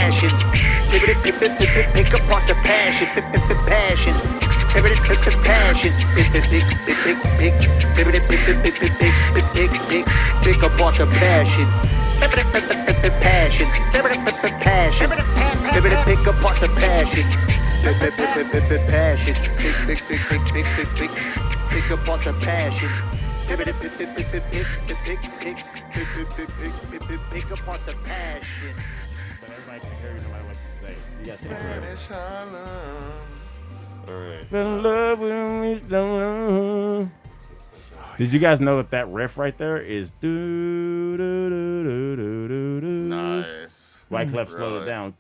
passion. Pick apart the passion. Passion. Passion. Pick apart the passion. Passion. Passion. Pick apart the passion. Passion. Pick apart the passion. Pick apart the passion. But everybody can hear you no matter what you say. You got All right. Fell in love with me. Did you guys know that riff right there is do do do do do do do? Nice. Wyclef slowed it down.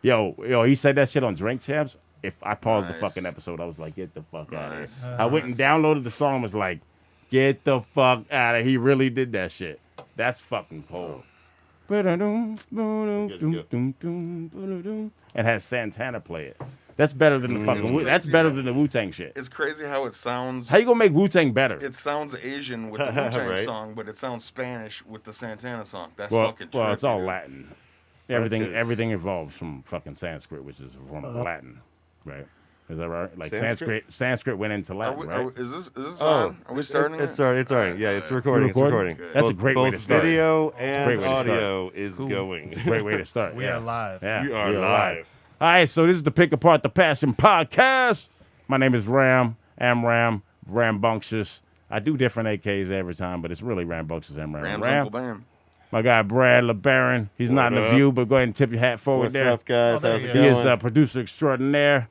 Yo, he said that shit on Drink Champs. If I paused the fucking episode, I was like, get the fuck out of here. I went and downloaded the song, was like, get the fuck out of here. He really did that shit. That's fucking cold. And has Santana play it. That's better than the fucking. That's better than the Wu-Tang shit. It's crazy how it sounds. How you gonna make Wu-Tang better? It sounds Asian with the Wu-Tang Right. song, but it sounds Spanish with the Santana song. That's Well, fucking well, it's all trippy. Latin. That's just- Everything evolves from fucking Sanskrit, which is a form of Latin, right? Is that right? Like Sanskrit went into Latin, right? Is this on? Are we starting It's starting. It's starting. Yeah, it's recording. It's recording? recording. That's a great way to Both start. video great and way to start. audio is going. It's a great way to start. We are live. Yeah, We are live. All right, so this is the Pick Apart the Passion podcast. My name is Ram. Rambunxious. I do different AKs every time, but it's really Rambunxious and Ram's Ram. Uncle Bam. My guy Brad LeBaron. He's not in the up? view, but go ahead and tip your hat forward What's there. up, guys? there How's you it go. He going? is the producer extraordinaire.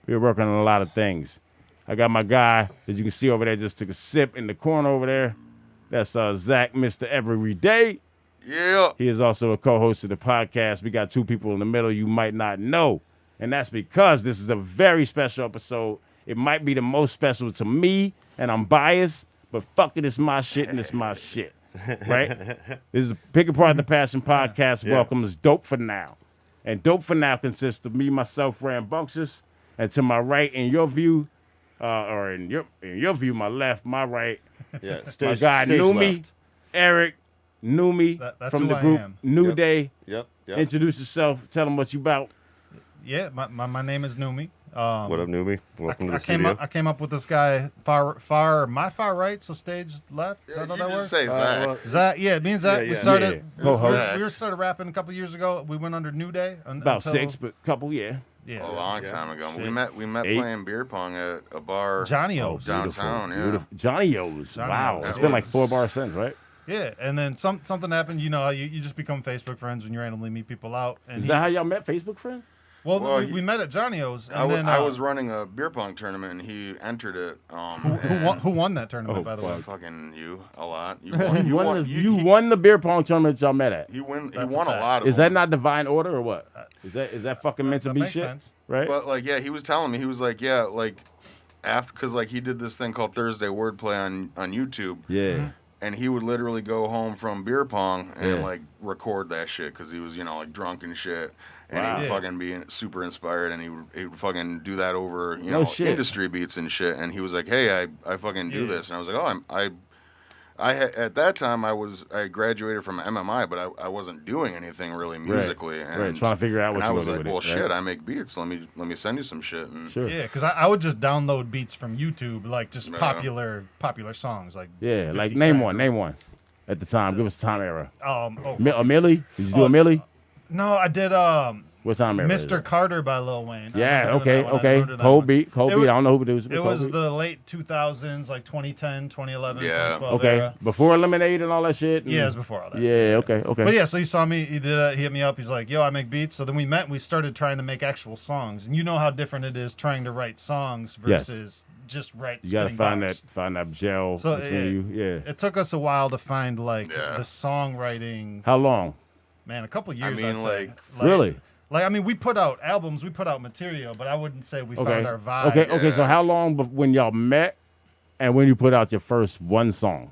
We're working on a lot of things. I got my guy, as you can see over there, just took a sip in the corner over there. That's Zach, Mr. Everyday. Yeah. He is also a co-host of the podcast. We got two people in the middle you might not know. And that's because this is a very special episode. It might be the most special to me, and I'm biased, but fuck it, it's my shit, and it's my shit. Right? This is Pick Apart the Passion podcast. Yeah. Welcomes Dope for Now. And Dope for Now consists of me, myself, Rambunxious, and to my right, in your view, or in your view, my left, my right, Yeah, my stage, guy stage Neumy, left. Eric, Neumy, That's from who the I group am. New Yep. Day. Yep. Introduce yourself. Tell them what you about. Yeah, my name is Neumy. What up, Newbie? Welcome to the I came studio. up. I came up with this guy my far right, so stage left. Is that how You that just works? say Zach. well, Zach, yeah, me and Zach, Yeah, we yeah. started. Yeah, co-host. We started rapping a couple years ago. We went under New Day. About until, 6, but couple, yeah. Yeah, A long Yeah. time ago. Shit. We met 8. playing beer pong at a bar. Johnny O's. Downtown, yeah. Johnny O's. Johnny Wow. O's. It's been like 4 bars since, right? Yeah, and then something happened. You know, you just become Facebook friends when you randomly meet people out. And Is that how y'all met, Facebook friend? Well, we met at Johnny O's. And I then was running a beer pong tournament and he entered it. who won that tournament, Oh, by the way? Fucking you a lot. You You won the beer pong tournament y'all met at. He won That's a a fact. lot of Is that them. not divine order or what? Is that fucking meant to That be makes shit? sense. Right? But like, yeah, he was telling me, he was like, yeah, like after, cause like he did this thing called Thursday Wordplay on YouTube, Yeah. and he would literally go home from beer pong and Yeah. like record that shit, cause he was like drunk and shit, and Wow. he would Yeah. fucking be super inspired, and he would fucking do that over No shit. industry beats and shit, and he was like, hey, I fucking do Yeah. this, and I was like, oh, at that time I graduated from MMI, but I wasn't doing anything really musically, and Right. Trying to figure out what and I you was want like, to do well, with it. shit, right? I make beats. Let me send you some shit. And Sure. Yeah, because I would just download beats from YouTube, like just Yeah. popular songs, like Yeah. Like 50 name Cent. one. At the time, give us the time era. Oh, A Millie? Did you do a Millie? no, I did What time era? is Mr. it? Carter by Lil Wayne. I Yeah. remember Okay. that one. I Okay. remember that Cold one. beat. Cold It beat. was- I don't know who produced it. It but was Cold beat. the late 2000s, like 2010, 2011, Yeah. 2012 Okay. era. Before Lemonade and all that shit. Yeah, it and- was before all that. Yeah. Okay. Okay. But yeah, so he saw me. He hit me up. He's like, "Yo, I make beats." So then we met. And we started trying to make actual songs, and you know how different it is trying to write songs Yes. versus just write. You gotta spitting bars. find that gel So, between yeah. you. Yeah. It took us a while to find like Yeah. the songwriting. How long? Man, a couple years. mean, I'd say. like- Really? Like, I mean, we put out albums, we put out material, but I wouldn't say we Okay. found our vibe. Okay. Okay. So Yeah. how long when y'all met, and when you put out your first one song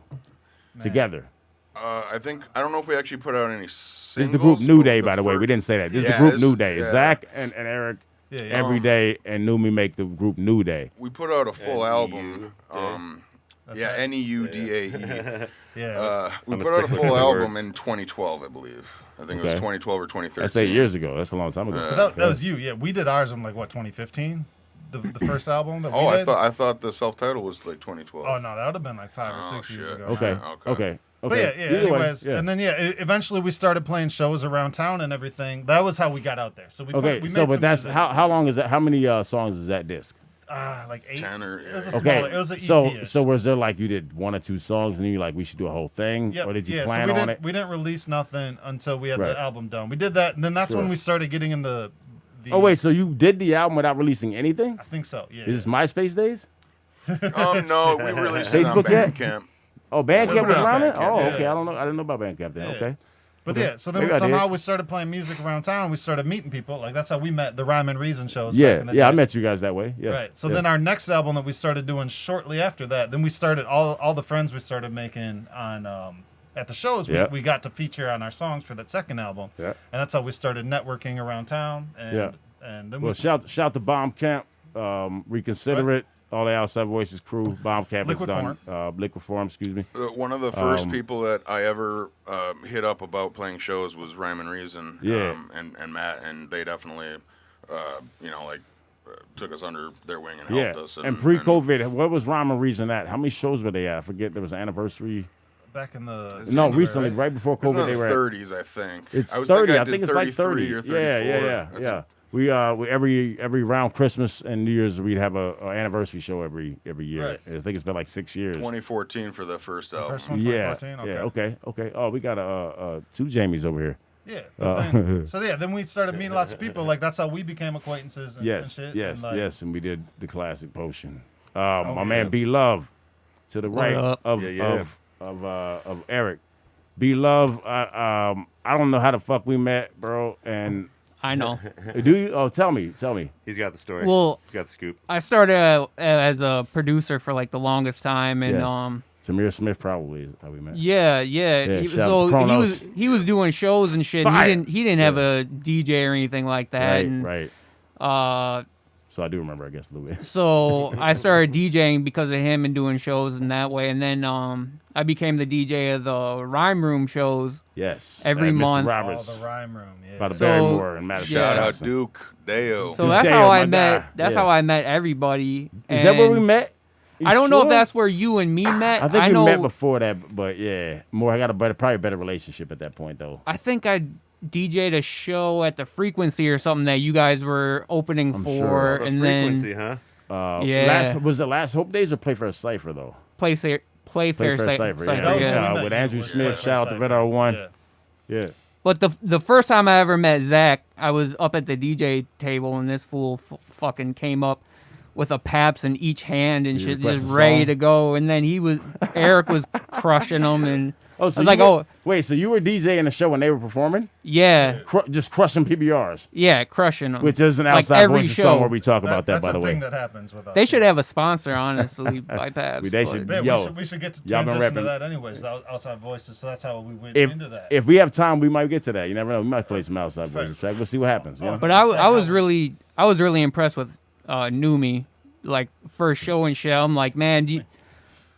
together? I don't know if we actually put out any singles. This is the group New but Day, by the way. We didn't say that. This is Yeah, the group this- New Day. yeah. Zach and Eric Yeah, yeah. every day and Neumy make the group New Day. We put out a full And album. you did. That's Yeah, right. Neudae. Yeah. We I'm a put out a stickler full for the album words. in 2012, I believe. I think it was Okay. 2012 or 2013. That's 8 years ago. That's a long time ago. But that was you. Yeah, we did ours in like what 2015, the first album that we Oh, did. I thought the self-title was like 2012. Oh no, that would have been like 5 or Oh, 6 years shit. ago. Okay. now. Okay. But yeah. Either way, Anyways, yeah. and then eventually we started playing shows around town and everything. That was how we got out there. So we Okay. we So, made but some that's music. how long is that? How many songs is that disc? Like 8. 10 or It was a Okay. smaller. It was an EP. So was there like you did 1 or 2 songs and then you like we should do a whole thing, Yep. or did you yeah, plan so we on didn't, it? We didn't release nothing until we had Right. the album done. We did that, and then that's Sure. when we started getting in the Oh wait, so you did the album without releasing anything? I think so. Yeah. Is this MySpace days? No, we released it on Facebook yet? Bandcamp. Oh, Bandcamp It was was around it. Bandcamp, Oh, yeah. okay. I didn't know about Bandcamp then. Yeah. Okay. But Okay. yeah, so then Maybe I somehow did. we started playing music around town. We started meeting people. Like that's how we met the Rhyme and Reason shows. back Yeah, in the yeah. I day. met you guys that way. Yes. Right. So yes. then our next album that we started doing shortly after that, then we started all the friends we started making on at the shows. Yeah. We got to feature on our songs for that second album. Yeah. And that's how we started networking around town. And, Yeah. And then Well, shout to Bomb Camp, Reconsider Right. It, all the Outside Voices crew. Bomb Camp Liquid is done. Liquid Form, excuse me. One of the first people that I ever hit up about playing shows was Rhyme and Reason. Yeah. And Matt, and they definitely, took us under their wing and Yeah. helped us. And pre-COVID, what was Rhyme and Reason at? How many shows were they at? I forget. There was an anniversary. back in the No, January, recently, right before It was COVID, in they the were. 30s, I think. It's I was 30. thinking I did think it's like 30. 33 or 34. Yeah. We every round Christmas and New Year's we'd have a anniversary show every year. Right. I think it's been like 6 years. 2014 for the first album. first one? Yeah. 2014? Okay. Oh, we got 2 Jamies over here. Yeah. But then we started meeting lots of people. Like that's how we became acquaintances and, and Yes, shit. yes, and, like, yes, and we did the classic potion. My yeah. man B-Luv to the right up? of Eric. B-Luv, I don't know how the fuck we met, bro. And I know. do you? Oh, tell me. He's got the story. Well, He's got the scoop. I started as a producer for like the longest time, and Yes. Samir Smith probably is how we met. yeah. shout out to Kronos. He was doing shows and shit. And Fire. he didn't have a DJ or anything like that. Right, and, right. Uh, So I do remember, I guess, a little bit. so I started DJing because of him and doing shows in that way, and then I became the DJ of the Rhyme Room shows. Yes. Every Mr. month. Oh, Roberts the Rhyme Room. Yeah. by the So, Barrymore and Madison. yeah. Shout out Madison. Duke, Deo. So that's Dale, how my I met. guy. That's Yeah. how I met everybody. Is that where we and met? You I don't know if sure? that's where you and me met. I think I we know. met before that, but yeah, I got probably a better relationship at that point, though. I think I DJ'd a show at the Frequency or something that you guys were opening I'm for, sure. The and frequency, then huh? Yeah. Was it Last Hope Days or Playfair Cypher though? Playfair Playfair Cypher. Cypher, That was Yeah. when we met with you, Andrew was Smith. Playfair Shout out to Cypher. Vidar One. Yeah. Yeah. But the first time I ever met Zach, I was up at the DJ table, and this fool fucking came up with a Paps in each hand and You shit, request just a ready song? to go. And then Eric was crushing them, and Oh, so I was like, you were- oh wait, so you were DJing the show when they were performing, yeah, just crushing PBRs, crushing them. which is an Like outside every voice show. song where we talk about that, That's by the a way. thing that happens with us. They should have a sponsor, honestly, by Paps. They but- should. Yeah, Yo, we should get to y'all been transition to repping. that anyways. The outside voices. So that's how we went if into that. if we have time, we might get to that. You never know. We might play some outside Fair. voices track. We'll see what happens. You know? But I was really impressed with Neumy, like first show and shit. I'm like, man,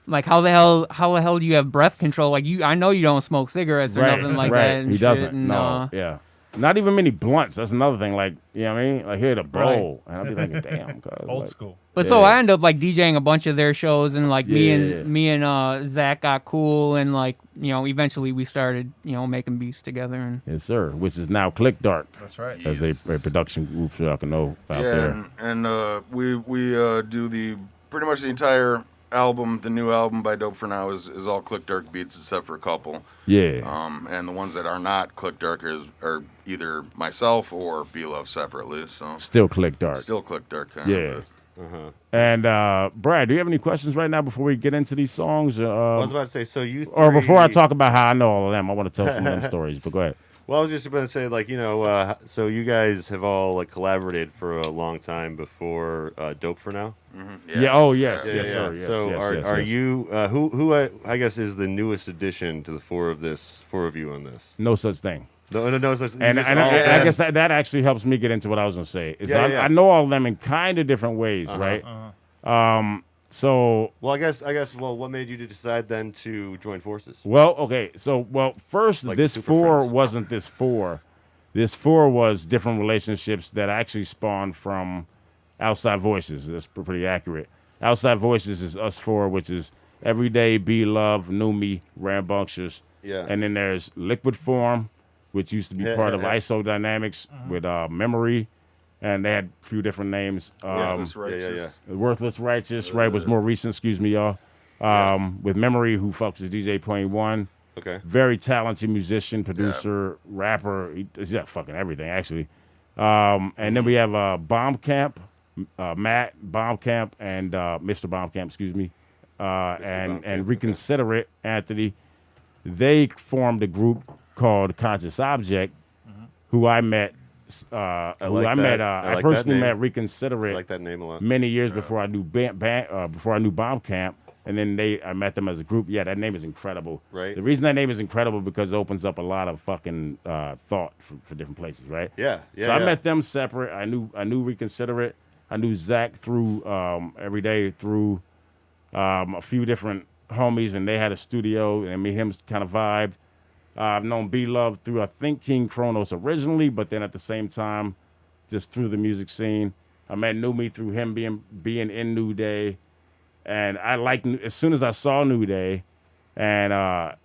like how the hell do you have breath control? Like I know you don't smoke cigarettes or nothing like that. And He shit, doesn't. And, No. Yeah. Not even many blunts. That's another thing. Like, you know what I mean? Like, here, the bowl. And I'll be thinking, damn. Old like, school. But so Yeah. I ended up like DJing a bunch of their shows, and like me Yeah. and Zach got cool, and like eventually we started making beats together. And Yes, sir. Which is now Click Dark That's right. as a production group, so y'all can know out Yeah, there. and we do the pretty much the entire album. The new album by DOPE4NOW is all Click Dark beats except for a couple. Yeah. And the ones that are not Click Dark are either myself or B-Luv separately. So Still Click Dark. still Click Dark. Kind Yeah. of, And Brad, do you have any questions right now before we get into these songs? I was about to say, so you or before I three- talk about how I know all of them, I want to tell some of them stories. But go ahead. Well, I was just about to say, like, so you guys have all like collaborated for a long time before DOPE4NOW. Yeah. Oh, yes. Yeah, yes, yeah. sir. Yes, So yes, are yes, are yes. you who I guess is the newest addition to the four of you on this? No such thing. No, so And just I all of them. guess that actually helps me get into what I was going to say. Is Yeah, yeah. I know all of them in kind of different ways, right? So Well, I guess. Well, what made you to decide then to join forces? okay. So first, Like this Super 4 Friends. wasn't this 4. This 4 was different relationships that actually spawned from Outside Voices. That's pretty accurate. Outside Voices is us 4, which is Everyday, B-Luv, Neumy, Rambunxious. Yeah. And then there's Liquid Form, which used to be part of Isodynamics with Memory. And they had a few different names. Worthless Righteous. Worthless Righteous, right, was more recent, excuse me, y'all. With Memory, who fucks with DJ 21. Okay. Very talented musician, producer, rapper. He's got fucking everything, actually. And then we have Bomb Camp, Matt Bomb Camp, and Mr. Bomb Camp, excuse me, and Reconsiderate, Anthony. They formed a group called Conscious Object, who I met. I personally met Reconsiderate I like that name a lot. many years before I knew before I knew Bomb Camp. And then I met them as a group. Yeah, that name is incredible. Right. The reason that name is incredible because it opens up a lot of fucking thought for different places, right? Yeah. So I met them separate. I knew Reconsiderate. I knew Zach through Everyday through a few different homies, and they had a studio, and me and him kind of vibed. I've known B-Luv through I think King Kronos originally, but then at the same time, just through the music scene. I met Neumy through him being in New Day. And I liked as soon as I saw New Day, and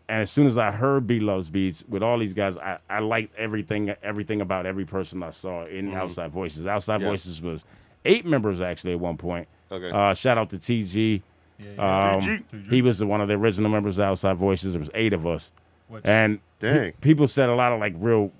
as soon as I heard B-Luv's beats with all these guys, I liked everything about every person I saw in Outside Voices. Outside Voices was 8 members actually at one point. Okay. Shout out to TG. He was one of the original members of Outside Voices. There was 8 of us. And people said a lot of like real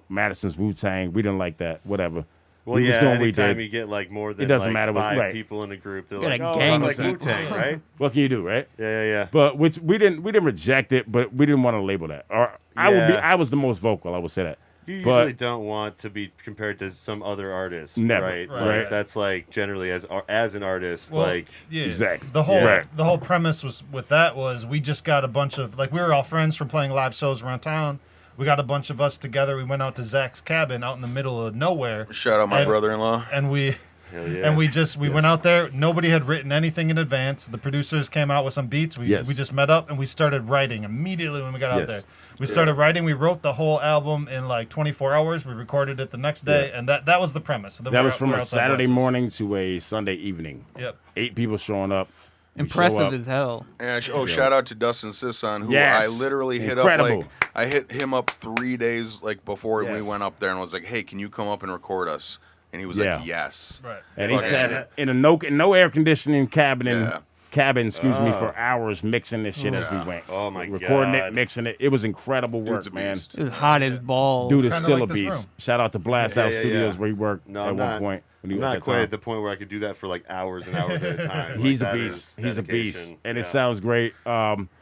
Madison's Wu-Tang. We didn't like that. Whatever. Well, we was doing what we anytime did. you get like more than It doesn't like matter what- 5 right. people in a group, they're Got like, a oh, gang it's like of Wu-Tang, right? What can you do, right? Yeah. But which we didn't reject it, but we didn't want to label that. Or I was the most vocal. I would say that. You But- usually don't want to be compared to some other artist, Never. right? Right. Like, that's like generally as an artist, Well, like yeah, Exactly. The whole Right. the whole premise was with that was we just got a bunch of we were all friends from playing live shows around town. We got a bunch of us together. We went out to Zach's cabin out in the middle of nowhere. Shout out my And- brother-in-law. And we hell yeah. and we went out there. Nobody had written anything in advance. The producers came out with some beats. We just met up and we started writing immediately when we got out there. We started writing. We wrote the whole album in like 24 hours. We recorded it the next day, and that was the premise. So then That we're- was from we're a Outside Saturday Voices. morning to a Sunday evening. Yep. 8 people showing up. We show Impressive up. as hell. And shout out to Dustin Sisson, who Yes. I literally hit Incredible. up I hit him up 3 days before we Yes. went up there and was like, "Hey, can you come up and record us?" And he was Yeah. like, "Yes." Right. And he Fuck sat yeah. in a no air conditioning cabin, excuse me, Oh. for hours mixing this shit as we Yeah. went. Oh, my Recording God. it, mixing it. It was incredible work, Dude's a man. beast. It was hot as balls. Dude is Kinda still like a this beast. room. Shout out to Blast Out Yeah, Studios yeah. where he worked No, at I'm one not- point. When he I'm was not at quite time. at the point where I could do that for like hours and hours at a time. He's Like, a that beast. is He's a beast, dedication. and Yeah. it sounds great.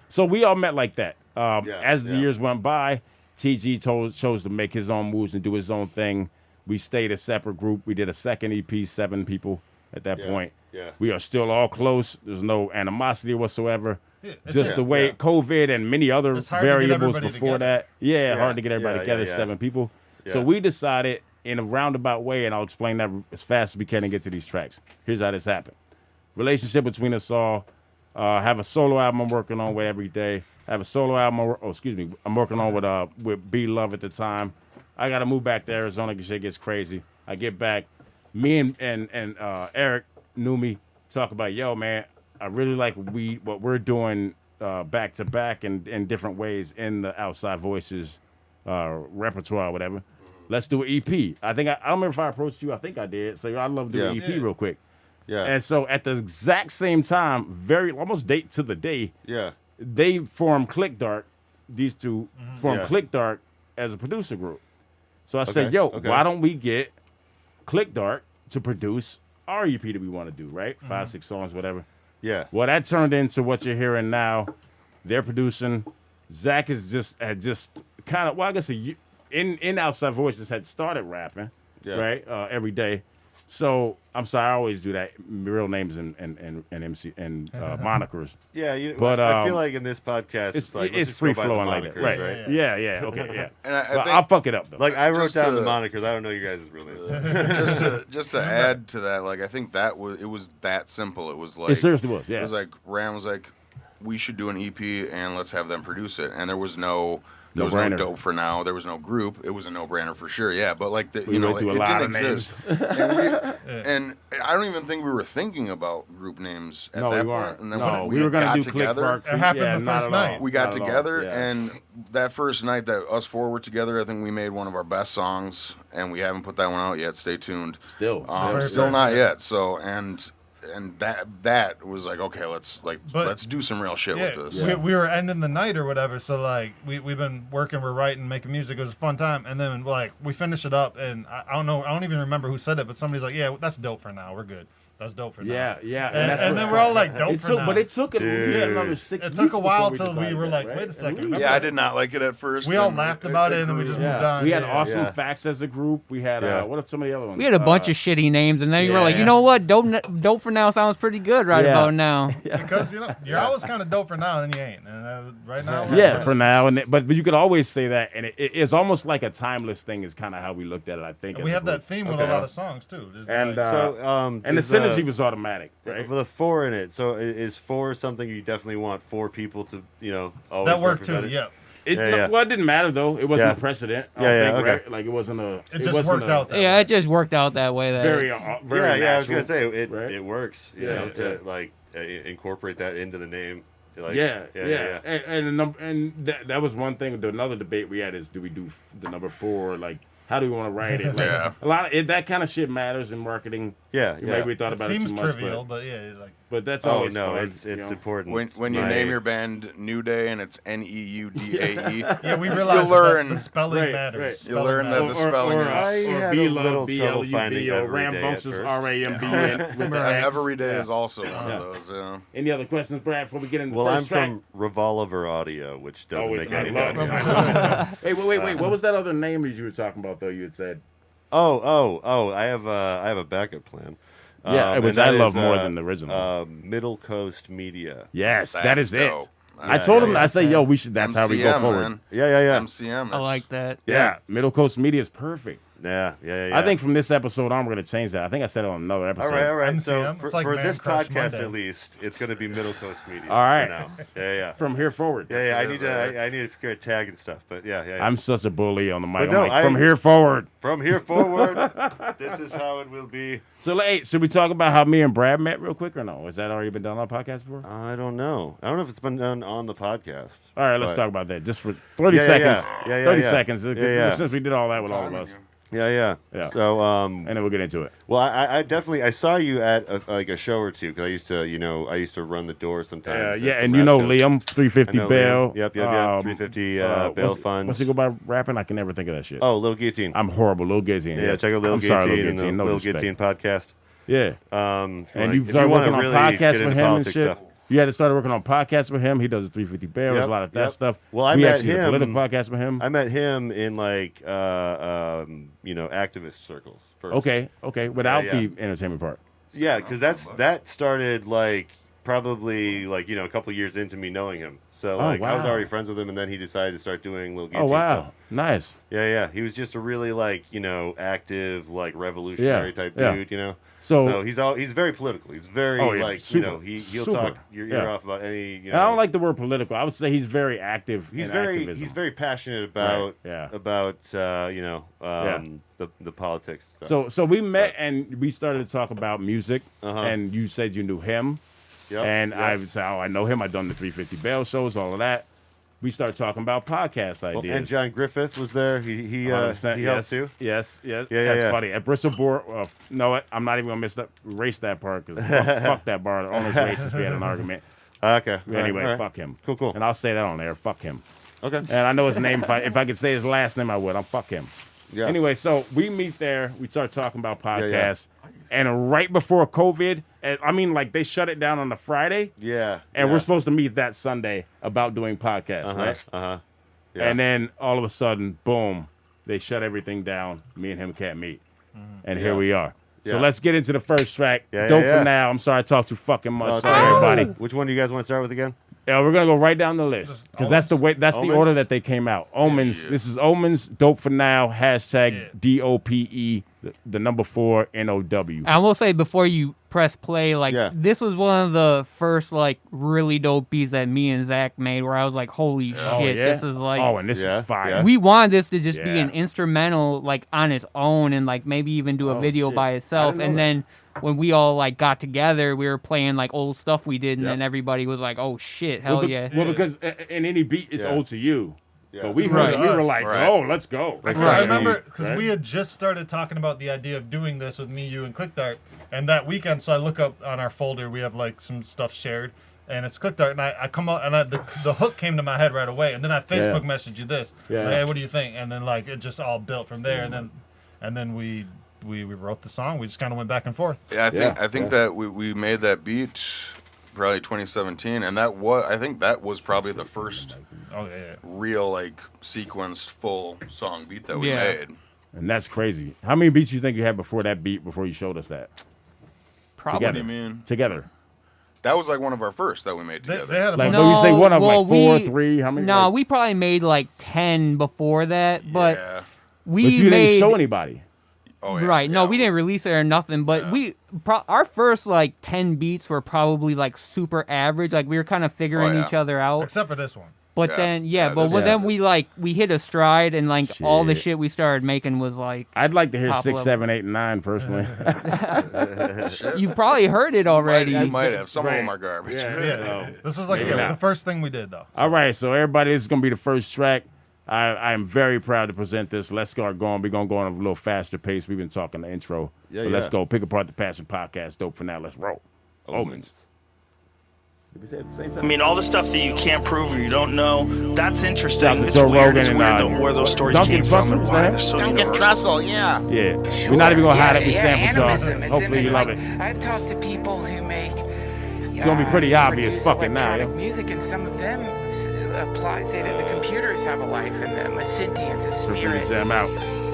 So we all met like that. As the years went by, TG chose to make his own moves and do his own thing. We stayed a separate group. We did a second EP, 7 people at that Yeah, point. yeah. We are still all close. There's no animosity whatsoever. Yeah, it's Just just- the way COVID and many other It's hard to get variables everybody before together. that. Yeah, Yeah, hard to get everybody yeah, together, yeah. 7 people. So Yeah. we decided in a roundabout way, and I'll explain that as fast as we can and get to these tracks. Here's how this happened. Relationship between us all. Have a solo album I'm working on with every day. Have a solo album. I'm working on with B-Luv at the time. I got to move back to Arizona because shit gets crazy. I get back. Me and Eric Neumy talk about, yo, man, I really like what we're doing back to back in different ways in the Outside Voices repertoire or whatever. Let's do an EP. I don't remember if I approached you. I think I did. So I'd love to do an Yeah. EP real quick. Yeah. And so at the exact same time, almost date to the day, Yeah. they formed Click Dark. These two formed Yeah. Click Dark as a producer group. So I said, Okay, yo, okay. why don't we get Click Dark to produce our EP that we want to do, right? 5, 6 songs, whatever. Yeah. Well, that turned into what you're hearing now. They're producing. Zach had just kind of, well, I guess in Outside Voices had started rapping, Yeah. right, every day. So I'm sorry, I always do that. Real names and MC and monikers. Yeah, but I feel like in this podcast, it's like it's free flowing like that, right? Yeah, okay, yeah. And I Well, think, I'll fuck it up though. Like I wrote Just down the to- monikers. I don't know you guys' real names. just to add to that, like I think it was that simple. It was like It seriously was. Yeah. It was like Ram was like, we should do an EP and let's have them produce it. And there was no No-brainer. Dope for Now. There was no group. It was a no-brainer for sure. Yeah, but like We went through a it lot didn't of exist. and I don't even think we were thinking about group names at No, that we point. weren't. And then No, when we were gonna got do Click together, Park. It happened Yeah, the not first at all. night. we got Not at all. together, Yeah. and that first night that us four were together, I think we made one of our best songs, and we haven't put that one out yet. Stay tuned. Still. Still not yet. So and that was like, okay, let's do some real shit Yeah, with this. we were ending the night or whatever, so like we've been working, we're writing, making music. It was a fun time, and then like we finished it up, and I don't know, I don't even remember who said it, but somebody's like, yeah, that's dope for now, we're good. That's dope for now. Yeah. And, that's and what- then we're all like, dope It for took, now. but it took at least Dude. another 6 It weeks. took a while before till we decided were that, like, right? wait a At second, least. remember Yeah, I did not like it at first. We all and laughed about it, and then we grew. just Yeah. moved on. We had Yeah. Awesome Yeah. Facts as a group. We had Yeah. what are some of the other ones? We had a bunch of shitty names, and then you were like, yeah. you know what? Dope for Now sounds pretty good right Yeah. about now. Because you're always kind of dope for now, then you ain't. And right now, we're Yeah, like, for now, but you could always say that, and it's almost like a timeless thing. Is kind of how we looked at it. I think we as a have that group. theme with a lot of songs too. Just And like, So, and the is, synergy was automatic, right? for the 4 in it. So is 4 something you definitely want 4 people to, always that worked too. represent it? Yeah. Yeah. Well, it didn't matter though. It wasn't Yeah. a precedent. I Yeah, don't yeah, think, okay. right? Like it wasn't a. It just wasn't worked a out that Yeah, way. it just worked out that way. Very, Yeah, very yeah. I was natural. gonna say it. right? It works. You Yeah, know, to yeah. like incorporate that into the name. Like, Yeah. yeah. And that was one thing. Another debate we had is, do we do the number 4? Like, how do we want to write it? Like, Yeah. a lot of that kind of shit matters in marketing. Yeah, Maybe yeah. we thought It about it seems too much, trivial, but yeah, like but that's Oh always no, fun, it's you know? important. When you My- name your band New Day and it's Neudae, yeah, we realized learn- that the spelling Right, matters. right. You Spelling learn that matters. the spelling is- I had a B-Luv, little trouble B-L-U-V, finding or every day at Rambunxious, first. R-A-M-B, and with the X. Every Day Yeah. is also one Yeah. of those. Yeah. Any other questions, Brad, before we get into Well, the I'm first track? from Revolver Audio, which doesn't Always, make I any love sense. it. Hey, wait. What was that other name you were talking about, though, you had said? Oh! I have a backup plan. Yeah, it was and I that Love is, More than the original. Middle Coast Media. Yes, that That's is it. dope. I told him, yeah. I said, yo, we should, that's how we go MCM, forward. man. Yeah. MCM. I that's- like that. Yeah, Middle Coast Media is perfect. Yeah. I think from this episode on, we're going to change that. I think I said it on another episode. All right. So MCM? for, It's like for Man this Crush podcast, Monday. at least, it's going to be Middle Coast Media. All right. For now. Yeah. From here forward. Yeah. I it need is, to. I need to figure a tag and stuff. But yeah. I'm such a bully on the mic. But I'm no, like, from here forward. From here forward, this is how it will be. So, hey, should we talk about how me and Brad met real quick or no? Has that already been done on the podcast before? I don't know. I don't know if it's been done on the podcast. All right, let's but- talk about that just for 30 Yeah, seconds. yeah, 30 yeah. seconds. Yeah. Since we did all that with all of us. Yeah. Yeah. So And then we'll get into it. well, I definitely saw you at a show or two because I used to run the door sometimes. Yeah, at and some you know rap shows. Liam, 350 I know bail. Liam. Yep. 350 bail what's, funds. What's he go by rapping? I can never think of that shit. Oh, Lil Guillotine. I'm horrible. Lil Guillotine. Yeah, check out Lil I'm sorry, Guillotine Lil and the Guillotine. No Lil respect. Guillotine podcast. Yeah. And You started working on podcasts with him and shit. Stuff. You had to start working on podcasts with him. He does the 350 Bear. There's a lot of that stuff. Well, I we met actually did a him. political podcast with him. I met him in like activist circles first. Okay. Without Yeah. the entertainment part. Yeah, because that started like probably like a couple years into me knowing him. So like I was wow. already friends with him, and then he decided to start doing Lil Oh Guillotine wow, stuff. nice. Yeah. He was just a really like active like revolutionary type yeah. dude. So, he's very political. He's very Oh, yeah, like super, he'll super. talk your ear Yeah. off about any. and I don't like the word political. I would say he's very active. He's in very activism. he's very passionate about Right, yeah. the politics stuff. So we met and we started to talk about music, Uh-huh. and you said you knew him, Yep, and yep. I said, I know him. I've done the 350 Bail shows, all of that. We started talking about podcast Well, ideas. and John Griffith was there. He 100%, helped yes, too. Yes. Yeah, That's yeah. funny. At Bristol Bar, know what? I'm not even gonna erase that part because fuck that bar. The owner's racist. We had an argument. Okay. Anyway, all right. fuck him. Cool. And I'll say that on there. Fuck him. Okay. And I know his name. If I could say his last name, I would. I'm fuck him. Yeah. Anyway, so we meet there. We start talking about podcasts. Yeah. And right before COVID, they shut it down on the Friday. Yeah. And we're supposed to meet that Sunday about doing podcasts, right? Yeah. And then all of a sudden, boom, they shut everything down. Me and him can't meet. And here Yeah. we are. So let's get into the first track. Yeah, Dope yeah. for now. I'm sorry I talked too fucking much. Oh, Sorry, everybody. Which one do you guys want to start with again? Yeah, we're gonna go right down the list because that's the way. That's the Omens? order that they came out. Omens. Yeah. This is Omens. Dope for now. Hashtag DOPE. The number 4 NOW. I will say before you press play, like this was one of the first like really dope beats that me and Zach made, where I was like, "Holy shit, this is like." Oh, and this is fire. Yeah. We wanted this to just be an instrumental, like on its own, and like maybe even do a video shit. by itself. And then when we all like got together, we were playing like old stuff we did, and then everybody was like, "Oh shit, hell yeah!" Well, because in any beat, it's old to you. Yeah. But we heard it, we were like, Right. "Oh, let's go." I remember because we had just started talking about the idea of doing this with me, you, and ClickDart. And that weekend, so I look up on our folder, we have like some stuff shared, and it's ClickDart. And I come out, and the hook came to my head right away. And then I Facebook messaged you this. Yeah. Like, hey, what do you think? And then like it just all built from there. And then we wrote the song. We just kind of went back and forth. Yeah, I think that we made that beat probably 2017, and I think that was probably the first real like sequenced full song beat that we made. And that's crazy. How many beats you think you had before that beat? Before you showed us that? Probably. What do you mean? Together. That was like one of our first that we made together. They had a Like, bunch. no, you say one of them, well, like 4, we- 3. How many? No, like, we probably made like 10 before that, but Yeah. we but you made didn't show anybody. Oh, yeah. right. No, Yeah. we didn't release it or nothing. But our first like 10 beats were probably like super average. Like we were kind of figuring yeah. each other out. Except for this one. But Yeah. then Yeah, but this- when then we hit a stride, and like all the Shit. shit we started making was like I'd like to hear Top 6, level. 7, 8, and 9 personally. you've probably heard it already. You might have. Some of them Right. are garbage. Yeah. This was like Maybe not. the first thing we did though. All right, so everybody, this is gonna be the first track. I am very proud to present this. Let's start going. We're gonna go on a little faster pace. We've been talking the intro. Yeah, but let's yeah. go. Pick apart the Passion Podcast. Dope for now. Let's roll. Omens. Did we say it at the same time? I mean, all the stuff that you can't prove or you don't know, that's interesting. Dr. It's Joe weird. Rogan It's and, weird though, where those stories Duncan came from Trussell, and why man. they're so Duncan universal. Trussell, yeah. Yeah. We're not even gonna hide it. We samples animism. off. It's Hopefully in you it. love Like, it. I've talked to people who make. It's gonna be pretty obvious fucking now, electronic yo. music, and some of them say that the computers have a life in them, a sentience, a spirit. Jam out.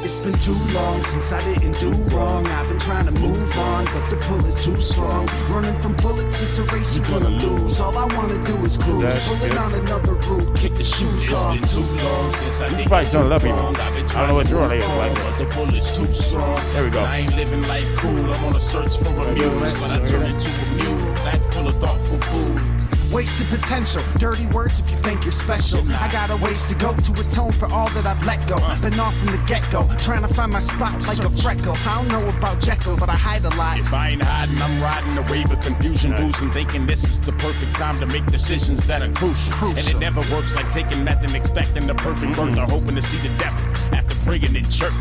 It's been too long since I didn't do wrong. I've been trying to move on, but the pull is too strong. Running from bullets is a race you're gonna lose. All I wanna do is cruise. Pulling on another route, kick the shoes off. It's been too long since I You did probably turn it up even. wrong. I've been I don't know trying what to your move layer is like. on, but the pull is too strong. There we go. I ain't living life cool. I'm on a search for a muse, but I turn into a mule, back full of thoughtful food. Wasted potential, dirty words if you think you're special. I got a ways to go to atone for all that I've let go. Been off from the get-go, trying to find my spot like a freckle. I don't know about Jekyll, but I hide a lot. If I ain't hiding, I'm riding a wave of confusion, boozing, thinking this is the perfect time to make decisions that are crucial. And it never works like taking meth and expecting the perfect birth or hoping to see the devil after praying in church.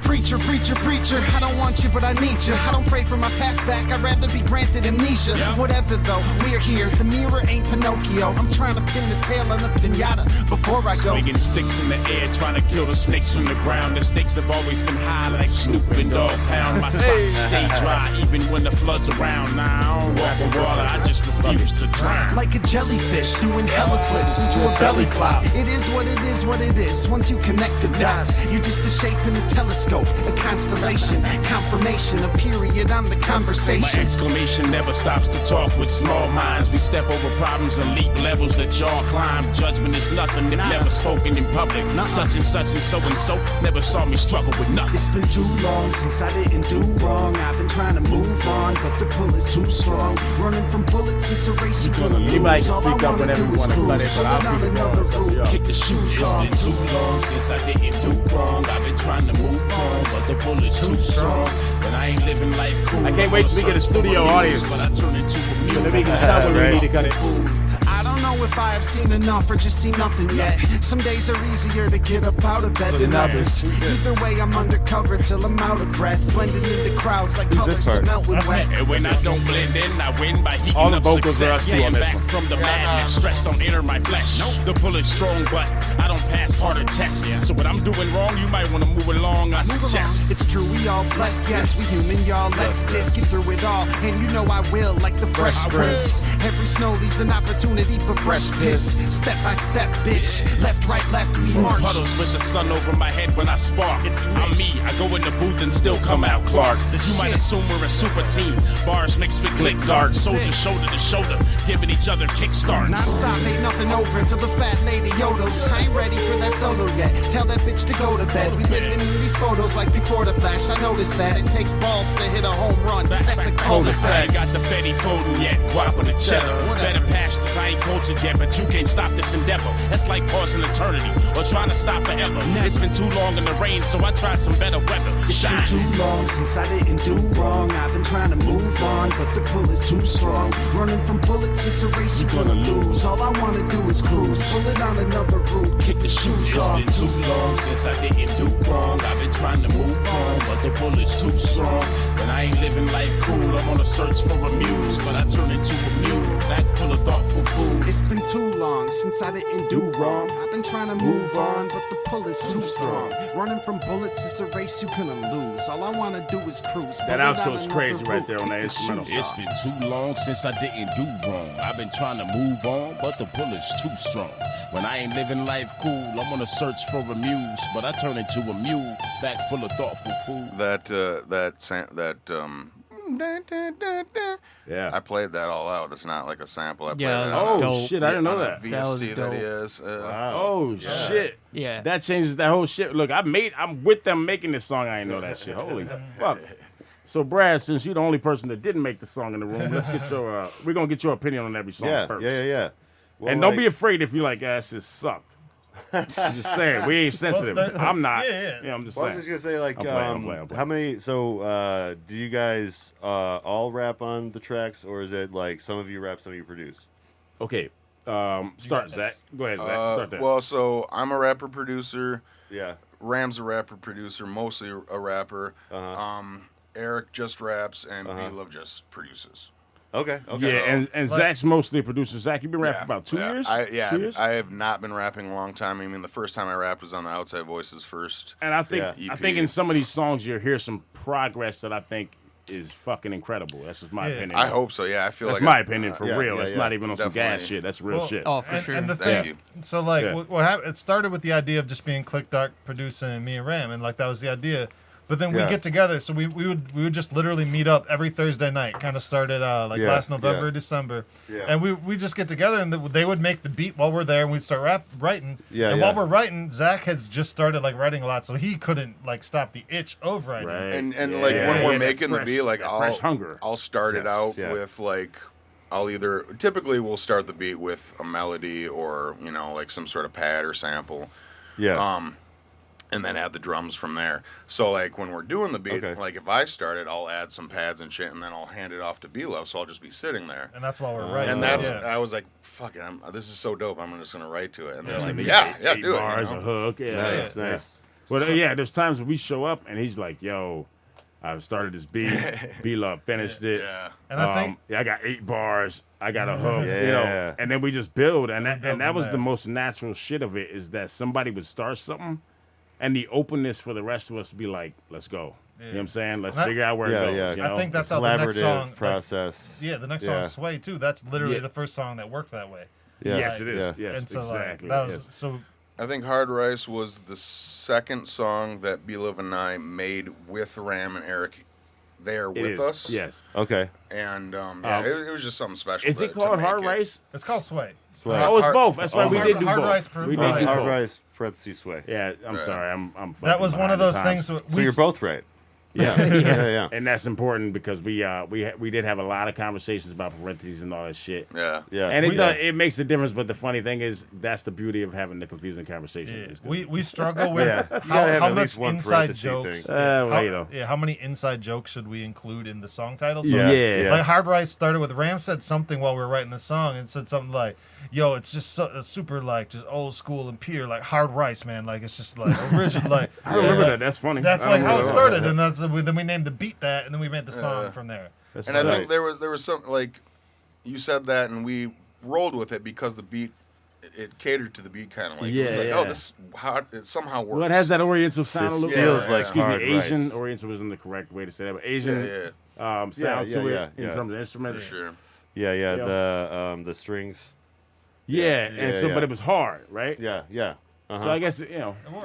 Preacher, preacher, preacher, I don't want you, but I need you. I don't pray for my past back, I'd rather be granted amnesia. Whatever though, we're here, the mirror ain't Pinocchio. I'm trying to pin the tail on a pinata before I go. Swinging sticks in the air, trying to kill the snakes from the ground. The stakes have always been high, like Snoop and Dogg Pound. My socks stay dry, even when the flood's around. Now I don't walk on water, I just refuse to drown. Like a jellyfish doing hella flips into a belly flop. It is what it is, what it is. Once you connect the dots, you're just a shape in a telescope, a constellation, confirmation, a period on the My conversation. exclamation never stops to talk with small minds. We step over problems and leap levels that y'all climb. Judgment is nothing if never spoken in public. Such and such and so never saw me struggle with nothing. It's been too long since I didn't do wrong. I've been trying to move on, but the pull is too strong. Running from bullets is a race you're gonna lose. Anybody can All speak I up wanna whenever do you is wanna cut cruise. it, but I'll Pulling keep on it going. another It's up to route, y'all. kick the shoes It's off. been too long since I didn't do wrong. I've been trying to move on, but the pull is too strong. But I ain't living life cool. I can't wait till we get a studio audience. But I turn into a mule. Then we can tell when we need to cut it. I don't know if I have seen enough or just seen nothing yet. Some days are easier to get up out of bed than others. Either way, I'm undercover till I'm out of breath. Blending into crowds like colors that melt when wet. And when I don't blend in, I win by heating All the up vocals are success. us two on this back one. from the madness. Stress don't enter my flesh. The pull is strong, but I don't pass harder tests. So what I'm doing wrong, you might want to move along. I suggest. It's true, we all blessed, yes, we human, y'all. Let's just get through it all, and you know I will, like the Fresh Prince. Every snow leaves an opportunity for a fresh piss. Step by step, bitch. Left, right, left, we Fruit march. puddles with the sun over my head when I spark. I'm me, I go in the booth and still come out Clark. You might assume we're a super team. Bars mixed with click guards, soldiers shoulder to shoulder, giving each other kickstarts. Non-stop, ain't nothing over until the fat lady yodels. I ain't ready for that solo yet. Tell that bitch to go to bed. We living in these photos like before the flash. I noticed that it takes balls to hit a home run. That's a I cul-de-sac. ain't got the Fetty folding yet, whopping the cheddar. Better pastors, I ain't cultured yet, but you can't stop this endeavor. That's like pausing eternity or trying to stop forever. It's been too long in the rain, so I tried some better weather. It's been Shine. too long since I didn't do wrong. I've been trying to move on, but the pull is too strong. Running from bullets is a race you're gonna lose. All I wanna do is cruise. Pull it on another route, kick the shoes off. It's been too long since I didn't do wrong. I've been trying to move on, but the pull is too strong. When I ain't living life cool, I'm on a search for a muse, but I turn into a mule, back full of thoughtful food. It's been too long since I didn't do wrong. I've been trying to move on, but the pull is too strong. Running from bullets is a race you gonna lose. All I wanna do is cruise. That Pull it outro on is another crazy right route, there on that kick the instrumental. shoes It's off. been too long since I didn't do wrong. I've been trying to move on, but the pull is too strong. When I ain't living life cool, I'm on a search for a muse, but I turn into a mule, back full of thoughtful food. Yeah. I played that all out. It's not like a sample. I played Yeah, that Oh on dope. shit! I didn't know on a that. That was VST that he is. Oh shit! Yeah. That changes that whole shit. Look, I'm with them making this song. I ain't know that shit. Holy fuck! So Brad, since you're the only person that didn't make the song in the room, let's get your. We're gonna get your opinion on every song Yeah, first. yeah. Well, And don't be afraid if you're like, "Ass, it sucked." I'm just saying, we ain't sensitive. I'm not. Yeah. I'm just Well, I saying. was just gonna say, like, I'm playing. how many? So, do you guys all rap on the tracks, or is it like some of you rap, some of you produce? Okay. Start, Zach. Go ahead, Zach. Start there. Well, so I'm a rapper producer. Yeah. Ram's a rapper producer, mostly a rapper. Eric just raps, and B-Luv just produces. Okay. yeah, and Zach's mostly a producer. Zach, you've been rapping for about 2 years? 2 years? I have not been rapping a long time. I mean, the first time I rapped was on the Outside Voices first. And I think EP. I think in some of these songs you'll hear some progress that I think is fucking incredible. That's just my opinion. I hope so. Yeah, I feel that's like my opinion for real. It's not even on some gas Definitely. shit. That's real shit. Oh, for and, sure. And the Thank thing, you. so like, Yeah. what happened? It started with the idea of just being Click Dark producing and me and Ram, and like that was the idea. But then we Yeah. get together, so we would just literally meet up every Thursday night. Kind of started last November, December, and we just get together and they would make the beat while we're there, and we'd start writing. And while we're writing, Zach has just started like writing a lot, so he couldn't like stop the itch of writing. Right. And Yeah. like when Yeah, we're that making the fresh- beat, like that fresh hunger. I'll start it out Yeah. with like typically we'll start the beat with a melody or like some sort of pad or sample. Yeah. And then add the drums from there. So like when we're doing the beat, like if I start it, I'll add some pads and shit, and then I'll hand it off to B-Luv. So I'll just be sitting there. And that's while we're writing. And that's yeah. I was like, fuck it, this is so dope. I'm just gonna write to it. And they're like, Maybe yeah, eight do bars, it. a hook. Yeah, Nice, yeah. nice. Well, yeah, there's times when we show up and he's like, "Yo, I've started this beat. B-Luv finished it. Yeah. And I think I got 8 bars. I got a hook. Yeah. And then we just build. And build that from was there. the most natural shit of it is that somebody would start something, and the openness for the rest of us to be like, "Let's go." You know what I'm saying? Let's And I- figure out where it goes. Yeah. You know? I think that's how the next Collaborative song process. the next Yeah. song Sway too. That's literally Yeah. the first song that worked that way. Yeah. Yes, it is. Yeah. Yes, And so exactly. that was yes. so. I think Hard Rice was the second song that B-Luv and I made with Ram and Eric there It with is. us. Yes. Okay. And it was just something special. Is it called Hard Rice? It's called Sway. Sway. Oh, it's Hard- both. That's right. We Hard- did do Hard both. Rice We did do Hard both. Rice, parentheses, Sway. Yeah, I'm Right. sorry. I'm That fucking was one of behind the those times. things. So you're both right. Yeah. Yeah. And that's important because we did have a lot of conversations about parentheses and all that shit. Yeah. Yeah. And it makes a difference, but the funny thing is that's the beauty of having the confusing conversation. Yeah. It's good. We struggle with Yeah. You gotta have how at much least one inside parenthesis jokes. thing. Well, you know. How many inside jokes should we include in the song title? So Yeah. Like Hard Rice started with Ram said something while we were writing the song and said something like, "Yo, it's just super like just old school and pure like Hard Rice, man. Like it's just like original like." I remember that. That's funny. That's I like how it remember started, and then we named the beat that, and then we made the song from there. That's And I nice. think there was some like you said that, and we rolled with it because the beat it catered to the beat kind of like it was like, Yeah, oh, yeah. this how it somehow works. Well, it has that Oriental sound This a little feels bit. like Excuse Hard me, Asian. Rice. Oriental isn't the correct way to say that, but Asian sound Yeah, to it yeah, in yeah. terms of instruments. Sure. Yeah. Yeah. The strings. but it was hard, right? Yeah, yeah. So I guess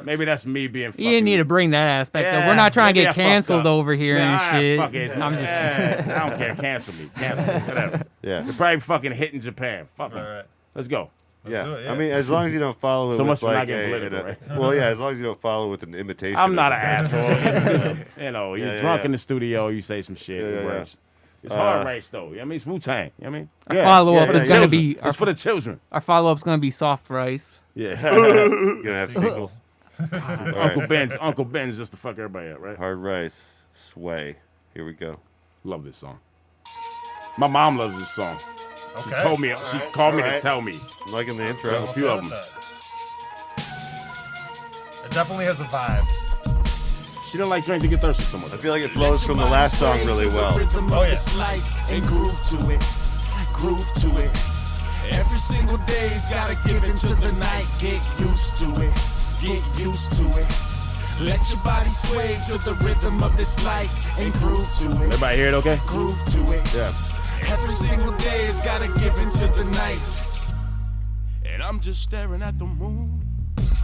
maybe that's me being. You didn't need to bring that aspect up. We're not trying to get canceled over here and shit. Fuck it. I'm just kidding. I don't care. Cancel me. Whatever. Yeah. They're probably fucking hitting Japan. Fuck them. Right. Let's go. Yeah. I mean, as long as you don't follow it So with much for like not getting political, right? Well, yeah, as long as you don't follow with an imitation. I'm not or an something. asshole. It's just, you're drunk in the studio, you say some shit. It works. It's hard rice though. I mean, it's Wu-Tang. You know what I mean? Our follow-up is going to be... It's for the children. Our follow-up's going to be soft rice. Yeah. You're gonna have sequels. Uncle Ben's just to fuck everybody up, right? Hard rice, sway. Here we go. Love this song. My mom loves this song. Okay. She told me. She called me to tell me. I'm liking the intro. There's a few of them. It definitely has a vibe. She didn't like Drink to Get Thirsty so much. I feel like it flows from the last song really well. Oh yeah. And groove to it. Groove to it. Every single day's gotta give into the night. Get used to it. Get used to it. Let your body sway to the rhythm of this life and groove to it. Everybody hear it okay? Groove to it. Yeah. Every single day's gotta give into the night. And I'm just staring at the moon.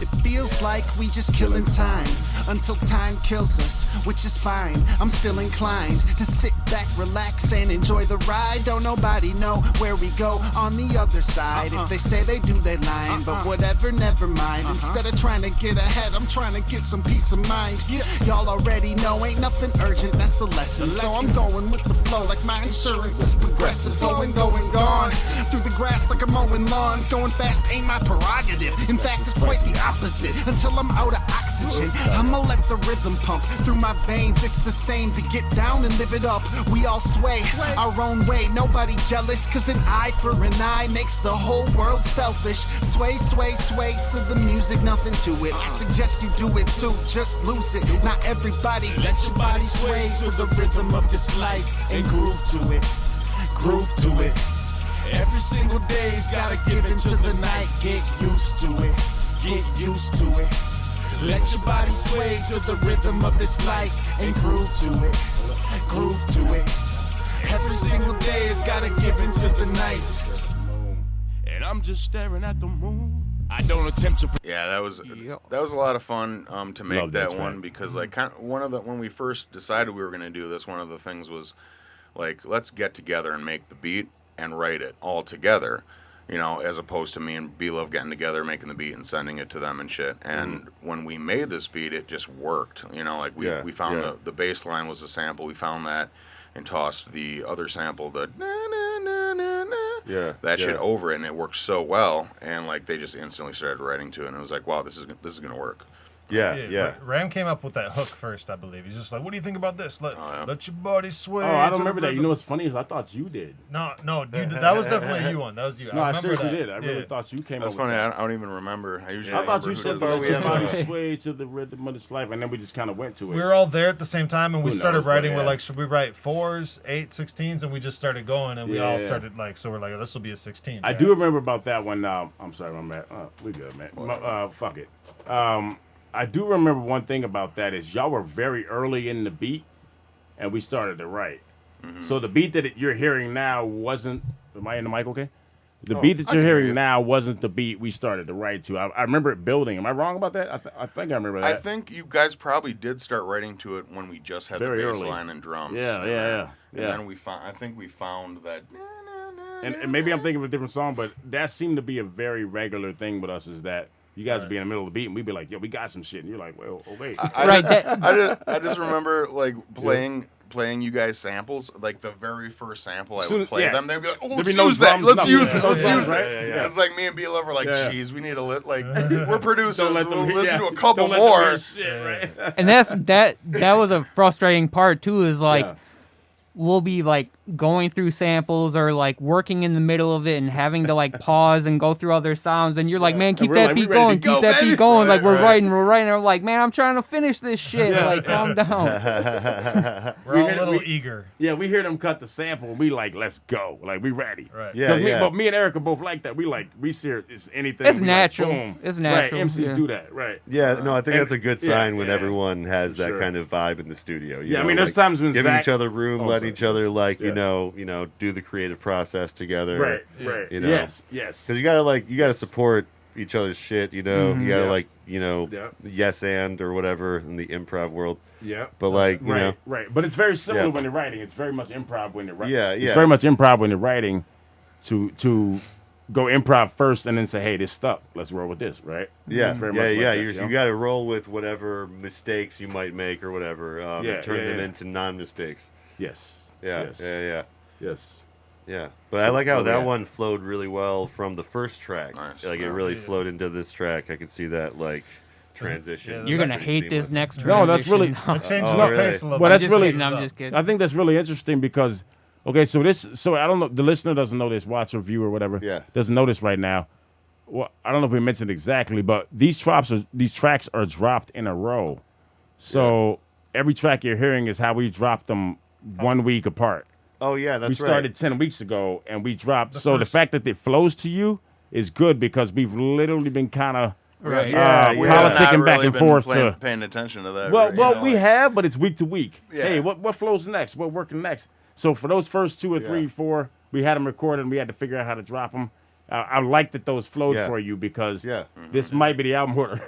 It feels like we just killing time until time kills us, which is fine. I'm still inclined to sit back, relax, and enjoy the ride. Don't nobody know where we go on the other side. If they say they do, they lying. But whatever, never mind. Instead of trying to get ahead, I'm trying to get some peace of mind. Y'all already know, ain't nothing urgent, that's the lesson. So I'm going with the flow like my insurance is progressive. Going, gone. Through the grass like I'm mowing lawns. Going fast ain't my prerogative. In fact, it's quite the opposite. Until I'm out of oxygen, I'ma let the rhythm pump through my veins. It's the same to get down and live it up. We all sway our own way. Nobody jealous, cause an eye for an eye makes the whole world selfish. Sway, sway, sway to the music, nothing to it. I suggest you do it too, just lose it. Not everybody, let your body sway to the rhythm of this life and groove to it. Groove to it. Every single day's gotta give into the night. Get used to it. Get used to it. Let your body sway to the rhythm of this life and groove to it. Groove to it. Every single day has gotta give into the night. And I'm just staring at the moon. I don't attempt to. Yeah, that was a lot of fun to make Love that that one track. because like when we first decided we were gonna do this, one of the things was like let's get together and make the beat and write it all together. You know, as opposed to me and B-Luv getting together, making the beat and sending it to them and shit. And when we made this beat, it just worked. You know, like we found the bass line was a sample. We found that and tossed the other sample, the that shit over it, and it worked so well. And like they just instantly started writing to it, and it was like, wow, this is gonna work. Yeah. Ram came up with that hook first, I believe. He's just like, what do you think about this? Let your body sway. Oh, I don't to remember the that. You know what's funny is I thought you did. No, you did. That was definitely you one. That was you. No, I remember seriously that. did. I really thought you came That's up funny. with that. I don't even remember. I usually I thought you remember said who let it your is. body sway to the rhythm of this life, and then we just kind of went to it. We were all there at the same time, and we Who started knows, writing. but We're yeah. like, should we write 4s, 8, 16s? And we just started going, and we all Yeah. started like, so we're like, oh, this will be a 16. I do remember about that one. I'm sorry, I'm bad. We good, man. Fuck it. I do remember one thing about that is y'all were very early in the beat, and we started to write. So the beat that you're hearing now wasn't. Am I in the mic? Okay. The beat that you're hearing now wasn't the beat we started to write to. I remember it building. Am I wrong about that? I think I remember that. I think you guys probably did start writing to it when we just had Very the bass early. line and drums. Yeah. And then we found. I think we found that. And maybe I'm thinking of a different song, but that seemed to be a very regular thing with us. Is that you guys would be in the middle of the beat, and we'd be like, "Yo, we got some shit," and you're like, "Well, oh wait." I just remember like playing you guys samples, like the very first sample I would play them, they'd be like, "Oh, let's use that. Let's use it. Let's use it." It's like me and B-Luv were like, "Geez, we need a we're producers. Don't let them we'll listen to a Don't couple let them more." hear shit, right? And that was a frustrating part too, is like we'll be like going through samples or like working in the middle of it and having to like pause and go through other sounds, and you're like, man, keep that beat going, keep that beat going. Like we're writing, and we're like, man, I'm trying to finish this shit. Like, calm down. We're all a little eager. Yeah, we hear them cut the sample, and we like, let's go. Like, we ready. Right. But me and Erica both like that. We see it's anything. It's we natural. Like, boom. It's natural. Right, MCs yeah. do that. Right. Yeah, no, I think that's a good sign when yeah. everyone has that Sure. kind of vibe in the studio. You Yeah, I know, mean, there's like times when giving Zach- each other room, Oh, letting letting each other you know do the creative process together. Right. You know? Yes. Because you gotta support each other's shit. You know, you gotta yes and or whatever in the improv world. Yeah. But you know, right. But it's very similar when you're writing. It's very much improv when you're writing. Yeah. It's very much improv when you're writing to go improv first and then say, hey, this stuck. Let's roll with this, right? Yeah. It's very much like that, you got to roll with whatever mistakes you might make or whatever, and turn them into non-mistakes. Yes. Yeah. Yes. Yeah. But I like how that one flowed really well from the first track. Nice. It really flowed into this track. I could see that transition. You're gonna hate this next transition. No, that's really. It changes Oh, the really? pace a little Well, bit. that's really. I'm just kidding. I think that's really interesting because, okay, so I don't know, the listener doesn't know this, watch or view or whatever. Yeah. Doesn't know this right now. Well, I don't know if we mentioned exactly, but these tracks are dropped in a row. So every track you're hearing is how we dropped them 1 week apart. Oh yeah, that's we right. started 10 weeks ago and we dropped. The fact that it flows to you is good because we've literally been kind of politicking back and forth paying attention to that. Well, we have, but it's week to week. Yeah. Hey, what flows next? What working next? So for those first 2 or 3, 4, we had them recorded and we had to figure out how to drop them. I like that those flowed for you because this might be the album order.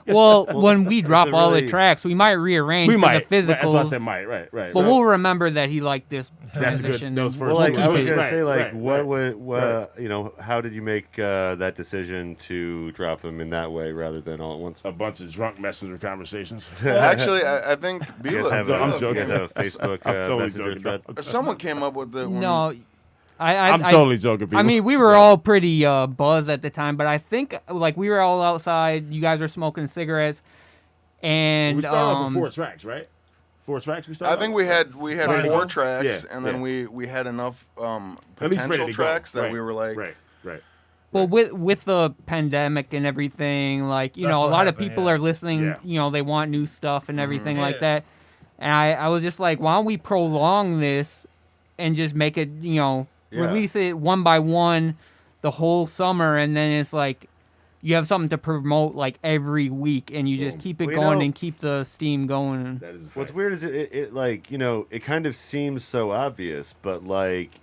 Well, when we drop all the tracks, we might rearrange the physical. That's what I said, might. Right. But we'll remember that he liked this transition. Those first. Well, I was gonna say, what you know, how did you make that decision to drop them in that way rather than all at once? A bunch of drunk messenger conversations. Actually, I think I'm joking. You guys have a Facebook totally messenger joking. thread. Someone came up with it. No. I'm totally joking, people. I mean, we were all pretty buzzed at the time, but I think we were all outside. You guys were smoking cigarettes, and we started off with 4 tracks, right? 4 tracks. We started. I think we had 4 tracks, and then we had enough potential tracks that we were like, right. Well, with the pandemic and everything, a lot of people are listening. Yeah. They want new stuff and everything like that. And I was just like, why don't we prolong this and just make it, release it one by one the whole summer, and then it's you have something to promote every week, and you just keep it going and keep the steam going. What's weird is it kind of seems so obvious, but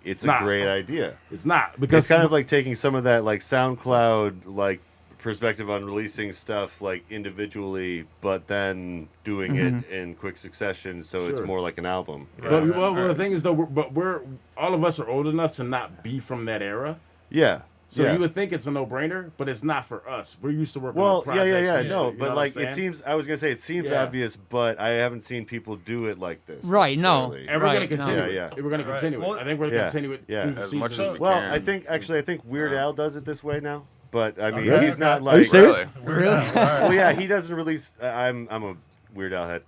it's a great idea. It's not, because it's kind of like taking some of that SoundCloud perspective on releasing stuff individually, but then doing it in quick succession, so it's more like an album. But the thing is though, we're all of us are old enough to not be from that era. Yeah. So you would think it's a no-brainer, but it's not for us. We're used to working on projects. It seems. I was gonna say it seems obvious, but I haven't seen people do it like this. Right? No. And we're gonna continue. We're gonna continue it. I think we're gonna continue it through the as much as we Well, can. I think Weird Al does it this way now. But I mean, Okay. he's not Are you serious? Really? Well, yeah, he doesn't release. I'm a Weird Al head.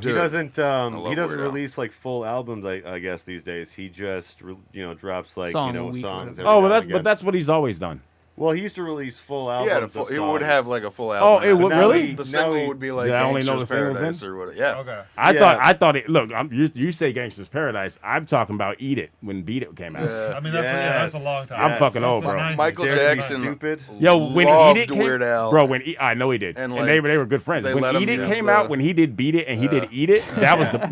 He doesn't Weird Al. release full albums. I guess these days he just drops songs. But that's what he's always done. Well, he used to release full albums. He would have a full Oh, album. it would really? The single would be like I only know Gangsta's the singles Paradise then? or what? Yeah. Okay. I thought it. Look, you say Gangsta's Paradise. I'm talking about Eat It when Beat It came out. I mean, that's a long time. I'm fucking old, That's the bro. 90s. Michael Dare to be Jackson. stupid. Yo, when loved Eat It came, Weird Al. bro, I know he did, And, and they were good friends. they When let him Eat It use came the- out, when he did Beat It and he did Eat It, that was the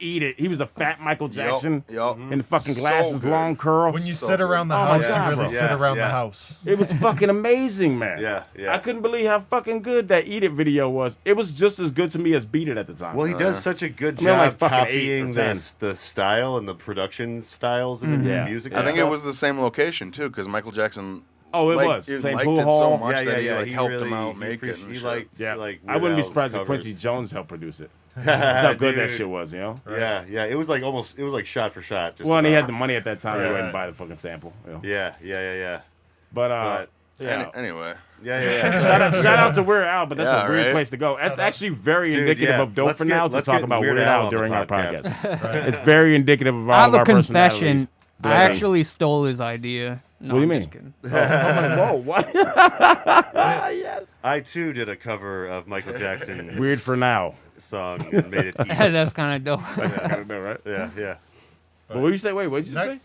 Eat It. He was a fat Michael Jackson Yup. in the fucking So glasses, good. long curl. When you So sit around the good. Oh my house, God, you really bro. sit around the Yeah. house. It was fucking amazing, man. Yeah. I couldn't believe how fucking good that Eat It video was. It was just as good to me as Beat It at the time. Well, he does such a good I mean, like job fucking 8 or copying 10. the style and the production styles and the Yeah. music. I and think it stuff. was the same location too, because Michael Jackson. Oh, it liked, was. Same liked pool it hall. so much that he He helped really, him out he make it. appreciated- And he shit. liked, Yeah, like I wouldn't be Weird surprised if Al's Quincy covers. Jones helped produce it. That's how good that Dude. shit was, you know? Yeah. It was like shot for shot. Just Well, and he about. had the money at that time. He Right. went and buy the fucking sample. You know? Yeah. But yeah. Anyway, Yeah. Shout out to Weird Al, but that's Yeah, a weird right? place to go. That's actually very Dude, indicative yeah. of Dope Let's for get- Now to let's talk get about Weird Weird Al Al on the during our podcast. podcast. It's very indicative of all I have of our a confession. personalities. I actually stole his idea. No, What do you I'm mean? just kidding. I'm like, whoa, what? Yes. I too did a cover of Michael Jackson's Weird for Now. song and made it easy. That's kind of dope. I don't know, right? Yeah. But what did you say? Wait, what did you say?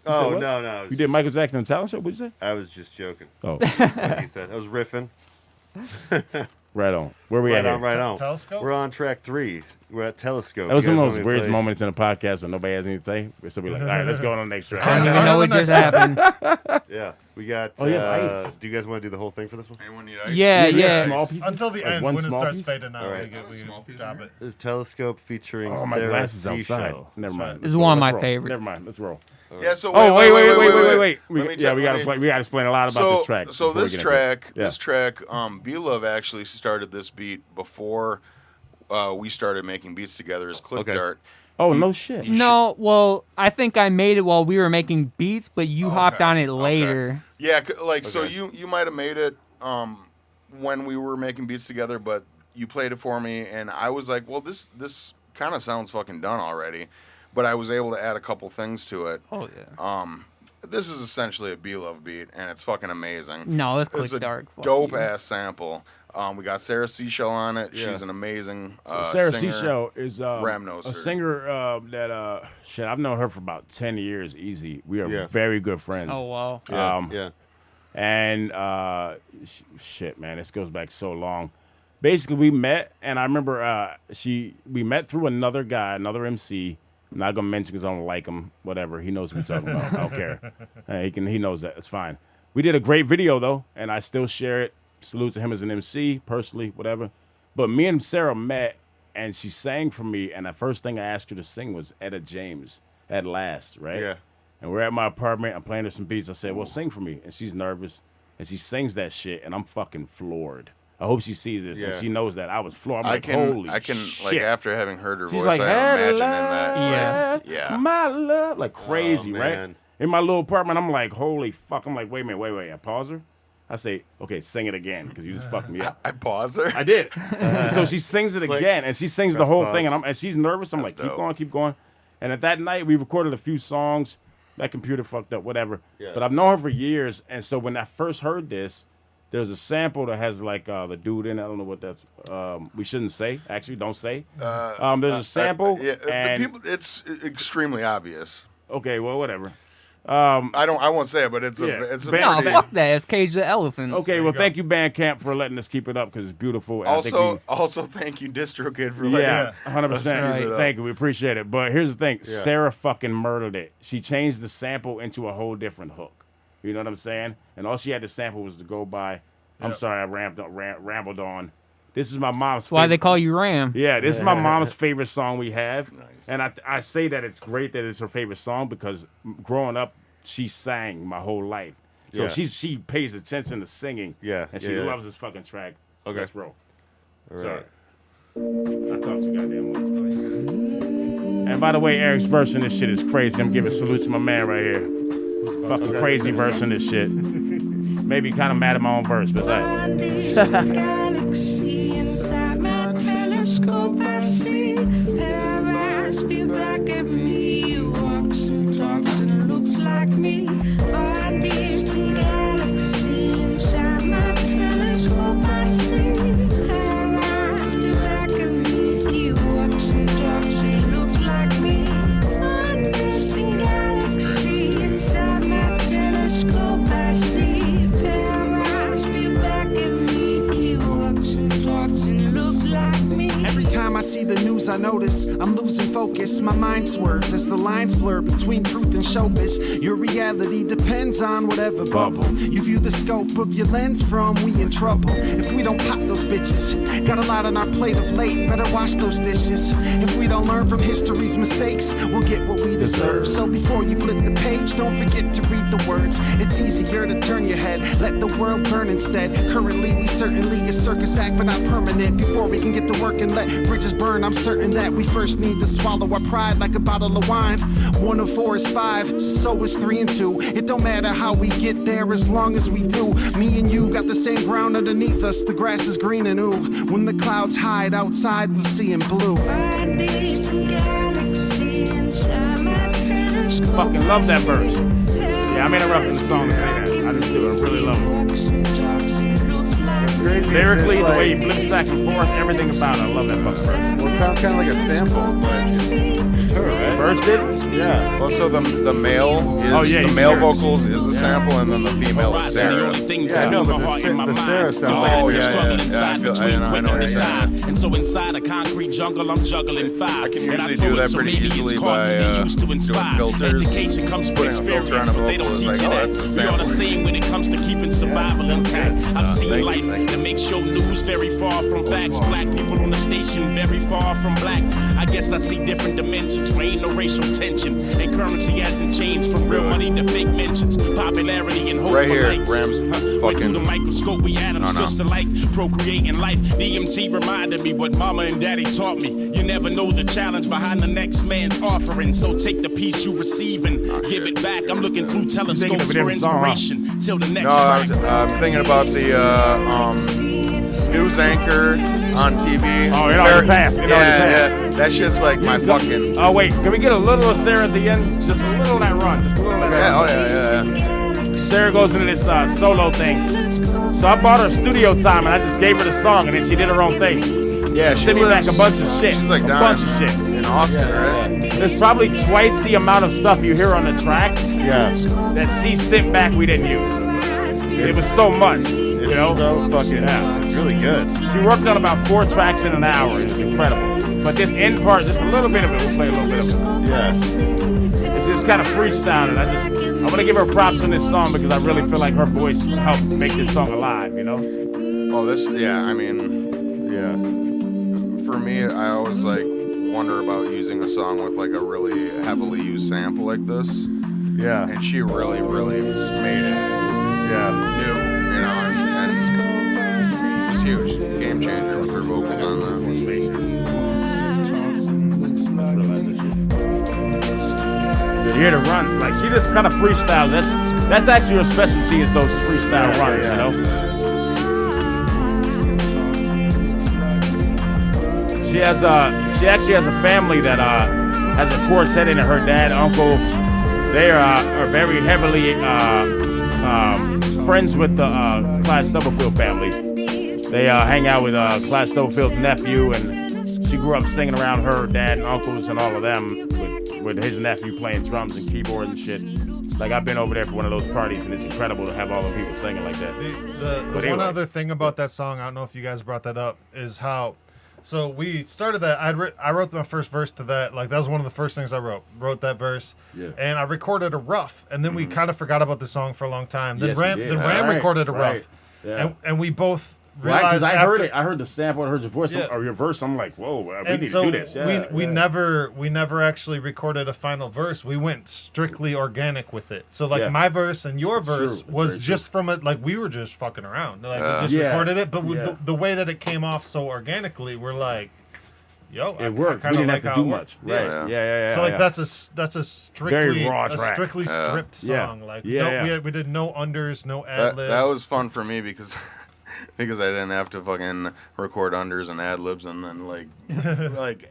Oh what? no. You did Michael Jackson and talent show? What did you say? I was just joking. Oh, Like he said, I was riffing. right on. Where we at here? Right on. Telescope? We're on track 3. We're at Telescope. That was You one guys of those want me to weirdest play? moments in the podcast when nobody has anything. So we're like, all right, let's go on the next track. I don't even know what just happened. Yeah, we got. Oh, yeah, ice. Do you guys want to do the whole thing for this one? Anyone need ice? Yeah. Small pieces? Until the Like end, one when it small starts piece? fading out, All right. we Small can piece, drop right? it. This is Telescope featuring Oh, my Sarah glasses outside. Seashell. Never mind. This is one of my Let's roll. favorites. Never mind. Let's roll. Yeah. So Oh, wait. Let me We gotta explain a lot about this track. So before we this get into it. track, B-Luv actually started this beat before we started making beats together as Click Dart. Oh, no shit. No, well, I think I made it while we were making beats, but you hopped on it later. Yeah, so you might have made it when we were making beats together, but you played it for me, and I was like, well, this kind of sounds fucking done already, but I was able to add a couple things to it. Oh yeah. This is essentially a B-Luv beat, and it's fucking amazing. No, let's It's click a dark. Fuck dope you. ass sample. We got Sarah Seashell on it. Yeah. She's an amazing Sarah singer. Seashell is Ram knows a her. singer that shit. I've known her for about 10 years, easy. We are very good friends. Oh wow. Yeah. And shit, man, this goes back so long. Basically, we met, and I remember we met through another guy, another MC. I'm not gonna mention because I don't like him. Whatever, he knows what we're talking about. I don't care. He knows that. It's fine. We did a great video though, and I still share it. Salute to him as an MC, personally, whatever. But me and Sarah met, and she sang for me, and the first thing I asked her to sing was Etta James, At Last, right? Yeah. And we're at my apartment. I'm playing her some beats. I said, well, sing for me. And she's nervous. And she sings that shit, and I'm fucking floored. I hope she sees this, and she knows that I was floored. I'm like, holy shit. Like, after having heard her She's voice, like, I imagine in that. that. Yeah. My love. Like, crazy, right? man. In my little apartment, I'm like, holy fuck. I'm like, wait a minute. I pause her. I say, okay, sing it again, because you just fucked me up. I pause her. I did. So she sings it again, and she sings the whole pause. thing, and she's nervous. I'm like, keep going. And at that night, we recorded a few songs. That computer fucked up, whatever. Yeah. But I've known her for years, and so when I first heard this, there's a sample that has like the dude in it. I don't know what that's. We shouldn't say. Actually, don't say. There's a sample. And it's extremely obvious. Okay, well, whatever. I won't say it, but it's a No, fuck that. It's Cage the Elephant. Okay, well, thank you, Bandcamp, for letting us keep it up because it's beautiful. And Also, thank you, DistroKid, for letting us 100%. Thank you, we appreciate it. But here's the thing: Yeah. Sarah fucking murdered it. She changed the sample into a whole different hook. You know what I'm saying? And all she had to sample was to go by. I'm sorry, I rambled on. This is my mom's. That's why they call you Ram. Yeah, this is my mom's favorite song we have. Nice. And I say that it's great that it's her favorite song because growing up, she sang my whole life. So she pays attention to singing. Yeah. And she loves this fucking track. Okay. Let's roll. All Sorry. right. I talk too goddamn much. And by the way, Eric's verse in this shit is crazy. I'm giving salute to my man right here. Fucking crazy verse in this shit. Maybe kind of mad at my own verse, but it's all right. Galaxy inside my telescope, I see paradise be back at me. Walks and talks and looks like me. Find this galaxy inside my telescope, I see paradise be back at me. He walks and talks and looks like me. Find this galaxy inside my telescope, I see. Every time I see the news, I notice I'm losing focus. My mind swerves as the lines blur between truth and showbiz. Your reality depends on whatever bubble you view the scope of your lens from. We in trouble if we don't pop those bitches. Got a lot on our plate of late, better wash those dishes. If we don't learn from history's mistakes, we'll get what we deserve. So before you flip the page, don't forget to read the words. It's easier to turn your head, let the world burn instead. Currently, we certainly a circus act, but not permanent. Before we can get to work and let bridges burn, I'm certain that we first need to swallow our pride like a bottle of wine. 1 of 4 is 5, so is 3 and 2. It don't matter how we get there as long as we do. Me and you got the same ground underneath us. The grass is green and ooh, when the clouds hide outside, we see in blue. Fucking love that verse. Yeah, I'm interrupting the song to say that. I just do. I really love it. crazy. Lyrically, the Like, way he flips back and forth, everything about it. I love that fucking verse. well, it sounds kind of like a sample, but it's her, right? First it? Yeah. Well, so the male is the he's male Sarah. vocals is a sample, and then the female is Sarah. Yeah, I know, but the Sarah sounds like Oh, a yeah, sample. yeah. I know what you're saying. And so inside a concrete jungle, I'm juggling fire. I can And usually throw do it, that so pretty maybe it's easily called by me used to doing inspire. filters. Education comes from Putting a filter experience, on a but they vocal don't is teach like, you oh, that. that's a We all the sample. same when it comes to keeping survival intact. I've seen thank life you. that makes your news very far from facts. Black people on the station very far from black. I guess I see different dimensions. There ain't no racial tension, and currency hasn't changed from real money to fake mentions. Popularity and hope Right for here, likes. Rams Went fucking- through the microscope, we atoms No. just alike, procreating life. DMT reminded me what mama and daddy taught me. You never know the challenge behind the next man's offering, so take the piece you receive and give it back. I'm looking through thinking of telescopes a for different song, huh? inspiration till the next No, track. I'm thinking about the news anchor on TV. Oh, it already passed. It already passed. Yeah, that shit's like my fucking. Oh, wait. Can we get a little of Sarah at the end? Just a little of that run. Just a little of that Yeah, run. oh yeah. Sarah goes into this solo thing. So I bought her studio time and I just gave her the song and then she did her own thing. Yeah, she sent me back a bunch of shit. She's like a down bunch of shit. in Austin, right? There's probably twice the amount of stuff you hear on the track Yeah. that she sent back we didn't use. It was so much, you know? So fucking, it's really good. She worked on about 4 tracks in an hour. It's incredible. But this end part, just a little bit of it, we'll play a little bit of it. Yeah. It's just kind of freestyle, and I want to give her props on this song because I really feel like her voice helped make this song alive, you know? Oh, I mean, yeah. For me, I always like wonder about using a song with like a really heavily used sample like this. Yeah. And she really, really made it. Yeah. New, you know, and it was huge. Game changer with her vocals on that. You hear the runs, like she just kind of freestyles. That's actually her specialty is those freestyle runs, you know. She actually has a family that has a quartet in it. Her dad, uncle, they are very heavily friends with the Clyde Stubblefield family. They hang out with Clyde Stubblefield's nephew, and she grew up singing around her dad and uncles and all of them with his nephew playing drums and keyboards and shit. Like, I've been over there for one of those parties, and it's incredible to have all the people singing like that. The one other thing about that song, I don't know if you guys brought that up, is how. So we started that. I wrote my first verse to that. Like, that was one of the first things I wrote. Wrote that verse, and I recorded a rough, and then we kind of forgot about the song for a long time. Then Ram recorded a rough, and we both realized. Because I heard the sample, I heard your voice or your verse. I'm like, whoa, we need to do this. We never actually recorded a final verse. We went strictly organic with it. So like my verse and your verse was just from it. Like, we were just fucking around. Like, we just recorded it, but the way that it came off so organically, we're like, yo, it worked. I We didn't like have to do much. Right. Yeah. So like that's a strictly very raw track. strictly stripped song. Like we did no unders, no ad libs. That was fun for me because I didn't have to fucking record unders and ad libs and then like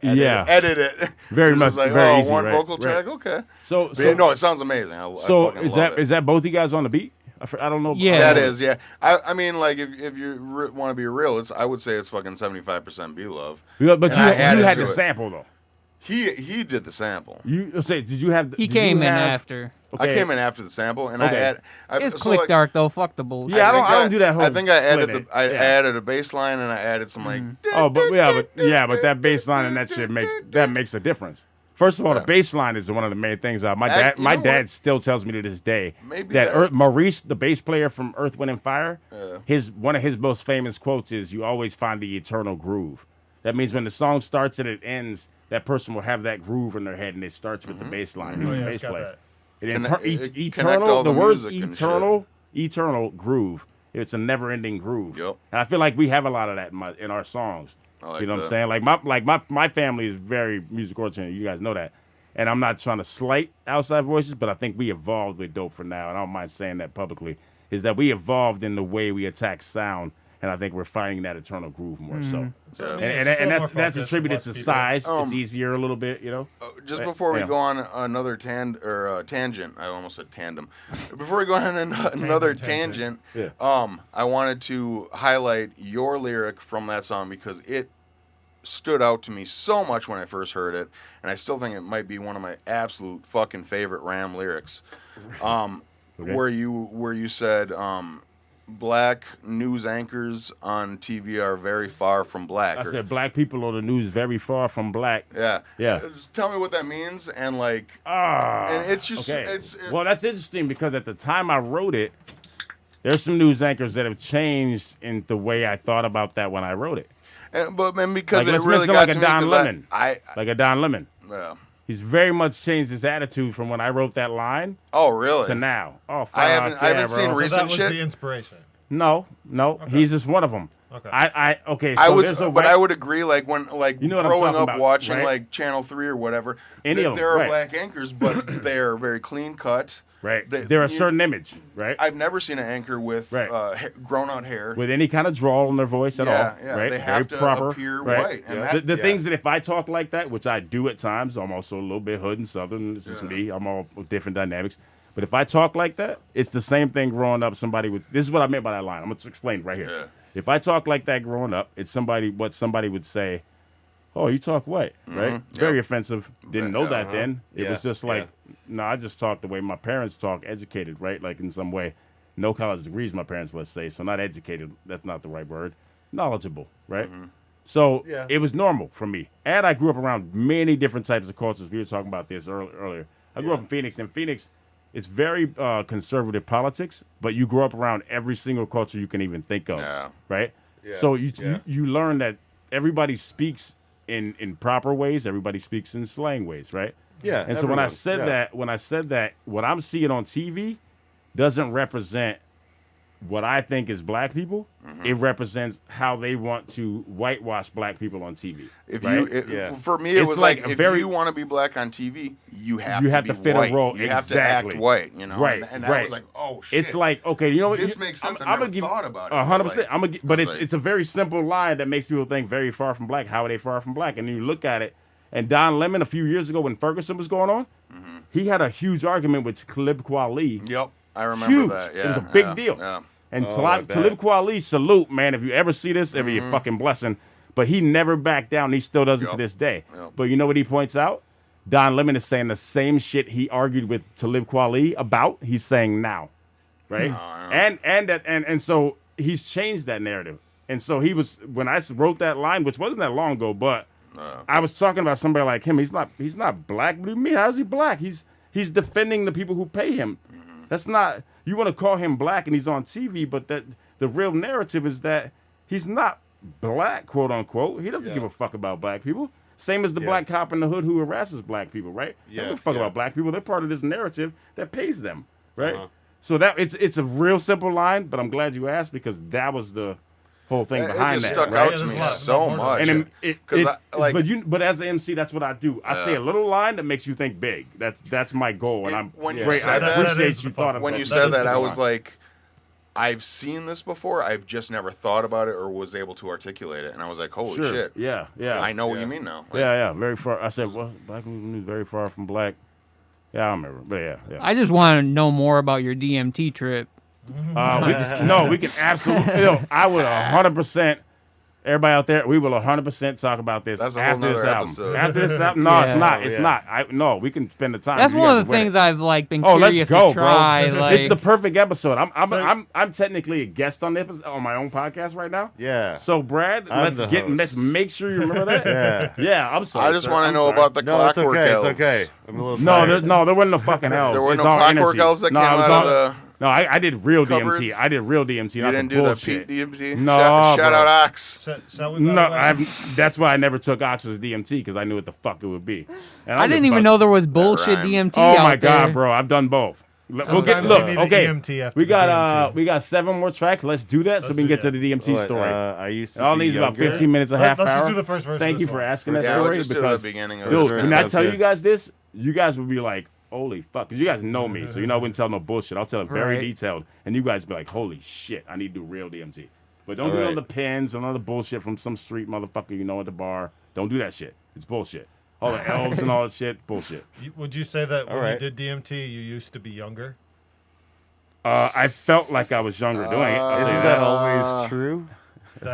edit it. Very It's much just like, very easy, one right, vocal right. track, okay. So no, it sounds amazing. I fucking love it. Is that both you guys on the beat? I don't know. Yeah, that is. Yeah, I mean, like if you want to be real, I would say it's fucking 75% B-Luv. But you had the sample though. He did the sample. Did you have? He came in after. Okay. I came in after the sample, and it's click dark though. Fuck the bullshit. Yeah, I don't do that whole. I think I added a bass line and I added some like. But that bass line and that shit makes a difference. First of all, the bass line is one of the main things. My dad still tells me to this day that Maurice, the bass player from Earth, Wind and Fire, one of his most famous quotes is, "You always find the eternal groove." That means when the song starts and it ends, that person will have that groove in their head, and it starts with the bass line. He's a bass player. Eternal. The words eternal groove. It's a never-ending groove. Yep. And I feel like we have a lot of that in our songs. You know what I'm saying? Like my family is very music oriented. You guys know that. And I'm not trying to slight outside voices, but I think we evolved with Dope for Now, and I don't mind saying that publicly, is that we evolved in the way we attack sound. And I think we're finding that eternal groove more so. Yeah. And that's attributed to size. It's easier a little bit, you know. Just before we go on another tangent, I almost said tandem. Before we go on another tangent, I wanted to highlight your lyric from that song because it stood out to me so much when I first heard it, and I still think it might be one of my absolute fucking favorite Ram lyrics. Where you said, black news anchors on TV are very far from black. I said black people on the news very far from black. Yeah. Just tell me what that means, and like, and it's just, well, that's interesting because at the time I wrote it, there's some news anchors that have changed in the way I thought about that when I wrote it. But because like, it really got to me, Don Lemon, like a Don Lemon. Yeah. He's very much changed his attitude from when I wrote that line. Oh, really? To now. Oh, fuck, I haven't seen recent so that was shit. the inspiration. No. Okay. He's just one of them. Okay. I would agree. Like when, you know growing up about, watching right? like Channel 3 or whatever, there are black anchors, but they're very clean cut. Right. They're a certain image, right? I've never seen an anchor with grown out hair. With any kind of drawl in their voice at all. Yeah, right? They have very to proper, appear right? white. And the things that if I talk like that, which I do at times, I'm also a little bit hood and southern. This is me. I'm all with different dynamics. But if I talk like that, it's the same thing growing up. This is what I meant by that line. I'm going to explain right here. Yeah. If I talk like that growing up, it's what somebody would say, oh, you talk white, right? Very offensive. Didn't know that then. It was just like, no, I just talk the way my parents talk, educated, right? Like in some way. No college degrees, my parents, let's say. So not educated, that's not the right word. Knowledgeable, right? So it was normal for me. And I grew up around many different types of cultures. We were talking about this earlier. I grew up in Phoenix, and Phoenix, it's very conservative politics, but you grow up around every single culture you can even think of, right? Yeah. So you learn that everybody speaks in proper ways. Everybody speaks in slang ways, right? Yeah. And so when I said that, what I'm seeing on TV doesn't represent what I think is black people. It represents how they want to whitewash black people on TV. For me, it was like if you want to be black on TV, you have to fit a role. You have to act white, you know. Right. And I was like, oh shit. It's like, okay, you know what? This makes sense. I never thought about it. 100%. But it's a very simple line that makes people think very far from black. How are they far from black? And then you look at it, and Don Lemon a few years ago when Ferguson was going on, he had a huge argument with Talib Kweli. Yep, I remember that. Yeah, it was a big deal. Yeah. And Talib Kweli, salute, man. If you ever see this, it'll be a fucking blessing. But he never backed down. He still doesn't to this day. Yep. But you know what he points out? Don Lemon is saying the same shit he argued with Talib Kweli about. He's saying now, right? And so he's changed that narrative. And so he was when I wrote that line, which wasn't that long ago, but I was talking about somebody like him. He's not black. What do you mean? How's he black? He's defending the people who pay him. That's not. You want to call him black and he's on TV, but that the real narrative is that he's not black, quote unquote. He doesn't give a fuck about black people. Same as the black cop in the hood who harasses black people, right? They don't give a fuck about black people. They're part of this narrative that pays them, right? So that it's a real simple line, but I'm glad you asked because that was the whole thing behind that. It just stuck out to me so much. And but as an MC, that's what I do. I say a little line that makes you think big. That's my goal, and I'm great. I appreciate you thought of that. When you said that, I was like, I've seen this before. I've just never thought about it or was able to articulate it, and I was like, holy shit. Yeah. I know what you mean now. Like, very far. I said, well, black people very far from black. Yeah, I remember. But yeah. I just want to know more about your DMT trip. We can absolutely. I would 100%. Everybody out there, we will 100% talk about this after this album. Episode. After this album, no, it's not. It's not. We can spend the time. That's one of the things I've been curious to try. Bro. It's the perfect episode. I'm technically a guest on the episode, on my own podcast right now. Yeah. So Brad, let's make sure you remember that. Yeah. I'm sorry. I just want to know about the clockwork elves. It's okay. I'm a little tired. There wasn't no fucking elves. There were no clockwork elves that came out of the. No, I did real cupboards. DMT. I did real DMT. You not didn't the do bullshit. the Pete DMT? No, shout out Ox. That's why I never took Ox's DMT because I knew what the fuck it would be. And I didn't even know there was bullshit DMT. Oh my out god, there. bro! I've done both. We'll get okay. We got 7 more tracks. Let's do that so we can get to the DMT story. I used to. All these about 15 minutes, a half hour. Let's just do the first verse. Thank you for asking that story. story Just because the beginning of dude, when I tell you guys this, you guys will be like, holy fuck, because you guys know me, so you know I wouldn't tell no bullshit. I'll tell it very detailed, and you guys be like, holy shit, I need to do real DMT. But don't do it on the pins and all the bullshit from some street motherfucker you know at the bar. Don't do that shit. It's bullshit. All the elves and all that shit, bullshit. Would you say that when you did DMT, you used to be younger? I felt like I was younger doing it. Isn't that always true?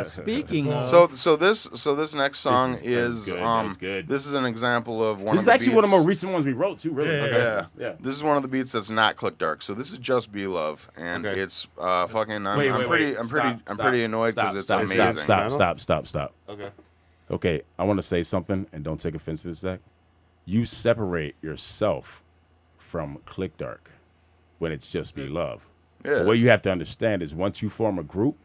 Speaking of, so this next song is good. This is an example of one This of is the actually beats. one of the more recent ones we wrote too. Really, Yeah. This is one of the beats that's not click dark. So this is just B-Luv, and it's fucking. I'm pretty annoyed because it's amazing. Stop. Okay. Okay, I want to say something, and don't take offense to this, Zach. You separate yourself from click dark when it's just B-Luv. Yeah. What you have to understand is once you form a group,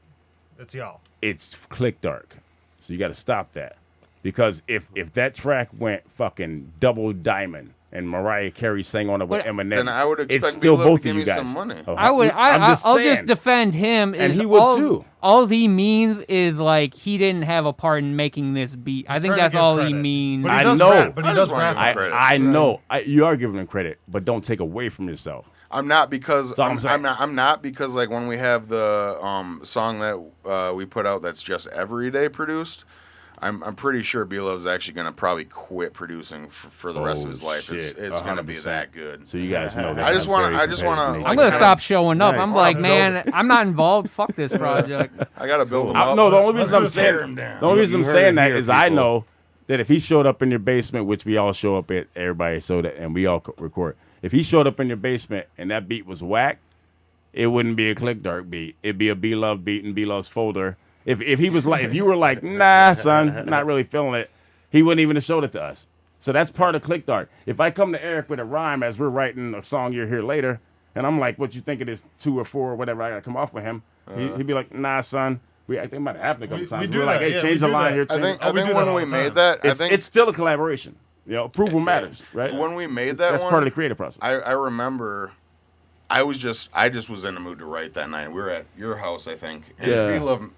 it's y'all. It's click dark. So you got to stop that. Because if that track went fucking double diamond and Mariah Carey sang on it with Eminem, then I would expect it's still B-Luv to both give of you me guys. some money. I'll just defend him. And is he would all, too. All he means is like he didn't have a part in making this beat. I think that's all he means. But he does rap. But he does rap. I know. You are giving him credit, but don't take away from yourself. I'm not because I'm not because like when we have the song that we put out that's just Everyday produced, I'm pretty sure B-Luv's actually gonna probably quit producing for the rest of his life. Shit. It's gonna be that good. So you guys know that. I just wanna. I'm gonna stop showing up. I'm like, man, I'm not involved. Fuck this project. I gotta build him up. No, the only reason I'm saying that is I know that if he showed up in your basement, which we all show up at, everybody so that, and we all record. If he showed up in your basement and that beat was whack, it wouldn't be a click dark beat. It'd be a B-Luv beat in B-Luv's folder. If he was like, if you were like, nah, son, not really feeling it, he wouldn't even have showed it to us. So that's part of click dark. If I come to Eric with a rhyme as we're writing a song you'll hear later, and I'm like, what you think of this 2 or 4 or whatever I gotta come off with him, he'd be like, nah, son. I think it might have happened a couple times. We were like, hey, change the line here. I think when we made that, it's still a collaboration. You know, approval matters, right? When we made that, that's part of the creative process. I remember, I just was in the mood to write that night. We were at your house, I think, and B-Luv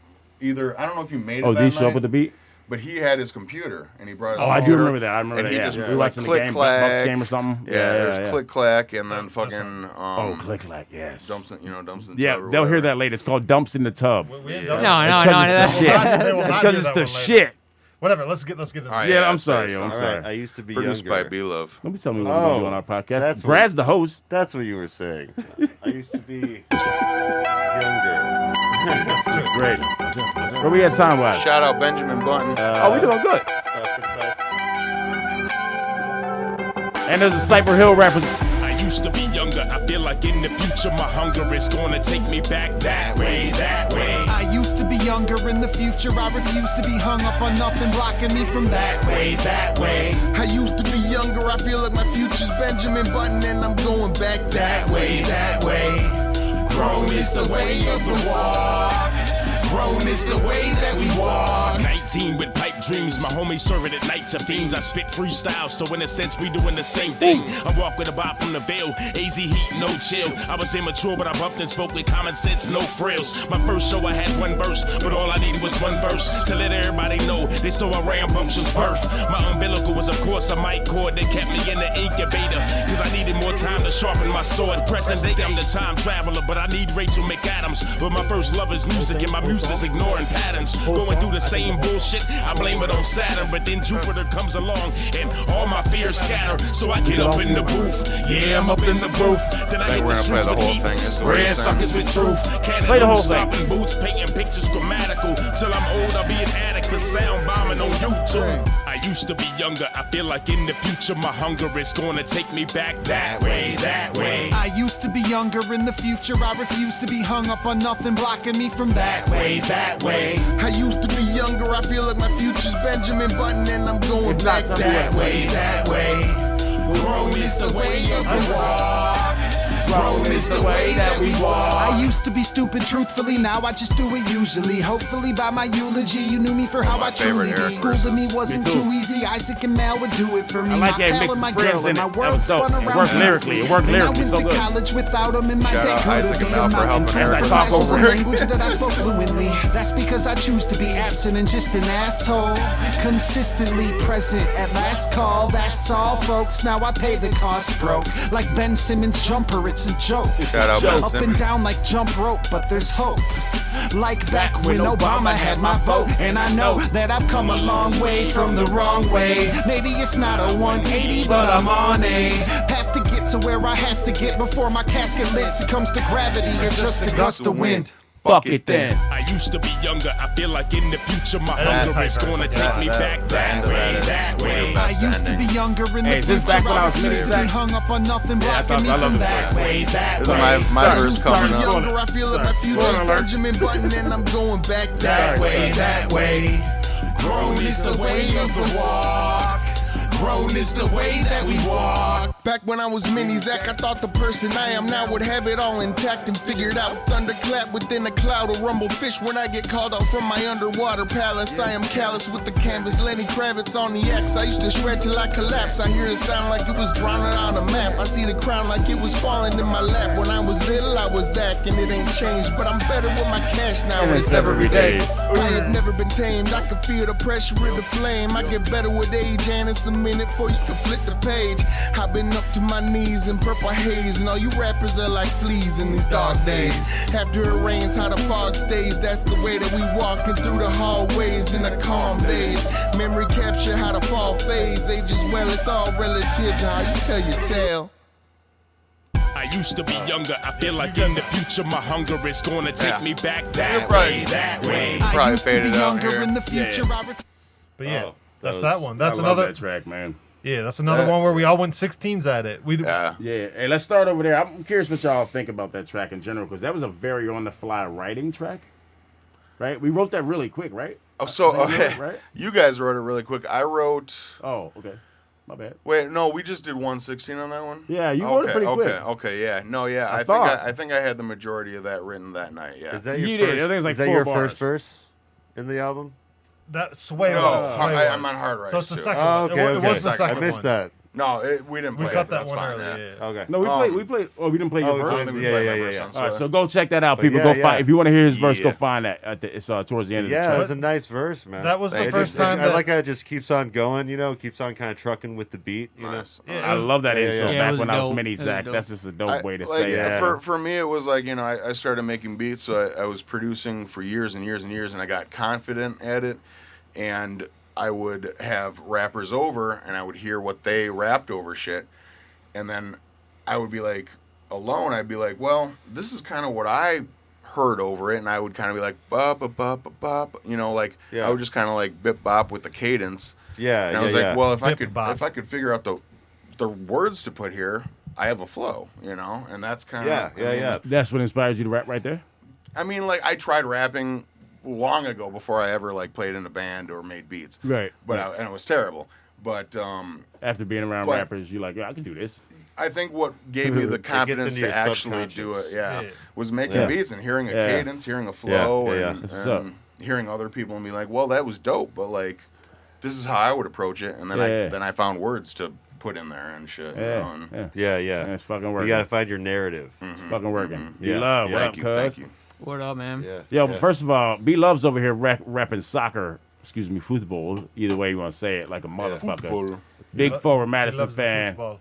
either I don't know if you made it. Oh, that did he show night, up with the beat? But he had his computer and he brought his. Oh, I do remember that. I remember that. He Yeah, just we watching the game, Bucks game or something. Yeah, there's click clack and then fucking. Click clack, yes. Dumps in the yeah, tub. They'll hear that later. It's called dumps in the tub. No. It's because it's the shit. Whatever. Let's get it. Yeah, I'm sorry. I'm sorry. I used to be Produced younger. by B-Luv. Don't be telling me what we're doing on our podcast. That's Brad's the host. That's what you were saying. I used to be younger. That's true. Great. Where we at time-wise? Shout out Benjamin Button. We doing good. And there's a Cypress Hill reference. I used to be younger. I feel like in the future my hunger is gonna take me back that way. I used to be younger in the future. I refuse to be hung up on nothing blocking me from that way. I used to be younger. I feel like my future's Benjamin Button and I'm going back that way. Grown is the way of the walk. Grown is the way that we walk. 19 with pipe dreams, my homies serve it at night to fiends. I spit freestyles, so in a sense we doing the same thing. I walk with a bob from the veil, AZ heat, no chill. I was immature, but I bumped and spoke with common sense, no frills. My first show I had one verse, but all I needed was one verse to let everybody know they saw a Rambunxious birth. My umbilical was of course a mic cord that kept me in the incubator, cause I needed more time to sharpen my sword. Present day I'm the time traveler, but I need Rachel McAdams. But my first love is music and my music is ignoring patterns, going through the same bullshit. I blame it on Saturn, but then Jupiter comes along and all my fears scatter. So I get up in the booth, yeah, I'm up in the booth. Then I hit the streets with heat, spread suckers with truth. Cannon stopping boots, painting pictures grammatical. Till I'm old, I'll be an addict for sound bombing on YouTube. I used to be younger, I feel like in the future my hunger is gonna take me back that way. I used to be younger in the future. I refuse to be hung up on nothing blocking me from that way. I used to be younger. I feel like my future's Benjamin Button and I'm going back that way. Grown is the way of the walk. Grown is the way that we walk. I used to be stupid, truthfully, now I just do it usually. Hopefully by my eulogy, you knew me for how I truly be. School to me wasn't too easy. Isaac and Mel would do it for me. I like it, mixing friends in it. That was dope. It worked lyrically. It worked lyrically so good. I went to college without them, and my Shout day out could Isaac have and been Mel a for mountain. helping As I Eric. talk Was a over it. language that I spoke fluently. That's because I choose to be absent and just an asshole. Consistently present at last call. That's all, folks. Now I pay the cost, broke. Like Ben Simmons' jumper, it's it's a joke. Shout out Up Madison. and down like jump rope, but there's hope. Like back when Obama had my vote. And I know that I've come a long way from the wrong way. Maybe it's not a 180, but I'm on a path to get to where I have to get before my casket lit succumbs to gravity or just a gust of wind. Fuck it then. I used to be younger. I feel like in the future my hunger is gonna take me back that way. I used to be younger in the Hey, is this future. back when I was I refused to mini-sack? be hung up on nothing, blocking me I love from this that part. way, that This way. is my verse coming up. Younger, I feel like my future's Benjamin Button, and I'm going back that way, that way. Grown is the way of the walk. Grown is the way that we walk. Back when I was mini Zach, I thought the person I am now would have it all intact and figured out. Thunderclap within a cloud of rumble fish when I get called out from my underwater palace. I am callous with the canvas, Lenny Kravitz on the X. I used to shred till I collapse. I hear it sound like it was drawn on a map. I see the crown like it was falling in my lap. When I was little, I was Zach, and it ain't changed. But I'm better with my cash now, and it's every day. I have never been tamed. I can feel the pressure of the flame. I get better with age, and it's a minute before you can flip the page. I've been up to my knees in purple haze, and all you rappers are like fleas in these dark days. After it rains, how the fog stays. That's the way that we walking through the hallways in the calm days. Memory capture how the fall fades. Ages well, it's all relative to how you tell your tale. I used to be younger. I feel like in the future my hunger is gonna take me back that Probably- way, that way. I Probably used to be faded out younger here. in the future. But yeah, Oh, that's that one. That's I love another that track, man. Yeah, that's another one where we all went 16s at it. We Yeah. Yeah, hey, let's start over there. I'm curious what y'all think about that track in general, because that was a very on-the-fly writing track, right? We wrote that really quick, right? Oh, so I think we wrote it, right? you guys wrote it really quick. I wrote. Oh, okay. My bad. Wait, no, we just did 116 on that one. Yeah, you wrote it pretty quick. Okay, yeah, no, yeah. I think I had the majority of that written that night. Yeah. Is that your You first? did. I think it's like is that 4 your bars. first verse in the album? That's way No, was. Sway was. I'm on Hard Rise. So it's the too. second Oh, one. okay, It okay. was the second I missed one. that. No, we didn't play We it. cut that That's one fine, early. yeah. Yeah. Okay. No, we Um, played. Oh, we didn't play your Oh, verse. I don't think we Yeah, played yeah, my yeah, verse yeah. on All right, Sway. so go check that out, But people. yeah, Go yeah. find if you want to hear his verse. Yeah. Go find that. It's towards the end of the Yeah, track. it was a nice verse, man. That was the Thank first you. time I that like how it just keeps on going, keeps on kind of trucking with the beat, Nice. Yeah, I love that Yeah, intro yeah. Yeah, it back was when I was dope. mini It was Zach. dope. That's just a dope way to like, say it. Yeah. For me, it was like, I started making beats, so I was producing for years and years and years, and I got confident at it, and I would have rappers over, and I would hear what they rapped over shit, and then I would be like, alone, I'd be like, well, this is kind of what I heard over it, and I would kind of be like, bop, bop, bop, bop, bop, like, Yeah. I would just kind of like bip bop with the cadence, Yeah, and I yeah, was yeah. like, well, if Bip bop. I could figure out the words to put here, I have a flow, and that's kind of yeah. That's what inspires you to rap right there. I mean, like, I tried rapping long ago before I ever like played in a band or made beats, Right. but and it was terrible. But After being around But- rappers, you're like, yeah, I can do this. I think what gave me the It gets confidence into to your actually do it, subconscious. Yeah. was making Yeah. beats and hearing a Yeah. cadence, hearing a flow, yeah. and, That's what's up. and hearing other people and be like, well, that was dope, but like, this is how I would approach it, and then Yeah. I found words to put in there and shit. Yeah, and, yeah. Yeah, And yeah. it's fucking You working. gotta find your narrative. Fucking working. Yeah. B-Luv, what Thank up, you, cuz? thank you. What up, man? Yeah. Yo, yeah. but first of all, B-Love's over here repping soccer. Excuse me, football. Either way you want to say it, like a motherfucker. Football. Big He forward he Madison loves the fan. football.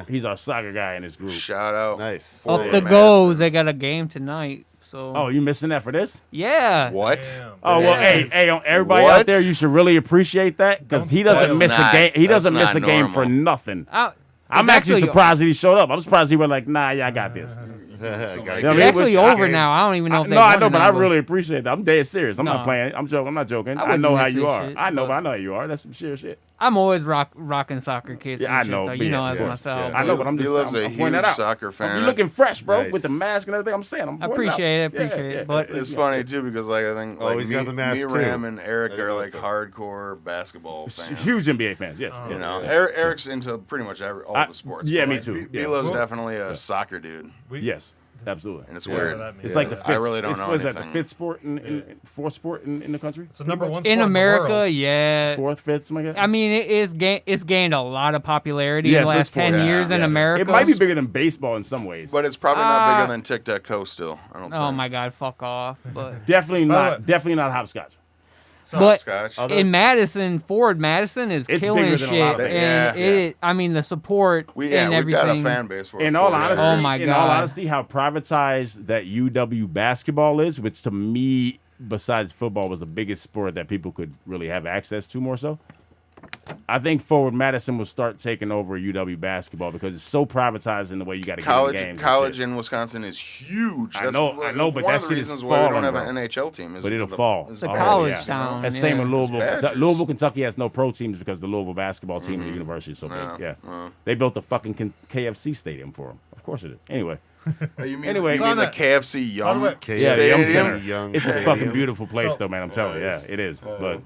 He's our soccer guy in this group. Shout out. Nice. for Up the Madison. goals. They got a game tonight. So Oh, you missing that for this? yeah. What? Damn. Oh well, Yeah. hey, on everybody out What? there, you should really appreciate that because Don't he spoil doesn't it. miss That's a game. He not- doesn't that's miss a not game for normal. nothing. I'm It's actually surprised that he showed up. I'm surprised he went like, nah, yeah, I got this. Got You know it. what I It's mean? actually Which- over now. I don't even know if they No, I won know, or but not, I really appreciate that. I'm dead serious. I'm No. not playing. I'm joking. I'm not joking. I I wouldn't know how miss you this are. shit, I know, but- but I know how you are. That's some serious shit. I'm always rocking soccer kits. Yeah, and I shit, know, though. but You know, yeah, as yeah. myself. Yeah. I know, but I'm He just loves I'm a pointing that huge out. soccer fan. You're looking fresh, bro, Nice. with the mask and everything. I'm saying. I'm I pointing appreciate out. it. Appreciate Yeah, it. But It's funny too because like I think Oh, like he's me, got the mask, me, too. Ram, and Eric There are you go, like so- hardcore basketball fans. Huge NBA fans, yes. You know, Yeah. Eric's into pretty much all I- the sports. yeah, but, me like, too. Yeah. B-Love's Well- definitely a soccer dude, Yes, absolutely. and it's Yeah. weird. That means- It's like the I fifth. really don't know What is that? The anything. fifth sport fourth sport in the country. It's the number one sport in the America, world. yeah. Fourth, fifth, something like that. I mean, it's gained a lot of popularity Yes, in the it's last 10 fourth. years in Yeah. America. It might be bigger than baseball in some ways. But it's probably not Uh, bigger than tic-tac-toe still. I don't Oh think. my God, fuck off. But Definitely By the not. way- Definitely not hopscotch. But Scotch. in Madison, Ford Madison is It's killing bigger than a shit, lot of and things. I mean the support and we've everything. got a fan base for it. In all honesty, Oh my in all God. honesty, how privatized that UW basketball is, which to me, besides football, was the biggest sport that people could really have access to more so. I think Forward Madison will start taking over UW basketball because it's so privatized in the way you got to get in games. College in Wisconsin is huge. I know, but one that of the shit is reasons why we don't falling, have an bro. NHL team. Is But it'll because fall. It's a college town. That's yeah. same with Louisville. Badgers. Louisville, Kentucky has no pro teams because the Louisville basketball team and the university is so big. Yeah, they built the fucking KFC stadium for them. Of course it is. Anyway. You mean, Anyway, you mean the KFC Young Yeah, the Stadium? Young Center. Young It's a Stadium. fucking beautiful place, So- though, man. I'm telling you. Yeah, it is. But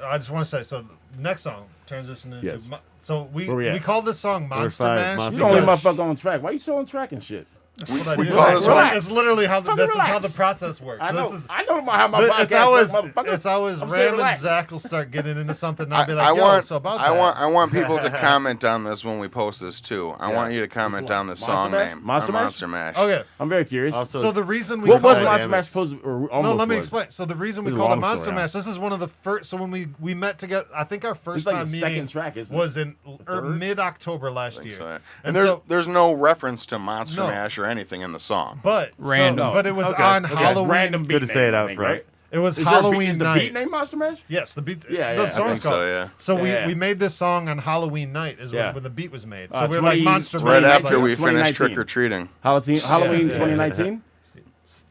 I just want to say, so next song transition into. Yes. So we Where we at? call this song Monster five, Mash. Monster you the only because- motherfucker on track. Why you so on track and shit? That's what I we do. call this one- It's literally how Fucking this is how relax. the process works. I This know. is, I know how my podcast it's always works, motherfucker. it's always I'm saying Ram and relax. Zach will start getting into something and I'll be I like, yo, want, so about I that. want people to comment on this when we post this too. I want you to comment on the song Mash? name. Monster Mash? Monster Mash. Okay. I'm very curious. Also, So the reason we What call was it, Monster Mash supposed to, or almost no, let me was? explain. So the reason we This is a call it long Monster story, Mash, this is one of the first. So when we met together, I think our first It's like time the meeting second track, isn't it? was in third? mid-October last year. So, And and there's so, there's no reference to Monster No. Mash or anything in the song. but Random. but it was Okay. on Okay. Halloween. Random beat Good to say it name, I out think, front. right? It was Is there a beat- Halloween is the night. beat name Monster Mash? Yes, the beat. Yeah, the yeah, I song's think so, called. yeah. So Yeah. we made this song on Halloween night is Yeah. when the beat was made. So Uh, we were 20 like Monster it's Right Mash. after like- we finished 2019. Trick or Treating. Halloween Yeah. 2019,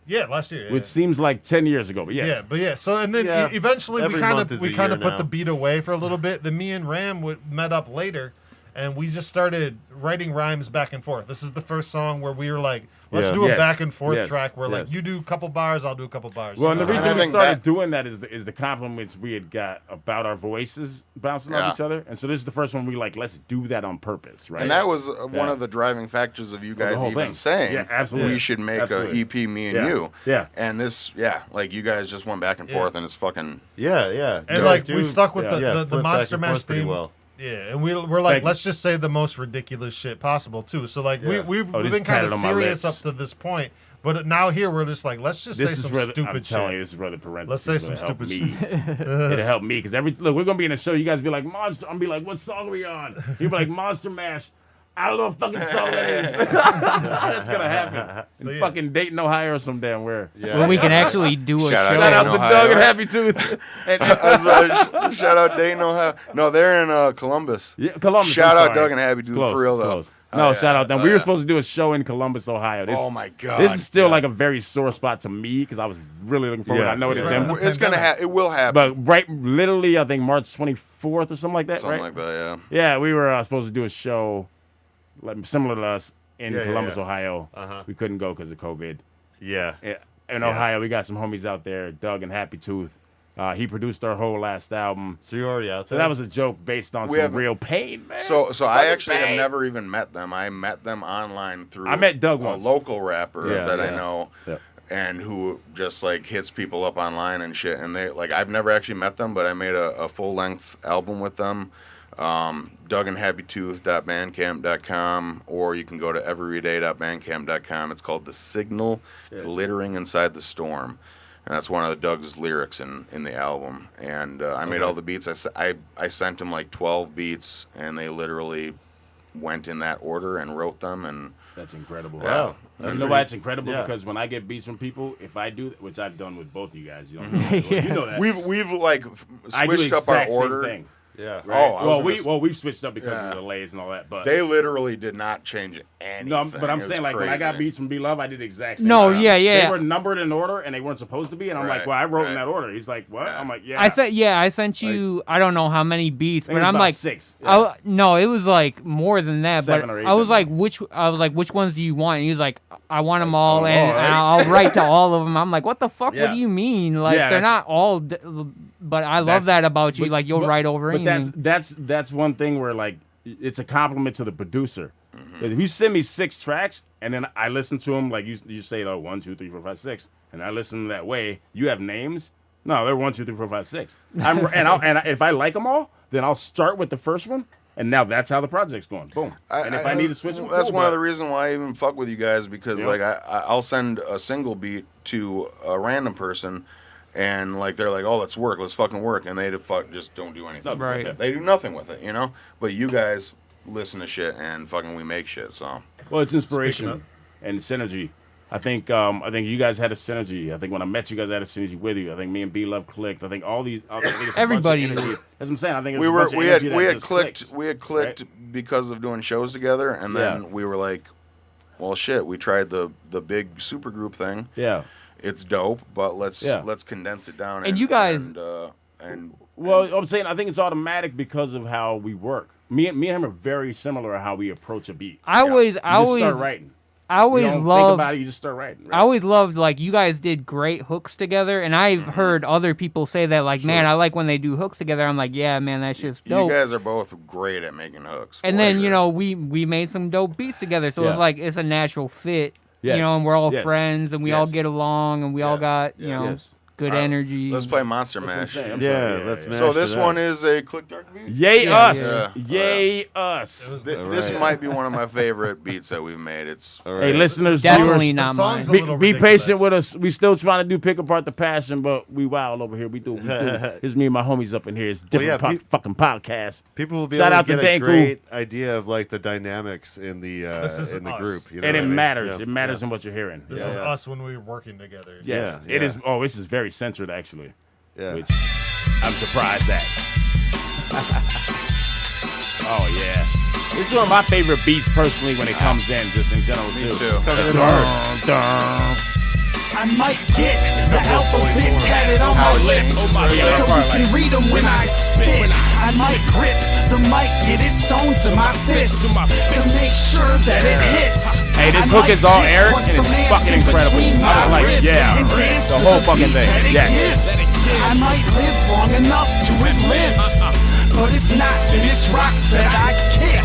Yeah, last year. Yeah. which seems like 10 years ago, but yes. Yeah, but yeah. So and then Yeah. eventually Every we kind month of is we a kind year of put now. the beat away for a little bit. Then me and Ram met up later, and we just started writing rhymes back and forth. This is the first song where we were like, let's Yeah. do a Yes. back and forth Yes. track where Yes. like you do a couple bars, I'll do a couple bars. Well, and the You know? reason I we think started that- doing that is the compliments we had got about our voices bouncing off Yeah. each other. And so this is the first one we like, let's do that on purpose, right? And that was one Yeah. of the driving factors of you the guys whole even thing. saying, Yeah, absolutely. we should make Absolutely. a EP, me and Yeah. you. Yeah. And this, like you guys just went back and forth, and it's fucking. Yeah. And You like guys we do- stuck with yeah. the flip back Monster and Mash forth pretty theme. well. Yeah, and we're like, Thank let's just say the most ridiculous shit possible too. So like Yeah. we've Oh, this been is kind tatted of on my serious up lips. to this point, but now here we're just like, let's just This say is some where I'm stupid telling you, shit. this is where the parentheses Let's say will some help stupid me. shit. It'll help me because look, we're gonna be in a show. You guys be like Monster. I'm be like, what song are we on? You'll be like Monster Mash. I don't know what fucking song that is. That's gonna happen in But yeah. fucking Dayton, Ohio, or some damn where. Yeah. When we can actually do a Shout out show. Shout out to Ohio. Doug and Happy Tooth. And, Shout out Dayton, Ohio. No, they're in Columbus. yeah, Columbus. Shout I'm out sorry. Doug and Happy It's Tooth close, for real it's though. close. Oh, No, yeah. shout out them. Oh, We were yeah. supposed to do a show in Columbus, Ohio. This, Oh my god. This is still Yeah. like a very sore spot to me because I was really looking forward. Yeah. I know it is Yeah. them, It's gonna happen. It will happen. but right, literally, I think March 24th or something like that. Something right? like that. Yeah, we were supposed to do a show like similar to us in Yeah, yeah, Columbus, yeah. Ohio. Uh-huh. We couldn't go because of COVID. Yeah. In Ohio, we got some homies out there, Doug and Happy Tooth. He produced our whole last album. So you're already out So there? that was a joke based on We some have- real pain, man. So I Fucking actually have pain. never even met them. I met them online through I met Doug a once. local rapper Yeah, that I yeah. know. Yeah. And who just like hits people up online and shit. And they like I've never actually met them, but I made a full length album with them. DougandHappyTooth.bandcamp.com, or you can go to everyday.bandcamp.com. It's called The Signal Glittering Inside the Storm. And that's one of the Doug's lyrics in the album. And I made all the beats. I sent them like 12 beats, and they literally went in that order and wrote them. And That's incredible. Wow. You know why it's incredible? Yeah. Because when I get beats from people, if I do, which I've done with both of you guys, you know that. we've like I do the switched up our exact same order. thing. Yeah. Oh, I was Well, gonna we've switched up because Yeah. of the delays and all that. But They literally did not change anything. no, but I'm It was saying like when I got crazy. beats from B-Luv, I did the exact same. No, thing. yeah. They were numbered in order and they weren't supposed to be, and I'm like, Right, well, I wrote in right. that order. He's like, what? Yeah. I'm like, yeah. I sent you. I don't know how many beats, I think but it was I'm about like 6. No, it was like more than that. 7 but or 8, I was then. like, which ones do you want? And he was like, I want them all, them and all, right? I'll write to all of them. I'm like, what the fuck? Yeah. What do you mean? Like Yeah, they're that's- not all. But I love That's- that about you. but- Like you'll but- write over But anything. that's one thing where like it's a compliment to the producer. If you send me 6 tracks and then I listen to them like you say, oh 1, 2, 3, 4, 5, 6, and I listen that way, you have names. No, they're 1, 2, 3, 4, 5, 6. If I like them all, then I'll start with the first one. And now that's how the project's going. Boom. And if I need to switch them, that's cool, one of but- the reasons why I even fuck with you guys because Yeah. like I'll send a single beat to a random person, And like they're like, oh, let's work, let's fucking work, and they just don't do anything. Right. With it. They do nothing with it, you know. But you guys listen to shit and fucking we make shit. So well, it's inspiration and synergy. I think you guys had a synergy. I think when I met you guys, I had a synergy with you. I think me and B-Luv clicked. I think all these, everybody. That's what I'm saying. I think we had clicked right? because of doing shows together, and then we were like, well, shit, we tried the big supergroup thing. Yeah. It's dope, but let's condense it down. And you guys, I'm saying I think it's automatic because of how we work. Me and him are very similar to how we approach a beat. I always start writing. I always you don't loved. Think about it, you just start writing. Right? I always loved like you guys did great hooks together, and I've heard other people say that like, man, I like when they do hooks together. I'm like, yeah, man, that's just dope. You guys are both great at making hooks. And then you know we made some dope beats together, so it's like it's a natural fit. Yes. You know, and we're all friends, and we all get along, and we all got you know good energy. Let's play Monster Mash. Let's mash So this it one up. is a click dark beat? Yay us! Yay us! This might be one of my favorite beats that we've made. It's Hey, listeners, definitely viewers, not mine. Be patient with us. We still trying to do Pick Apart the Passion, but we wild over here. We do. It's me and my homies up in here. It's different fucking podcast. People will be Shout able out to to get a Danku. great idea of like the dynamics in the group. You know and it what I mean? matters. Yeah. It matters in what you're hearing. This is us when we were working together. Yes, it is. Oh, this is very censored actually. Yeah. Which I'm surprised at. Oh yeah. This is one of my favorite beats personally when it comes in, just in general too. Me too. I might get the alphabet tatted on my lips, so you can read them when I spit. I might grip the mic, get it sewn to my fist to make sure that it hits. Hey, this hook is all Eric, and it's fucking incredible. I was like, yeah, the whole fucking thing. Yes. I might live long enough to have lived, but if not, then it's rocks that I kick.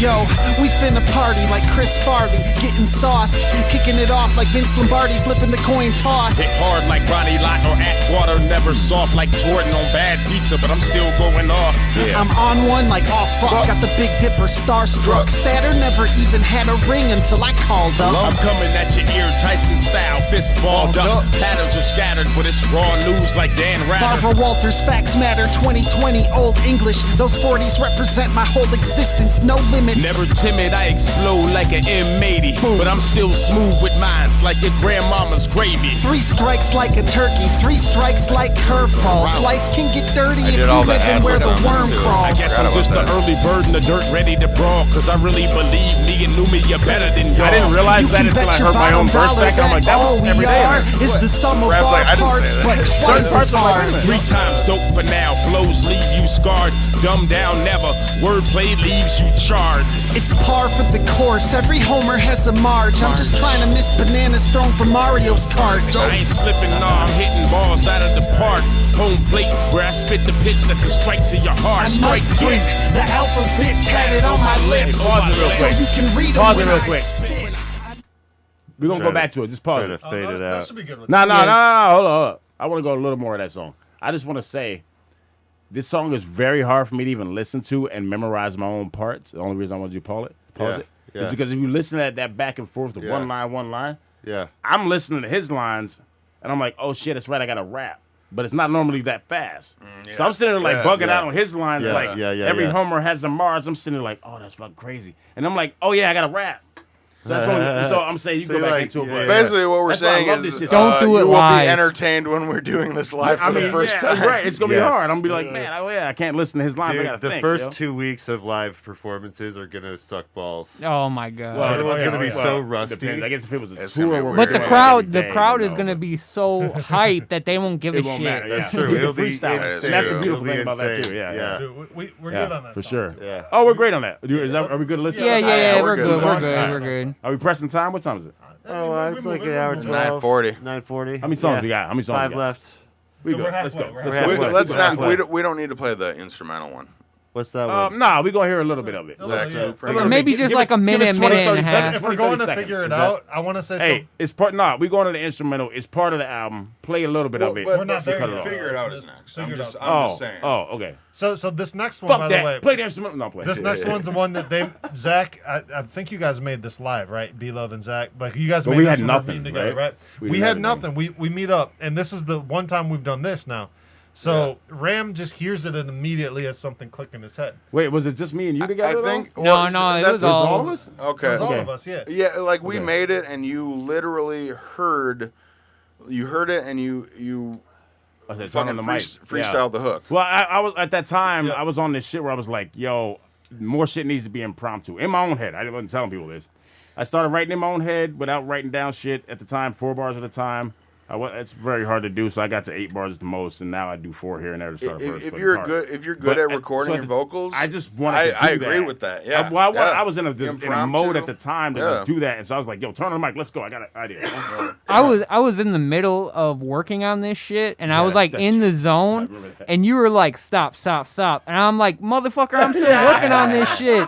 Yo, we finna party like Chris Farley, getting sauced, kicking it off like Vince Lombardi, flipping the coin toss. Hit hard like Ronnie Lott or Atwater, never soft like Jordan on bad pizza, but I'm still going off. Yeah. I'm on one like, oh fuck, got the Big Dipper starstruck. Saturn never even had a ring until I called up. I'm coming at your ear, Tyson style, fist balled up. Patterns are scattered, but it's raw news like Dan Rather. Barbara Walters, facts matter, 2020, old English. Those 40s represent my whole existence, no limits. Never timid, I explode like an M80. But I'm still smooth with mines, like your grandmama's gravy. 3 strikes like a turkey, 3 strikes like curveballs. Life can get dirty if you live in where the worm crawls. I guess I'm just the early bird in the dirt ready to brawl. Cause I really believe me and Neumy are better than y'all. I didn't realize that until I heard my own verse back. I'm like, that was every day. Is the sum of our parts, but twice as hard. 3 times dope for now, flows leave you scarred. Dumb down never, wordplay leaves you charred. It's par for the course, every homer has a marge. I'm just trying to miss bananas thrown from Mario's cart. I ain't slipping, nah, I'm hitting balls out of the park. Home plate, where I spit the pitch that's a strike to your heart. I might get the alphabet tatted on my lips, Pause it real quick. so you can read them Pause it when real I quick. spit. We're gonna go back to it. Just pause Try it. to fade it That out. should be good. No. Hold on. I want to go a little more of that song. I just want to say, this song is very hard for me to even listen to and memorize my own parts. The only reason I want you to pause it is because if you listen to that back and forth, the one line, I'm listening to his lines, and I'm like, oh shit, that's right, I got to rap. But it's not normally that fast. So I'm sitting there like bugging out on his lines, every homer has a Mars. I'm sitting there like, oh, that's fucking crazy. And I'm like, oh yeah, I got to rap. So that's only, so I'm saying you So go you're back like, into it. yeah, But basically what we're that's why I saying love is this shit. Don't do it you will live. be entertained when we're doing this live for the first time. Right, it's gonna be Yes. hard. I'm gonna be like, man, I can't listen to his lines. I Dude, gotta the think, first yo. 2 weeks of live performances are gonna suck balls. Oh my god. Well, Everyone's gonna be well, so rusty. Depends. I guess if it was a It's gonna tour, be where weird. we're But the doing it crowd, every the day, crowd you is know, gonna be so hyped that they won't give It a won't shit. matter. Yeah. That's true. We can It'll be freestyle. insane. That's the It'll beautiful be thing about that insane. too. Yeah. Yeah. Dude, we're good on that For song, sure. too. Yeah. Oh, we're great on that. Are we good to listen? Yeah, we're we're good. good. We're Alright. good. We're good. Are we pressing time? What time is it? Oh, it's like an hour 12. 9:40. 9:40. How many songs we got? How many songs 5 we got? left. We So go. we're Let's halfway. go. We're Let's halfway. go. halfway. Let's Let's not. go. We don't need to play the instrumental one. What's that one? Nah, we're gonna hear a little bit of it. Zach's Yeah. Blueprint. Or maybe just like a minute, minute and a half. If we're going to figure it out, I want to say Hey, it's part. Nah, we going to the instrumental. It's part of the album. Play a little bit of it. We're not there Cut it yet. off. Figure it out is next. I'm just Oh, saying. oh, okay. So this next one, Fuck by that. the way, Play the instrumental. No, play. this next one's the one that Zach. I think you guys made this live, right? B-Luv and Zach, but you guys But made we this had when nothing, we're meeting together, right? right? We We didn't had have anything. nothing. We meet up, and this is the one time we've done this now. So Ram just hears it and immediately has something click in his head. Wait, was it just me and you together? I think. No, well, no, it that's was all of us. Okay. It was all Okay. of us, yeah. Yeah, like we Okay. made it, and you literally heard it, and you I said, turn fucking on the mic. freestyled the hook. Well, I was at that time. Yeah. I was on this shit where I was like, "Yo, more shit needs to be impromptu." In my own head, I wasn't telling people this. I started writing in my own head without writing down shit at the time. 4 bars at a time. It's very hard to do, so I got to 8 bars at the most, and now I do 4 here and there to start a verse. If but you're it's hard. good, But at recording your vocals, I just wanted to do I agree that. with that. Yeah, I was in a Impromptu. mode at the time to Yeah. just do that, and so I was like, "Yo, turn on the mic, let's go." I got an idea. I was in the middle of working on this shit, and I Yeah, was like that's- in the I zone, remember that. and you were like, "Stop, stop, stop," and I'm like, "Motherfucker, I'm still working on this shit."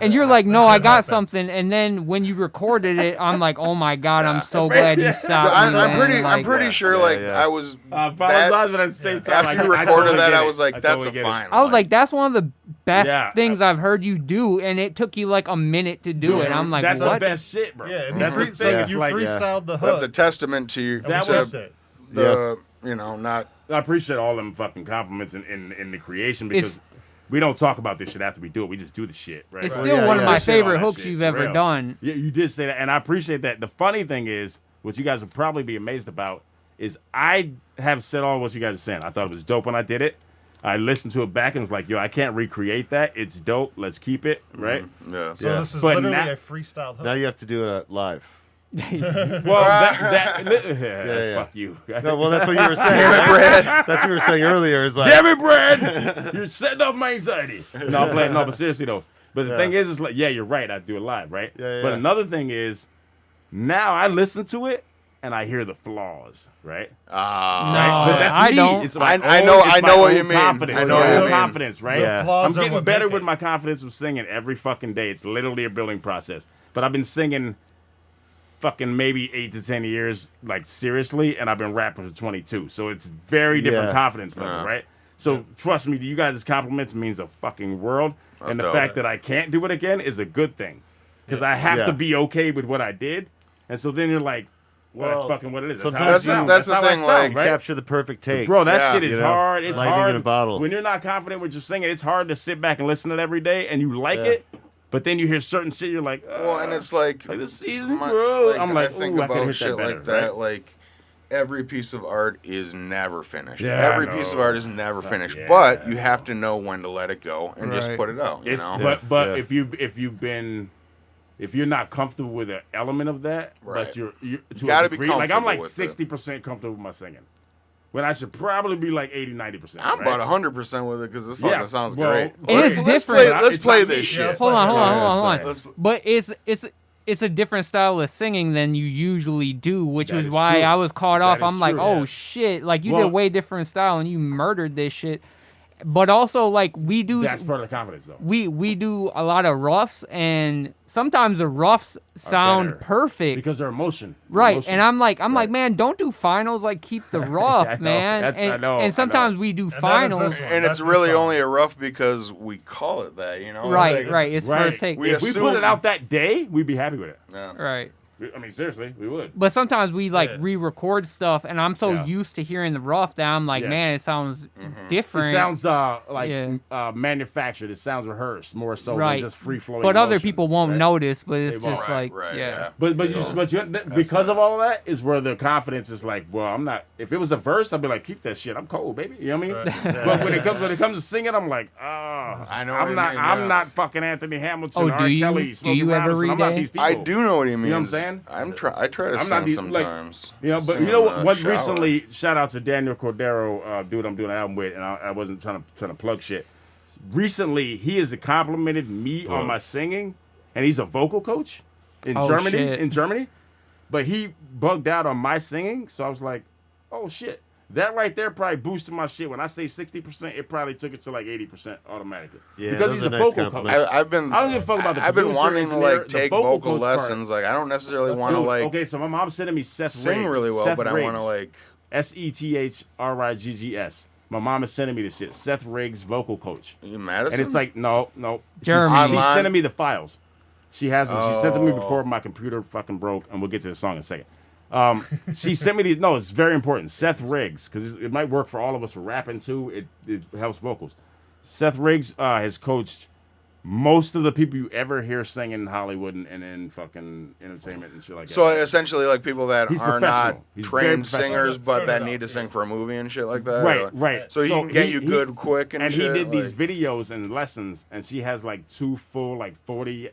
And you're like, "No, I got something." And then when you recorded it, I'm like, "Oh my god, I'm so glad you stopped." me, man." I'm pretty sure. Like I was. Apologize, but at the same time, after like, you I recorded totally that, get I it. was like, I "That's totally a get it. fine." I was like, "That's one of the best things I- I've heard you do," and it took you like a minute to do it. I'm like, that's "What?" the best shit, bro. Yeah, and That's the thing. It's you like, freestyled the hook. That's a testament to you. and we that to was- tested it. the not. I appreciate all them fucking compliments in the creation because we don't talk about this shit after we do it. We just do the shit, right? It's Right. still yeah, one of yeah. my Appreciate all favorite that hooks shit, you've for ever real. done. Yeah, you did say that, and I appreciate that. The funny thing is, what you guys will probably be amazed about is I have said all what you guys are saying. I thought it was dope when I did it. I listened to it back and was like, "Yo, I can't recreate that. It's dope. Let's keep it." Right? Yeah. So this is But literally now- a freestyled hook. Now you have to do it live. Well, yeah. fuck you. No, well, that's what you were saying. That's what you were saying earlier. Is like, Damn it, Brad! You're setting off my anxiety. No, I'm playing. No, but seriously though. But the thing is, it's like, yeah, you're right. I do it live, right? Yeah, But yeah. another thing is, now I listen to it and I hear the flaws, right? No, Right? But that's I me. don't. It's my I own- know- it's I my know what own you mean. Confidence. I It's know my what you own mean. confidence, right? Yeah. Flaws I'm are getting what better make with it. my confidence of singing every fucking day. It's literally a building process. But I've been singing fucking maybe 8 to 10 years, like seriously, and I've been rapping for 22. So it's very different Yeah. confidence level, right? So trust me, you guys' compliments means a fucking world. And the dope. fact that I can't do it again is a good thing. Because I have Yeah. to be okay with what I did. And so then you're like, Well, fucking what it is. sometimes how I sound. that's the how I thing, sound, like, right? capture the perfect take. Bro, that Yeah. shit is You know? hard. It's Lightning hard. in a bottle. When you're not confident with your singing, it's hard to sit back and listen to it every day and you like Yeah. it. But then you hear certain shit, you're like, Well, and it's like the season, bro. I'm like, I think ooh, I could about hit shit that better, like that. right? Like every piece of art is never finished. Yeah, every I piece of know. art is never finished. yeah. But you have to know when to let it go and just Right. put it out. You It's know. but Yeah. if you're not comfortable with an element of that, Right. but you're to gotta a be degree, like I'm comfortable like with it. 60% comfortable with my singing, when I should probably be like 80-90%. I'm right? about 100% with it because this fucking Yeah, sounds well, great. It is Let's different. play, let's It's play not this me. shit. Yeah, Hold on. Yeah, Let's- But it's a different style of singing than you usually do, which That was is why true. I was caught off. That is I'm like, true, oh yeah. shit, like you Well- did way different style and you murdered this shit. But also like we do That's part of the confidence, though. we do a lot of roughs and sometimes the roughs sound better. perfect. Because they're emotion. Right, Emotion. and I'm like, Right. man, don't do finals. Like, keep the rough, I know. man. That's- I and, know, I and sometimes know. we do And that is finals. this one. And That's it's the really song. only a rough because we call it that, you know? It's Right, like- right. It's Right. first take. We If we put assume- it out that day, we'd be happy with it. Yeah. Right. I mean, seriously, we would. But sometimes we like Yeah. re-record stuff, and I'm so Yeah. used to hearing the rough that I'm like, Yes. man, it sounds It different. sounds like Yeah. manufactured. It sounds rehearsed more so right. than just free flowing. But other people won't notice. But it's They won't. just Right, like, right, yeah. But because of all of that is where the confidence is like, well, I'm not. If it was a verse, I'd be like, keep that shit. I'm cold, baby. You know what I mean? Right. But when it comes to singing, I'm like, I know I'm what you not. mean, I'm yeah. not fucking Anthony Hamilton. Oh, or do R. you- Kelly, do Smokey you ever Robinson. I'm not read these it? people. I do know what he means. You know what I'm saying? I try to I'm not sing these- like, sometimes. You know, but Sing you know in the what? shower. Recently, shout out to Daniel Cordero, dude, I'm doing an album with, and I wasn't trying to plug shit. Recently, he has complimented me on my singing, and he's a vocal coach in Oh, Germany. shit. In Germany, but he bugged out on my singing, so I was like, oh shit. That right there probably boosted my shit. When I say 60%, it probably took it to like 80% automatically. Yeah, because those he's are a nice vocal coach. compliments. I've been. I don't give a fuck about the I've been producer, wanting to engineer, like the take vocal vocal coach part. lessons. Like I don't necessarily want to Dude, like okay, so my mom's sending me Seth sing Riggs. really well, Seth but I want to Riggs. like. SETHRIGGS. My mom is sending me this shit. Seth Riggs, vocal coach. You Madison? And it's like, no. Jeremy. She's sending me the files. She has them. She sent them to me Oh. before my computer fucking broke, and we'll get to the song in a second. She sent me these. No, it's very important. Seth Riggs, because it might work for all of us for rapping too. It helps vocals. Seth Riggs has coached most of the people you ever hear singing in Hollywood and in fucking entertainment and shit like that. So essentially, like people that He's are not professional. He's very trained professional. singers, but Started that out, need to yeah. sing for a movie and shit like that. Right, or- right. So he can get you good quick and shit. he did these like- videos and lessons, and she has like 2 full, like 40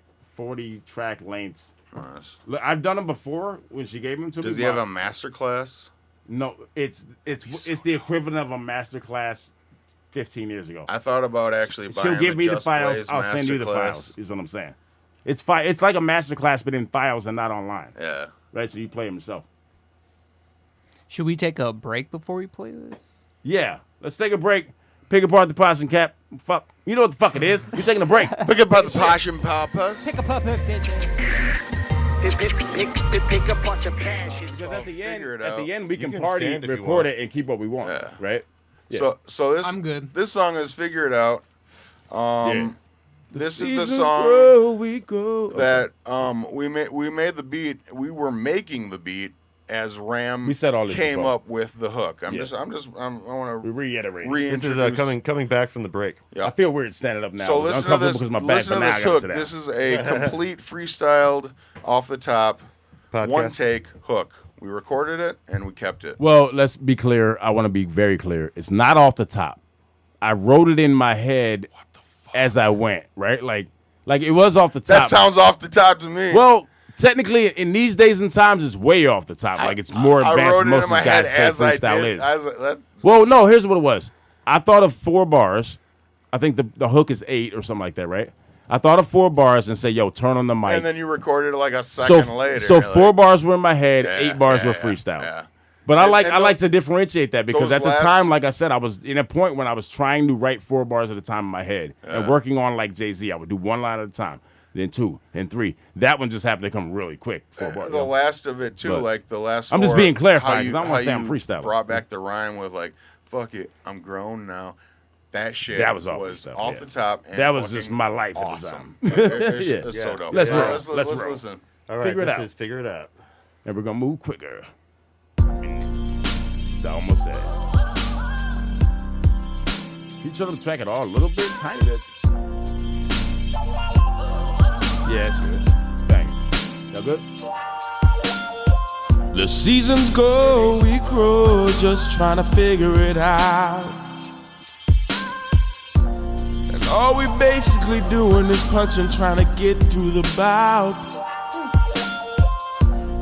track lengths. Nice. Look, I've done them before when she gave them to me. Does he have a master class? No, it's the equivalent of a master class 15 years ago. I thought about actually buying She'll give me the Just files. Blaze I'll send you the masterclass. files. Is what I'm saying. It's like a master class, but in files and not online. Yeah. Right, so you play them yourself. Should we take a break before we play this? Yeah, let's take a break. Pick apart the pots and cap. Fuck, you know what the fuck it is. You're taking a break. Pick up the passion papas. Pick a puppet, bitch. Pick apart the passion. Because at the end, figure it at the out. end, we You can can party, stand if you record want. it, and keep what we want. Yeah. Right? Yeah. So this I'm good. This song is Figure It Out. This is the Seasons song grow, we go. that we made the beat. We were making the beat as Ram We said all this came before. up with the hook. I Yes. want We to reiterate. This is reintroduce. coming back from the break. Yeah. I feel weird standing up now. So It's listen to uncomfortable this. because my back, Listen but to now I this gotta hook. sit down. This is a complete freestyled, off the top, Podcast. one take hook. We recorded it and we kept it. Well, let's be clear. I want to be very clear. It's not off the top. I wrote it in my head as I went, right? Like it was off the top. That sounds off the top to me. Well, technically, in these days and times, it's way off the top. Like it's more I advanced wrote than it most in of my these head guys say as I freestyle did. is. Well, no, here's what it was. I thought of 4 bars. I think the hook is 8 or something like that, right? I thought of 4 bars and say, yo, turn on the mic. And then you recorded it like a second later. So Like, 4 bars were in my head, yeah, 8 bars yeah, were yeah, freestyle. yeah. But And- I and like to differentiate that because those at the last- time, like I said, I was in a point when I was trying to write 4 bars at a time in my head and working on like Jay-Z. I would do 1 line at a time, then 2, then 3. That one just happened to come really quick. 4 bars. The last of it too, But like the last. I'm just 4, being clarified, how 'cause you- I don't wanna how say I'm you freestyling. Brought back the rhyme with like, "Fuck it, I'm grown now." That shit That was off was the top, off yeah. the top. And That was fucking just my life at the awesome. time. It's Yeah. so dope. Let's roll. Let's Let's roll. listen. All right, Figure it this out. is Figure It Out. And we're gonna move quicker. I almost said it. Can you turn the track at all a little bit, tiny bit? Yeah, it's good. It's banging. Y'all good? The seasons go, we grow, just trying to figure it out. And all we basically doing is punching, trying to get through the bout.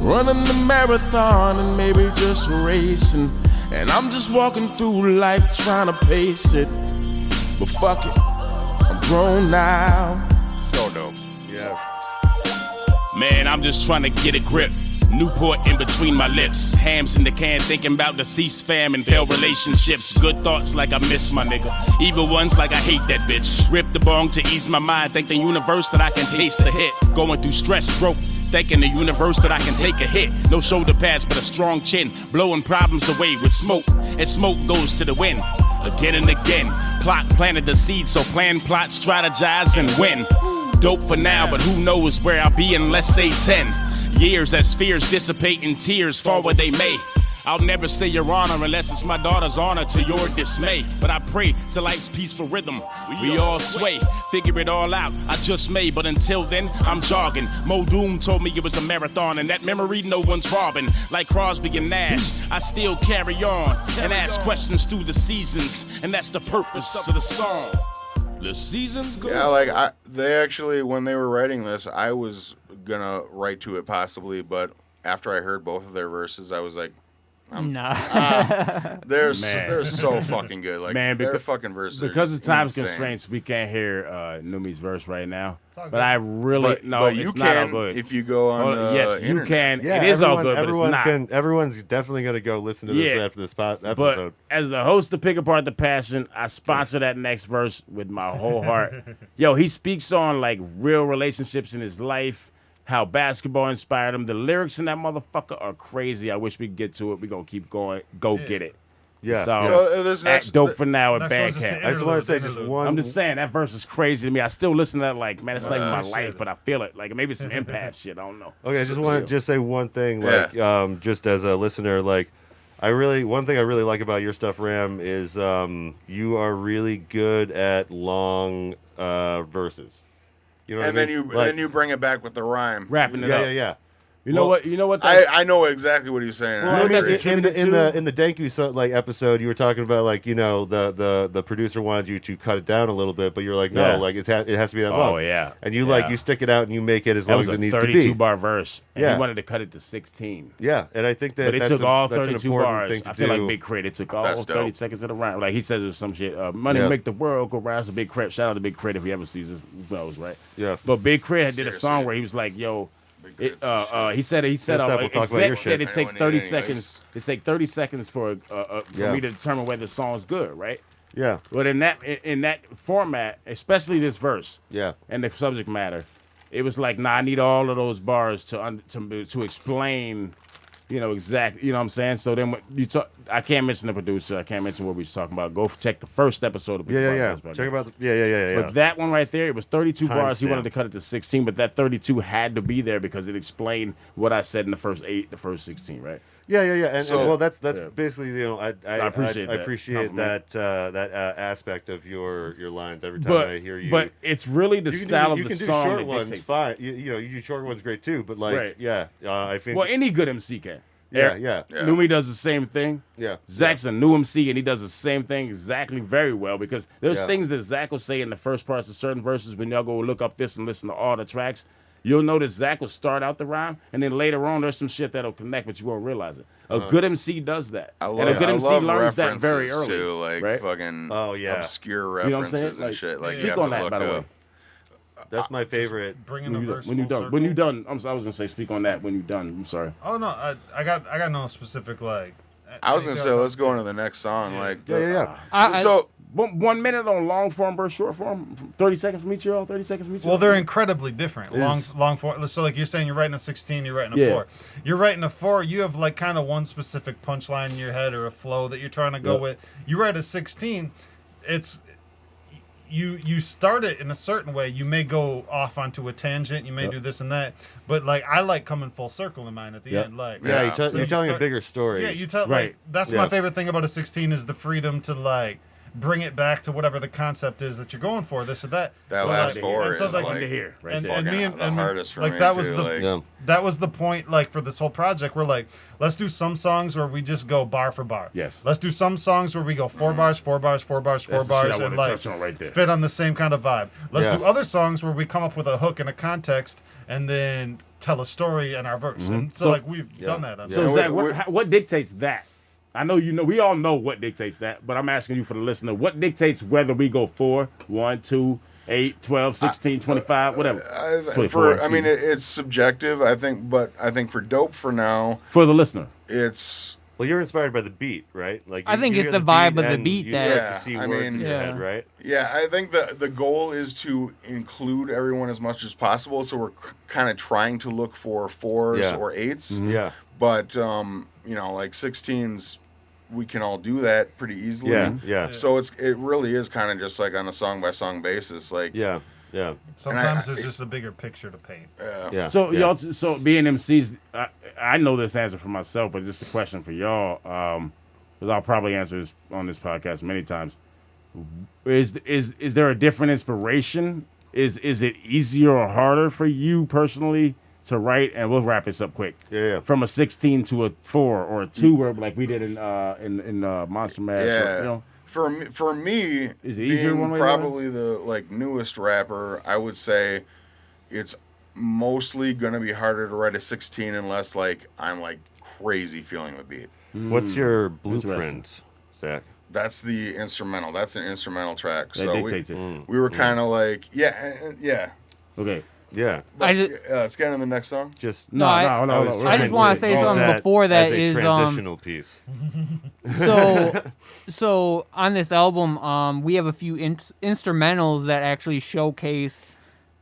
Running the marathon and maybe just racing. And I'm just walking through life trying to pace it. But fuck it, I'm grown now. So dope. Yeah. Man, I'm just trying to get a grip. Newport in between my lips. Hams in the can thinking about deceased fam and failed relationships. Good thoughts like I miss my nigga. Evil ones like I hate that bitch. Rip the bong to ease my mind. Thank the universe that I can taste the hit. Going through stress, broke. Thanking the universe that I can take a hit. No shoulder pads, but a strong chin. Blowing problems away with smoke. And smoke goes to the wind. Again and again. Plot planted the seed, so plan, plot, strategize, and win. Dope for now, but who knows where I'll be in, let's say 10 years as fears dissipate and tears fall where they may. I'll never say your honor unless it's my daughter's honor to your dismay. But I pray to life's peaceful rhythm. We all sway, figure it all out. I just may, but until then, I'm jogging. Mo Doom told me it was a marathon, and that memory no one's robbing. Like Crosby and Nash, I still carry on and ask questions through the seasons, and that's the purpose of the song. The seasons go. Yeah, like they actually, when they were writing this, I was gonna write to it possibly, but after I heard both of their verses, I was like, They're so fucking good. Like, man, their fucking verses. Because of time insane. constraints, we can't hear Neumy's verse right now. But I really but you it's can not all good. if you go on. Yes, you internet. can. Yeah, it is all good, but it's not. Everyone's definitely going to go listen to this after this episode. But as the host to Pick Apart the Passion, I sponsor that next verse with my whole heart. Yo, he speaks on like real relationships in his life, how basketball inspired him. The lyrics in that motherfucker are crazy. I wish we could get to it. We're going to keep going. Go get it. Yeah. So this next Dope for Now at Bandcamp. I just want to say just one. I'm just saying that verse is crazy to me. I still listen to that like, man, it's like my life, but I feel it. Like maybe it's some empath shit. I don't know. Okay, I just want to say one thing. Like, just as a listener, like, one thing I really like about your stuff, Ram, is you are really good at long verses. You know what I mean? Then you bring it back with the rhyme, rapping it up. Yeah. You know what? I know exactly what he's saying. Well, in the Thank You episode, you were talking about like the producer wanted you to cut it down a little bit, but you're like no, like it has to be that long. Oh yeah, and you you stick it out and you make it as long as it needs to be. That was a 32-bar verse. And he wanted to cut it to 16. Yeah, and I think that. But it took all 32 bars. I feel like Big Crit. It took all 30 seconds of the rhyme. Like he says there's some shit. Money make the world go round. It's a Big Crit. Shout out to Big Crit if he ever sees his those, right? Yeah. But Big Crit did a song where he was like, yo. He said exec said it takes 30 seconds. It takes 30 seconds for me to determine whether the song's good, right? Yeah. But in that format, especially this verse, and the subject matter, it was like, nah, I need all of those bars to explain, exactly, you know what I'm saying? So then when you talk, I can't mention the producer, I can't mention what we was talking about. Go check the first episode of Check about But that one right there, it was 32 bars. He wanted to cut it to 16, but that 32 had to be there because it explained what I said in the first 16, right? Yeah. And that's basically I appreciate that aspect of your lines every time I hear you. But it's really the style of the song. You can do short ones, fine. You do short ones great too. But like, I think. Well, any good MC can. Yeah. Neumy does the same thing. Yeah. Zach's a new MC, and he does the same thing exactly very well because there's things that Zach will say in the first parts of certain verses when y'all go look up this and listen to all the tracks. You'll notice Zach will start out the rhyme, and then later on there's some shit that'll connect, but you won't realize it. A good MC does that. And a good MC learns that very early. Too, like right? fucking obscure references you know what I'm saying? and shit. Like speak you have on to that, look by the way. up. That's my favorite. Bringing the verse when you're done. When you're done, I was gonna say speak on that when you're done. I'm sorry. Oh no, I got no specific like. I was gonna say let's go into the next song. So 1 minute on long form versus short form, 30 seconds from each y'all. 30 seconds from each. Well, they're incredibly different. Long form. So like you're saying, you're writing a 16, you're writing a 4. You're writing a 4. You have like kind of one specific punchline in your head or a flow that you're trying to go with. You write a 16, it's. You start it in a certain way. You may go off onto a tangent. You may do this and that. But like I like coming full circle in mine at the end. Like you're telling a bigger story. Yeah, you tell like that's my favorite thing about a 16 is the freedom to like bring it back to whatever the concept is that you're going for. This or that. That so last like, four is like, like to hear, right and, there. and me and the hardest for like me that too, was the like, that was the point like for this whole project. We're like, let's do some songs where we just go bar for bar. Yes. Let's do some songs where we go 4 bars, 4 bars, 4 bars, 4 That's the bars, shit I and wanna like touch on right there. fit on the same kind of vibe. Let's do other songs where we come up with a hook and a context and then tell a story in our verse. And so like we've done that. So Zach, what dictates that? I know we all know what dictates that, but I'm asking you for the listener, what dictates whether we go 4, 1, 2, 8, 12, 16, 25, whatever? It's subjective, I think, but I think for Dope for Now, for the listener, it's well, you're inspired by the beat, right? Like I think it's the vibe of the beat you that start to see words in your head, right? Yeah, I think the goal is to include everyone as much as possible. So we're kind of trying to look for 4s or 8s. Yeah, but like 16s. We can all do that pretty easily. Yeah. So it really is kind of just like on a song by song basis. Like yeah. Sometimes there's just a bigger picture to paint. Yeah. So y'all, being MCs, I know this answer for myself, but just a question for y'all, because I'll probably answer this on this podcast many times. Is there a different inspiration? Is it easier or harder for you personally to write? And we'll wrap this up quick. Yeah. From a 16 to a 4 or a 2, or like we did in Monster Mash. Yeah. For me, is it easier being one way probably the like newest rapper, I would say it's mostly gonna be harder to write a 16 unless like I'm like crazy feeling the beat. What's your blueprint, Zach? That's the instrumental. That's an instrumental track. That So dictates it. we were kind of like, yeah. Okay. Yeah. Let's get into the next song. Just No. I just want to say something before that as a is transitional piece. So on this album, we have a few instrumentals that actually showcase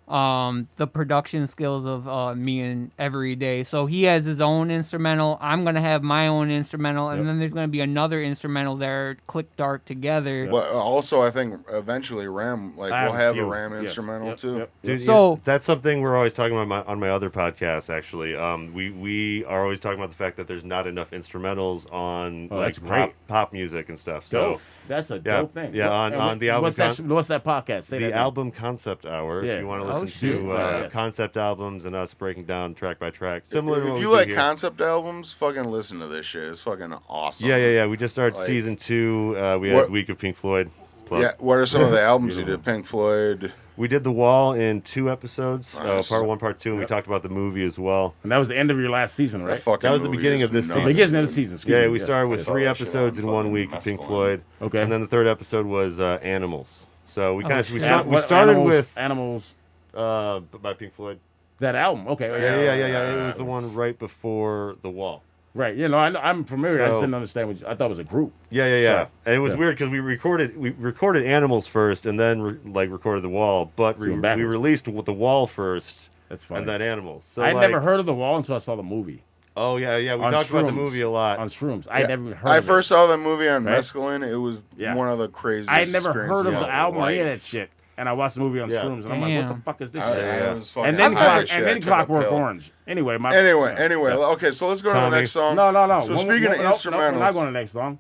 the production skills of me and Everyday. So he has his own instrumental. I'm gonna have my own instrumental, and then there's gonna be another instrumental there, click dark together. But also, I think eventually Ram, we'll have a Ram instrumental too. Dude, So that's something we're always talking about on my other podcast. Actually, we are always talking about the fact that there's not enough instrumentals on that's great. pop music and stuff. Dope. So That's a dope thing. Yeah, on the album. What's that podcast? Say the that album concept hour. Yeah. If you want to listen shit. to concept albums and us breaking down track by track, similar to what If we you do like here. concept albums, fucking listen to this shit. It's fucking awesome. Yeah. We just started Like, season 2. We had Week of Pink Floyd. Plug. Yeah. What are some of the albums you did? Pink Floyd. We did The Wall in 2 episodes, Nice. part 1, part 2, and we talked about the movie as well. And that was the end of your last season, right? That was the beginning of this season. Beginning of the season. excuse Yeah, me. we started with I 3 saw that shit episodes on in 1 fucking week of Pink Mescaline. Floyd. Okay. And then the 3rd episode was Animals. So we kind of we What started Animals- with Animals. by Pink Floyd. That album. Okay. Yeah. It was the one right before The Wall. Right. I'm familiar. I just So- didn't understand what I thought it was a group. Yeah. Sorry. And it was Yeah. weird because we recorded Animals first, and then recorded The Wall. But we backwards. released The Wall first, That's funny. and then Animals. So I never heard of The Wall until I saw the movie. Oh yeah. We On talked about the shrooms. movie a lot. On shrooms. I never even heard I of first saw that movie on Right? Mescaline. It was one of the craziest. I had never experiences heard of my the album or any of life. that shit. And I watched the movie on Yeah. shrooms, and I'm like, what the Damn. fuck is this I shit? was fucking And then, high as shit. I took a Clockwork pill. Orange. Anyway, Anyway, okay, so let's go to the Tommy. next song. No. So One- speaking of no, instrumentals, we're not going to the next song.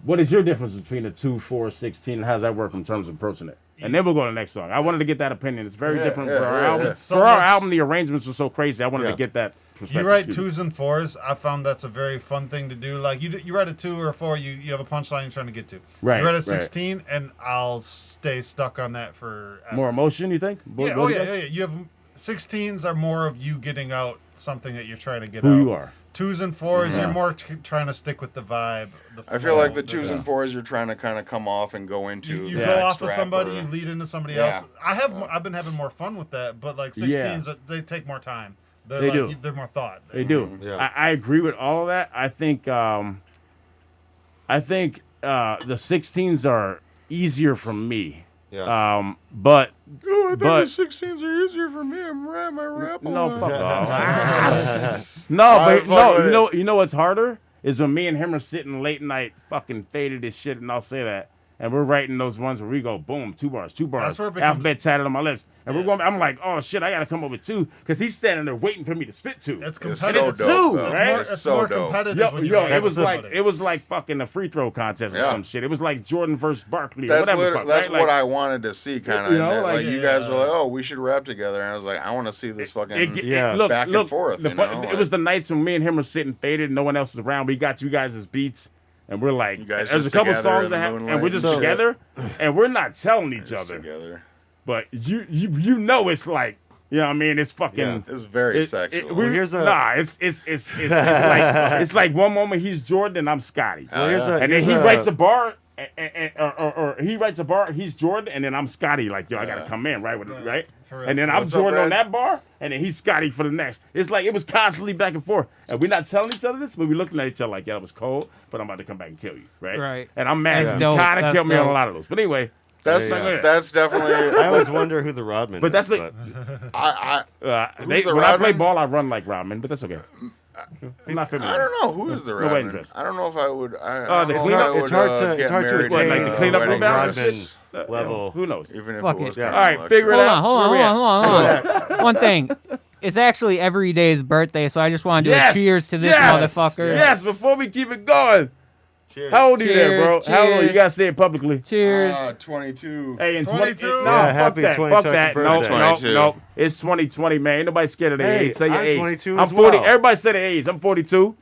What is your difference between the 2, 4, 16, and how does that work in terms of approaching it? And then we'll go to the next song. I wanted to get that opinion. It's very different for our album. It's so For our much- album, the arrangements are so crazy. I wanted to get that perspective. You write Excuse me. 2s and 4s. I found that's a very fun thing to do. Like you write a 2 or a 4, you have a punchline you're trying to get to. Right, You write a right. 16, and I'll stay stuck on that for More emotion, you think? Yeah, Both yeah. guys? You have 16s are more of you getting out something that you're trying to get Who out. you are. 2s and 4s, Yeah. you're more trying to stick with the vibe. I feel like the 2s and 4s you're trying to kind of come off and go into. You the go next off of rap somebody, or- you lead into somebody Yeah. else. I've been having more fun with that, but like 16s, they take more time. They're They like, do. They're more thought. They do. Yeah. I agree with all of that. I think the 16s are easier for me. Yeah. But Oh, I think But- the 16s are easier for me. I'm my rap. no, on. fuck off. All right, but fuck with it. you know what's harder is when me and him are sitting late night, fucking faded as shit, and I'll say that. And we're writing those ones where we go, boom, 2 bars, That's where it becomes- alphabet tatted on my lips. And we're going, I'm like, oh shit, I gotta come up with 2, because he's standing there waiting for me to spit 2. It's It's competitive. so two, dope, though. right? It's so more dope. competitive when you Yo, write it with somebody. was like fucking a free throw contest or Yeah. some shit. It was like Jordan versus Barkley or That's whatever. literally, fuck, that's right? what Like, I wanted to see, kind of. You know, like like- you guys were like, "Oh, we should rap together," and I was like, "I want to see this fucking look, back and forth." the You fun- know? it was the nights when me and him were sitting faded, no one else is around. We got you guys' beats, and we're like, You guys there's a just couple together songs in that the have, moonlight and we're just and shit. together, and we're not telling each Just other. together. But you know it's like, you know what I mean? It's fucking. Yeah. It's very sexual. It's like one moment he's Jordan and I'm Scotty, and then he writes a bar. Or he writes a bar, he's Jordan, and then I'm Scotty. Like, yo, I gotta come in right with it, right? And then I'm What's up, Jordan on Red? that bar, and then he's Scotty for the next. It's like it was constantly back and forth, and we're not telling each other this, but we're looking at each other like, yeah, it was cold, but I'm about to come back and kill you, right? Right. And I'm mad. That's You dope. kind of That's killed me on a dope. lot of those, but anyway. That's definitely. I always wonder who the Rodman But is. that's like, Who's the when I play Rodman? ball, I run like Rodman, but that's okay. I'm not familiar. I don't know who is the Nobody Rodman. interested. I don't know if I would. I the don't know if cleanup- I would, it's hard to get attain married What, like the cleanup wedding rebounds and dresses, shit? level. Who knows? even if Fuck it was. it. kinda All right, like- figure it Hold out. on, hold on, Where we hold at? on, hold on. One thing. It's actually Everyday's birthday, so I just want to do a cheers to this motherfucker. Yes, before we keep it going. Cheers. How old are you there, bro? Cheers, How old are you? You cheers. gotta say it publicly. Cheers. 22. Hey, in 22? No, Yeah, fuck happy that. 22nd Fuck that. No, birthday. no, 22. no. It's 2020, man. Ain't nobody scared of their Hey, age. Say your I'm age. 22 I'm as 40. well. Everybody say their age. I'm 42.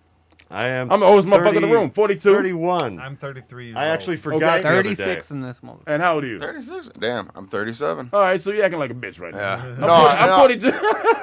I am. I'm the oldest motherfucker in the room. 42. 31. I'm 33 years I old. actually forgot Okay. the other day. 36 in this moment. And how old are you? 36. Damn, I'm 37. All right, so you're acting like a bitch right Yeah. now. I'm 42.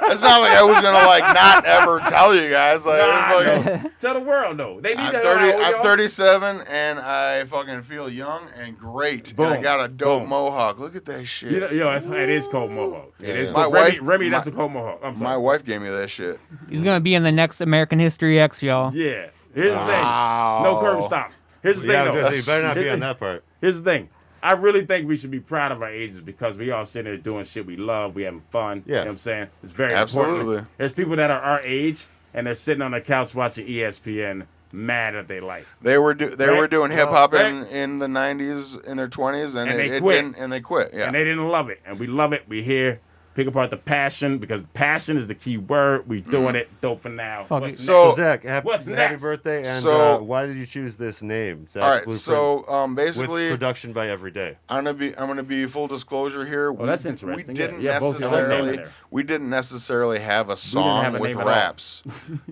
It's not like I was gonna like not ever tell you guys. Like, no. Tell the world though. They need I'm to 30. know how old I'm you are. 37, and I fucking feel young and great. Boom. And I got a dope Boom. mohawk. Look at that shit. You know, yo, it is cold mohawk. It is. My Cold. wife- Remy, that's a cold mohawk. I'm sorry. My wife gave me that shit. He's gonna be in the next American History X, y'all. Yeah. Here's the thing. Wow. No curb stops. Here's the Yeah, I thing was though. gonna say, you better not be on that part. Here's the thing. I really think we should be proud of our ages because we all sitting there doing shit we love. We having fun. Yeah. You know what I'm saying? It's very Absolutely. important. There's people that are our age and they're sitting on the couch watching ESPN mad at their life. They were Right? were doing hip hop Right? in the 90s in their 20s, and And they it quit. didn't, and they quit. Yeah. And they didn't love it. And we love it. We here. Pick apart the passion because passion is the key word. We doing it. Dope for now. Fuck What's it. So- So Zach, happy What's happy next? birthday! And So- why did you choose this name? Zach All right. Blueprint, So basically, with production by Every Day. I'm gonna be full disclosure here. Oh, that's interesting. We didn't Yeah, both your own name in necessarily there. we didn't necessarily have a song have a with name at all. raps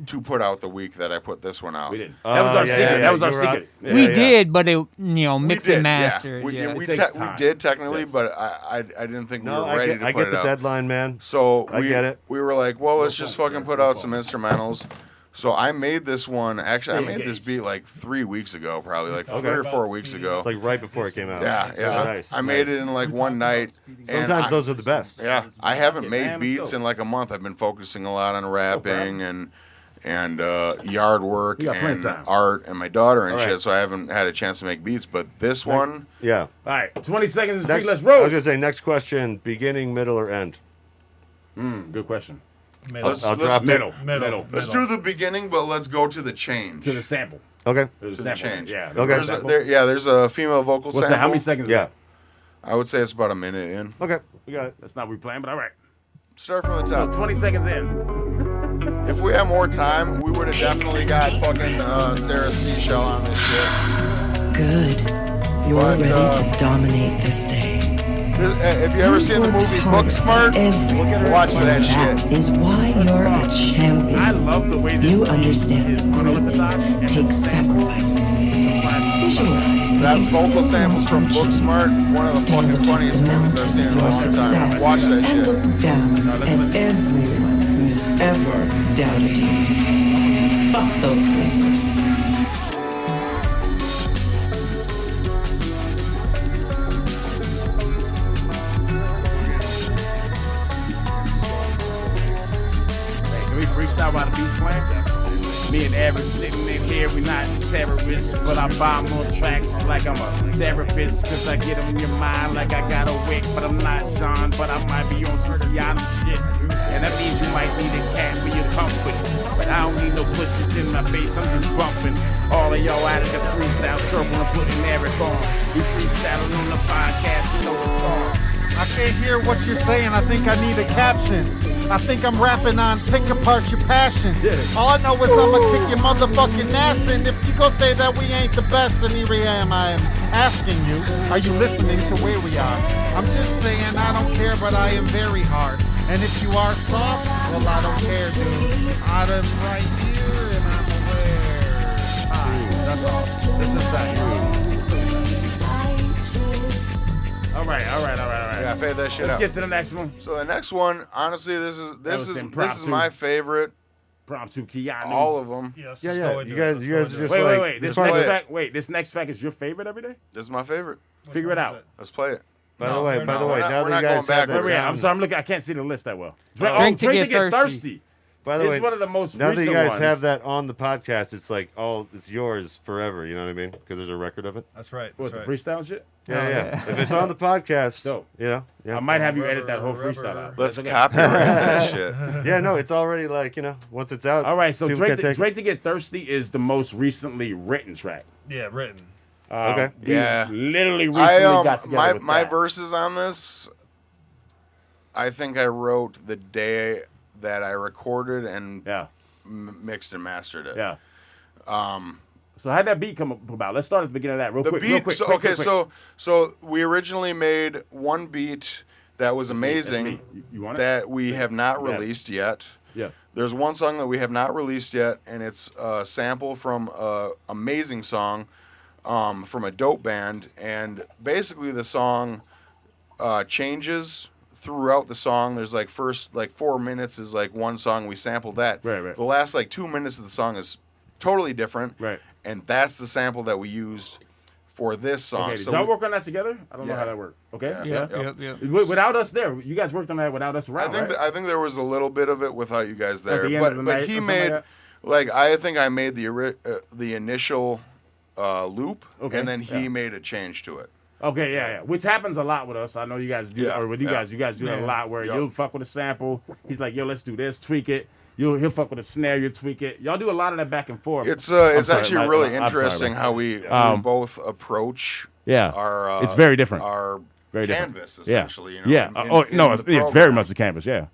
to put out the week that I put this one out. We didn't. That was our yeah, secret. yeah, That was our you were secret. out- Yeah. We did, but it mixed We did, and mastered. Yeah. Yeah. We It takes we time. did technically, Yes. but I didn't think No, we were ready to I put get it the out. deadline, man. So I get it. We were like, well, let's just fucking put out some instrumentals. So I made this one. Actually, I Stay made this engaged. beat like 3 weeks ago, probably like Okay. 3 or 4 weeks ago. It's like right before it came out. Yeah, yeah. Nice. I made it in like one night. and Sometimes I- those are the best. Yeah, I haven't made man, let's beats go. in like a month. I've been focusing a lot on rapping and yard work You got plenty and of time. art and my daughter and All right. shit. So I haven't had a chance to make beats. But this one, Yeah. All right. 20 seconds is Next, Let's I roll. was gonna say next question: beginning, middle, or end? Good question. Middle. Let's- I'll drop it. Middle. let's do the beginning, but let's go to the change. To the sample. Okay. To the To the sample. change. Yeah. Okay. There's a, there's a female vocal What's sample. that? How many seconds? Yeah. Is I would say it's about a minute in. Okay. We got it. that? That's not what we playing, but all right. Start from the So top. 20 seconds in. If we had more time, we would have definitely got fucking Sarah Seashell on this shit. Good. You're But, ready to dominate this day. If you ever seen the movie Booksmart, watch that shit. That is why you're a I champion. love the way this You beat understand is that unorthodox greatness and takes the sample. sacrifice. Visualize That what you vocal still samples want from from change. Booksmart, one of the Stand fucking atop funniest the movies I've seen in a mountain of your long time. success Watch that and shit. look down at everyone who's ever doubted you. Fuck those losers. Hey, can we freestyle while the beat's playing? Me and Average sitting in here, we not terrorists, but I bomb on tracks like I'm a therapist, cause I get 'em in your mind like I got a wick, but I'm not John, but I might be on some Rihanna shit, and that means you might need a cat for your comfort, but I don't need no pussies in my face, I'm just bumping, all of y'all out of the freestyle circle and putting Eric on, we freestyling on the podcast, you know it's on. I can't hear what you're saying. I think I need a caption. I think I'm rapping on pick apart your passion. All I know is I'ma kick your motherfucking ass. And if you go say that we ain't the best, then here I am asking you, are you listening to where we are? I'm just saying I don't care, but I am very hard. And if you are soft, well I don't care, dude. I'm right here and I'm aware. That's all. This is that. All right. Yeah, fade that shit Let's out. get to the next one. So the next one, honestly, this is was this impromptu. is my favorite. Promptu Keanu. All of them. Yes, Yeah, let's yeah. go into You it. guys, Let's you go guys into are it. just Wait, like. wait. This play next it. fact. Wait, this next fact is your favorite every day? This is my favorite. Figure it out. Let's play it. By No, the way, we're by not- the way, we're not- now we're that you not guys going have that backwards. Wait, I'm down- sorry. I'm looking. I can't see the list that well. Drink to get thirsty. By the It's way, one of the most now that you recent guys ones. have that on the podcast, it's like it's yours forever. You know what I mean? Because there's a record of it. That's right. What, That's the right. freestyle shit? Yeah, Oh, yeah. yeah. If it's on the podcast, Dope. you know. Yeah. I might have you edit that whole Rubber. freestyle out. Let's That's okay. copyright that shit. Yeah, no, it's already like once it's out. All right, so people can take- Drake to Get Thirsty is the most recently written track. Yeah, written. Okay. We Yeah. literally recently got together with my that. verses on this, I think I wrote the day that I recorded and Yeah, mixed and mastered it. yeah. So how'd that beat come about? Let's start at the beginning of that real The quick. beat. Real quick, So quick, okay, quick, quick. so we originally made one beat that was That's me, that's amazing me. You want it? that we have not Yeah. released yet. Yeah. There's one song that we have not released yet, and it's a sample from an amazing song from a dope band. And basically the song changes throughout the song. There's like first 4 minutes is like one song. We sampled that. Right. The last like 2 minutes of the song is totally different. Right. And that's the sample that we used for this song. Okay, did y'all work on that together? I don't know how that worked. Okay. Yeah. Without us there, you guys worked on that without us around. I think there was a little bit of it without you guys there, the end of the but night he or something made like I think I made the initial loop, Okay, and then he made a change to it. Okay, yeah. Which happens a lot with us. I know you guys do, or with you guys do that a lot. Where you'll fuck with a sample. He's like, "Yo, let's do this, tweak it." He'll fuck with a snare, you tweak it. Y'all do a lot of that back and forth. It's actually really interesting how we both approach. Yeah, our it's very different. Our very canvas, different. essentially. Yeah. It's very much the canvas. Yeah.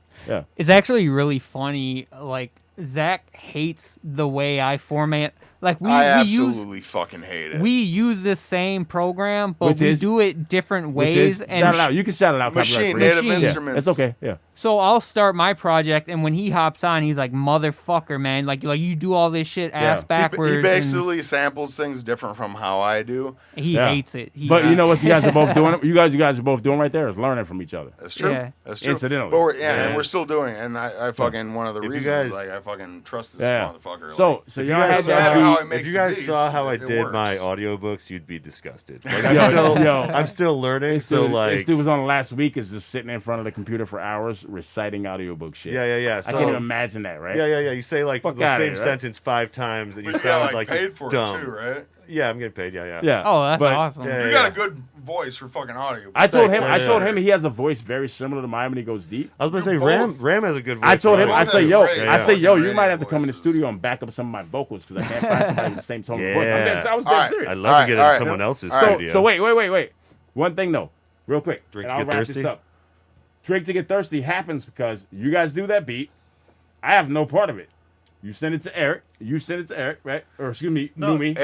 It's actually really funny. Like Zach hates the way I format. Like I absolutely fucking hate it. We use the same program, but we do it different ways. And shout it out. You can shout it out. Machine native instruments. It's okay. Yeah. So I'll start my project, and when he hops on, he's like, "Motherfucker, man! Like you do all this shit ass backwards." He basically samples things different from how I do. He hates it. But you know what you guys are both doing? You guys are both doing right there is learning from each other. That's true. Yeah. That's true. Incidentally. But and we're still doing it. And I fucking one of the reasons I fucking trust this motherfucker. So like, you guys if you guys saw how I did my audiobooks, you'd be disgusted. Like, I'm still learning. So like, this dude was on last week. Is just sitting in front of the computer for hours reciting audiobook shit. Yeah. I can't even imagine that, right? Yeah. You say like the same sentence 5 times, and you sound like paid for dumb. it too, right? Yeah, I'm getting paid. Yeah. Oh, that's awesome. You got a good voice for fucking audio. I told him he has a voice very similar to mine when he goes deep. I was going to say Ram has a good voice. I told him, I say, yo, you might have to come in the studio and back up some of my vocals because I can't find somebody with the same tone of voice. I was dead serious. I'd love to get into someone else's studio. So wait. One thing though, real quick, Drink and to I'll get wrap thirsty? this up. Drink to Get Thirsty happens because you guys do that beat. I have no part of it. You send it to Eric. Right? Or excuse me, Neumy.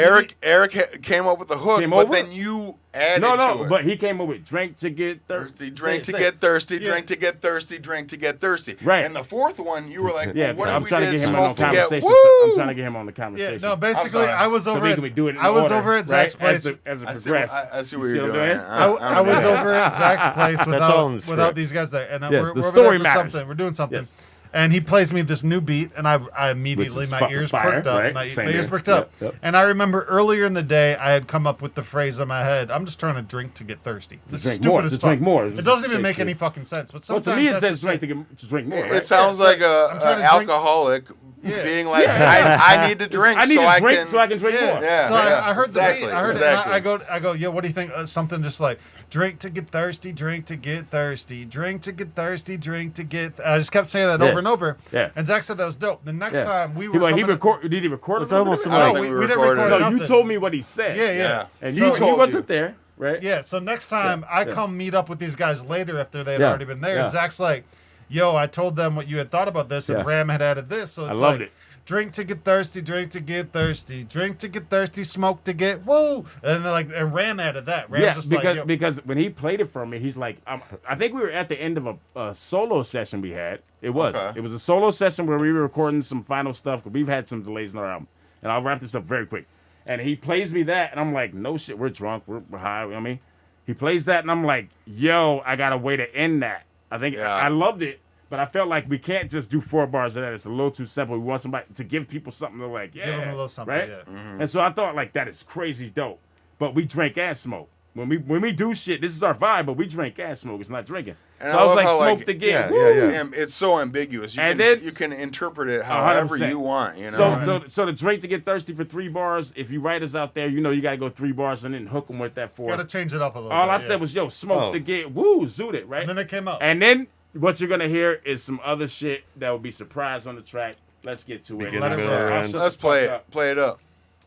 Eric came up with the hook, but then you added to it. But he came up with Drink to Get Thirsty. Drink to get thirsty, drink to get thirsty, drink to get thirsty. Right. And the fourth one, you were like, what I'm if trying we to did get him on smoke to get conversation. woo? I'm trying to get him on the conversation. Yeah, no, basically, I was over at Right? Zach's place. As it progressed. I see what you're doing. I was over at Zach's place without these guys there, and we're the over story there for matters. something. We're doing something. Yes. And he plays me this new beat, and I immediately, Which is my fucking ears fire, perked up. right? My Same ears here. perked up. Yep. And I remember earlier in the day, I had come up with the phrase in my head, I'm just trying to drink to get thirsty. It's drink stupid more. as Just fuck. drink more. It doesn't even make any fucking sense. But Well, sometimes to me, it that's says just to drink more. Right? It sounds like trying an to drink- alcoholic being like, I need to drink I need so to I drink can... so I can drink more. Yeah, So I heard the beat. I heard exactly. it. I go, yo, what do you think? Something just like, drink to get thirsty, drink to get thirsty, drink to get thirsty, drink to get... I just kept saying that over and over. Yeah. And Zach said that was dope. The next time we were... Did he coming- record? It's almost I don't like think we didn't record No, nothing. you told me what he said. Yeah. And So- he wasn't there, right? Yeah, so next time I come meet up with these guys later after they'd Yeah. already been there. Yeah. And Zach's like, yo, I told them what you had thought about this, and Yeah. Ram had added this. So it's loved like, it. drink to get thirsty, drink to get thirsty, drink to get thirsty, smoke to get woo. And then and Ram added that. Ram's just because when he played it for me, he's like, I think we were at the end of a solo session we had. It was a solo session where we were recording some final stuff. We've had some delays in our album, and I'll wrap this up very quick. And he plays me that, and I'm like, no shit, we're drunk, we're high. You know what I mean, he plays that, and I'm like, yo, I got a way to end that. I think I loved it. But I felt like we can't just do 4 bars of that. It's a little too simple. We want somebody to give people something to like, give them a little something, right? yeah. Mm-hmm. And so I thought like that is crazy dope. But we drink and smoke. When we do shit, this is our vibe. But we drink and smoke. It's not drinking. And so I was love like, how, smoke to get. It's so ambiguous. You can interpret it 100%. however you want. You know. So the drink to get thirsty for 3 bars. If you writers out there, you know you gotta go 3 bars and then hook them with that 4. Gotta change it up a little All bit. I said was, yo, smoke to get. Woo, zoot it, right? And then it came out. And then what you're gonna hear is some other shit that will be surprised on the track. Let's get to it. Let's play it. Play it up.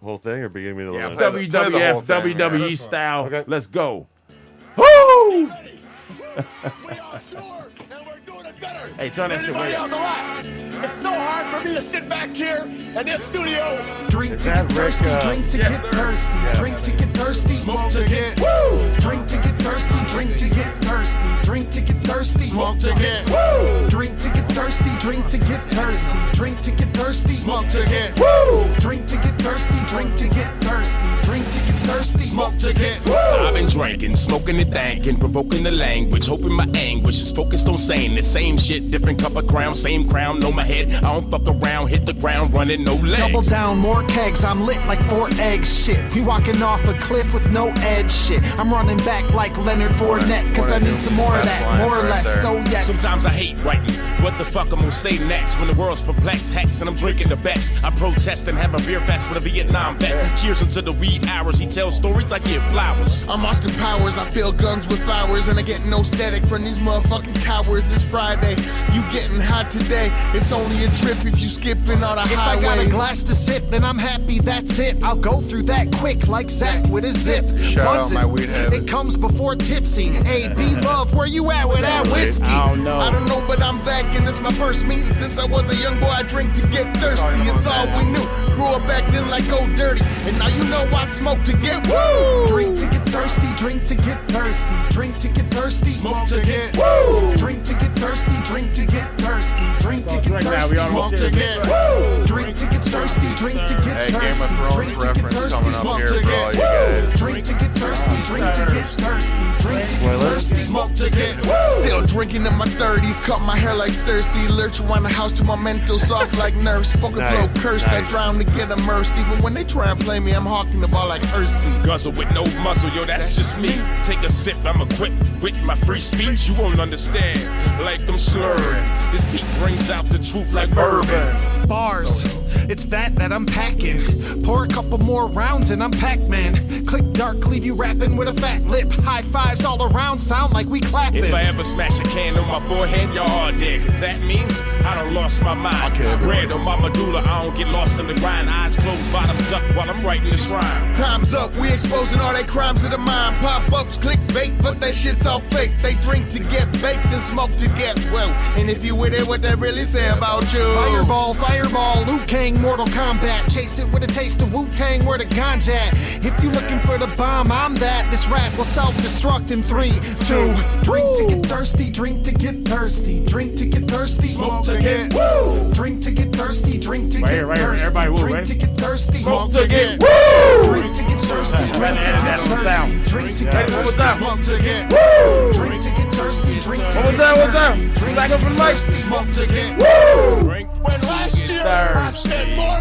Whole thing or beginning, middle, and end? WWF, WWE style. Okay. Let's go. Woo! Hey, turn that shit way up. It's so hard for me to sit back here in this studio. Drink to get thirsty, drink to get thirsty, drink to get thirsty, smoke to get woo. Drink to get thirsty, drink to get thirsty, drink to get thirsty, smoke to get woo. Drink to get thirsty. thirsty, drink to get thirsty, drink to get thirsty, smoke to get woo. Drink to get thirsty, drink to get thirsty, drink to get thirsty, smoke to get woo. I've been drinking, smoking and thinking, provoking the language, hoping my anguish is focused on saying the same shit, different cup of crown, same crown, know my head. I don't fuck around, hit the ground running, no legs. Double down, more kegs, I'm lit like 4 eggs, shit. We walking off a cliff with no edge, shit. I'm running back like Leonard Fournette, cause I need some more of that, more or less, so yes. Sometimes I hate writing, what the fuck I'm gonna say next? When the world's perplexed, hex, and I'm drinking the best. I protest and have a beer fest with a Vietnam vet. Cheers into the wee hours, he tells stories like give flowers. I'm Austin Powers, I fill guns with flowers, and I get no static from these motherfucking cowards. It's Friday, you getting hot today. It's only a trip if you skipping all the highways. If I got a glass to sip, then I'm happy, that's it. I'll go through that quick like Zach with a zip. Shout out my weed habit. It comes before tipsy. Hey, B-Luv, where you at with that whiskey? I don't know, but I'm Zach, and it's my first meeting since I was a young boy. I drink to get thirsty, it's all we knew. Grew up acting like old dirty, and now you know I smoke to get woo. Drink to get thirsty, drink to get thirsty, drink to get thirsty, smoke to get woo. Drink to get thirsty, drink to get thirsty, drink to get thirsty, smoke to get woo. Drink to get thirsty, drink to get thirsty, drink to get thirsty, smoke to get woo. Drink to get thirsty, drink to get thirsty, drink to get thirsty, smoke to get woo. Still drinking in my 30s, cut my hair like Cersei, lurch around the house to my mental soft like nerves. Spoken flow cursed, I drown to get immersed. Even when they try and play me, I'm hawking the ball like Hersey. Guzzle with no muscle, yo, that's just me. Take a sip, I'm equipped with my free speech. You won't understand, like I'm slurring. This beat brings out the truth like bourbon. Bars, it's that I'm packing. Pour a couple more rounds and I'm Pac-Man. Click dark, leave you rapping with a fat lip. High fives all around, sound like we clapping. If I ever smash a can on my forehead, y'all all dead. Cause that means I done lost my mind. Red on my medulla, I don't get lost in the grind. Eyes closed, bottoms up while I'm writing this rhyme. Time's up, we exposing all they crimes of the mind. Pop-ups, clickbait, but that shit's all fake. They drink to get baked and smoke to get well. And if you with it, what they really say about you? Fireball, Liu Kang, Mortal Kombat. Chase it with a taste of Wu-Tang, where the ganja at. If you looking for the bomb, I'm that. This rap will self-destruct in 3, 2. Drink to get thirsty, drink to get thirsty, drink to get thirsty, smoke to get woo. Drink to get thirsty, drink to get thirsty, drink to get thirsty, smoke to get woo. Drink to get thirsty, drink to get thirsty, drink to get thirsty, smoke to get woo. Drink to get thirsty, drink to get thirsty, drink to get thirsty, smoke to get woo. When last year I said more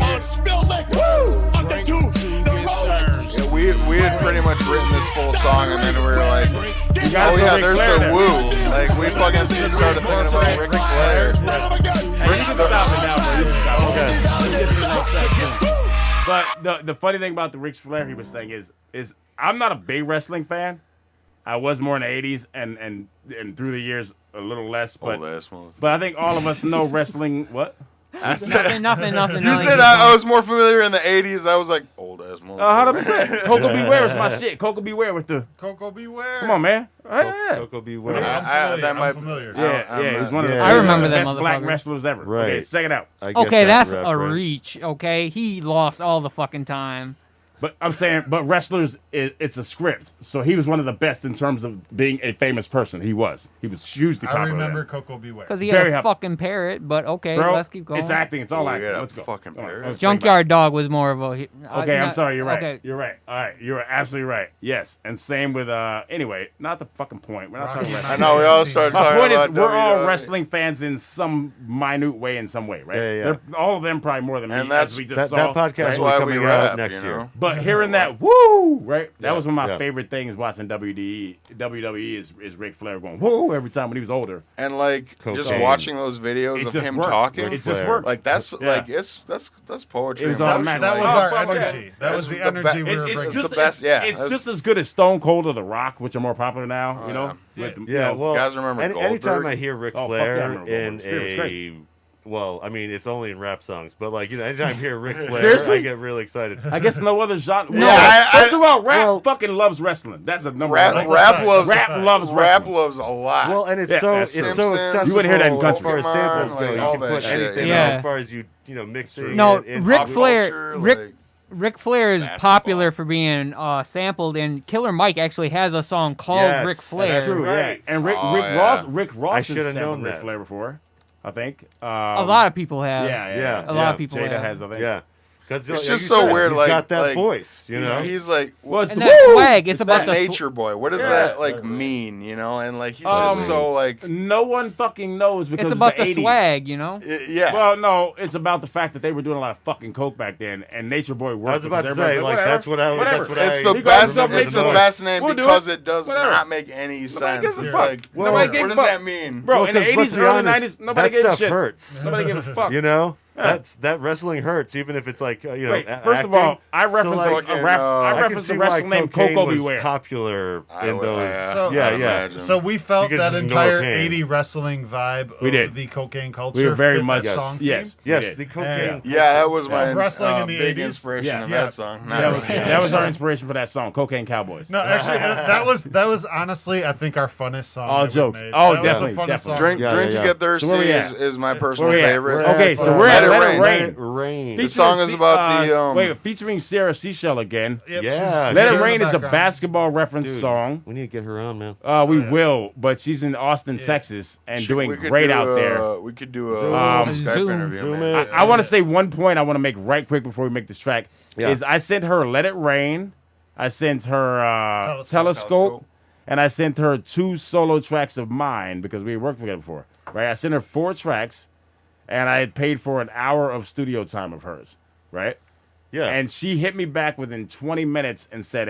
on Spill Liquor, on the Duke, the Rolex. Yeah, we had pretty much written this full song, and then we were like, oh yeah, there's the woo. Like, we fucking just started thinking about Ric Flair. But the funny thing about the Ric Flair he was saying is I'm not a big wrestling fan. I was more in the 80s and through the years a little less. But I think all of us know wrestling. What? Nothing. You said I was more familiar in the 80s. I was like, old ass motherfucker. 100%. Coco Beware is my shit. Coco Beware with the... Coco Beware. Come on, man. Coco Beware. I'm familiar. Yeah, he's one of the I remember that best black wrestlers ever. Right. Okay, check it out. Okay, that's a reach, okay? He lost all the fucking time. But I'm saying, wrestlers, it's a script. So he was one of the best in terms of being a famous person. He was hugely popular. I remember Coco Beware. Because he had a fucking parrot, but okay, bro, let's keep going. It's acting. It's all acting. Let's go. Fucking parrot. Junkyard Dog was more of a... Okay, I'm sorry. You're right. Okay. You're right. All right. You're absolutely right. Yes. And same with, anyway, not the fucking point. We're not talking wrestling. I know, we all started talking about My point is, we're all WWE. wrestling fans in some minute way, in some way, right? Yeah. All of them probably more than me, that's- as we just saw. That podcast will be coming out next year. But hearing that, woo, right? That was one of my favorite things watching WWE is Ric Flair going, whoa, every time when he was older. And like just Cocaine. watching those videos of him worked. talking, It just worked. like that's like that's poetry. It was man. automatic. That was Oh, our fuck energy. yeah. That was the That's the energy be- we were it's bringing. just the best. Yeah, It's that's- just as good as Stone Cold or The Rock, which are more popular now, you know? With the- you know, well, guys remember anytime Goldberg? I hear Ric Oh, fuck yeah, I Flair remember in Goldberg. It was great. well, I mean, it's only in rap songs, but like, you know, anytime I hear Ric Flair, Seriously? I get really excited. I guess no other genre. No, Yeah, first of all, rap fucking loves wrestling. That's a number one. Rap loves wrestling. a lot. Well, and it's Yeah, so that's it's true. so Simpsons, accessible. You wouldn't hear that in as country. far as samples Pokemon, go. like, You all can that put shit, anything. yeah. As far as you mixing. No, it in Ric pop Flair. culture, Ric Flair is basketball. popular for being sampled, and Killer Mike actually has a song called Yes, Ric that's Flair. True, right. yeah. And Rick Oh, Ross yeah. Rick Ross I has should've sampled known Ric that. Flair before. I think. A lot of people have. Yeah. A lot of people Jada have. has, I think. Yeah. Because it's just so weird. He's got that voice, you know. He's like, well, and that swag. It's about that the nature boy. What does that mean? You know, and like he's just so like. No one fucking knows because it's about the 80s. swag, you know. Yeah. Well, no, it's about the fact that they were doing a lot of fucking coke back then, and Nature Boy worked. I was about to say, like, whatever, that's what I. whatever. That's what it's I. the best. It's It's the best name We'll do because it. it does Whatever. not make any sense. gives a It's fuck. like, Well, what gave a does fuck. that mean, Bro? In the let's 80s, be early honest, 90s, nobody that gave a stuff shit. hurts. Nobody gave a fuck. You know, Yeah. that wrestling hurts, even if it's like you know. Wait, first of all, I referenced like, a reference a wrestler named Coco was Beware. popular in those. I'd Yeah. imagine. So we felt Because that it's no entire cocaine. 80 wrestling vibe We of did. the cocaine culture. We were very fit much that song yes. theme. we Yes, did. the cocaine. Yeah, that was my wrestling in the big 80s. inspiration Yeah. in Yeah. that song. That was our inspiration for that song, Cocaine Cowboys. No, actually, that was honestly, I think, our funnest song. All that we've jokes. made. Oh, That definitely, was the funnest definitely. song. Drink Yeah, to yeah. Get Thirsty So where we at? is my personal Where we at? favorite. Okay, so we're at Let It Rain. Rain. The song is about the wait, featuring Sarah Seashell again. Yep, Yeah. she's- Let she's It in Rain the is a background. basketball reference Dude, song. We need to get her on, man. We will, but she's in Austin, Texas, and doing we could great do out there. We could do a Skype Zoom. interview. Zoom man. it. I want to say one point I want to make right quick before we make this track Yeah. is I sent her Let It Rain, I sent her Telescope, and I sent her 2 solo tracks of mine because we worked together before. Right, I sent her 4 tracks, and I had paid for an hour of studio time of hers. Right, Yeah. and she hit me back within 20 minutes and said,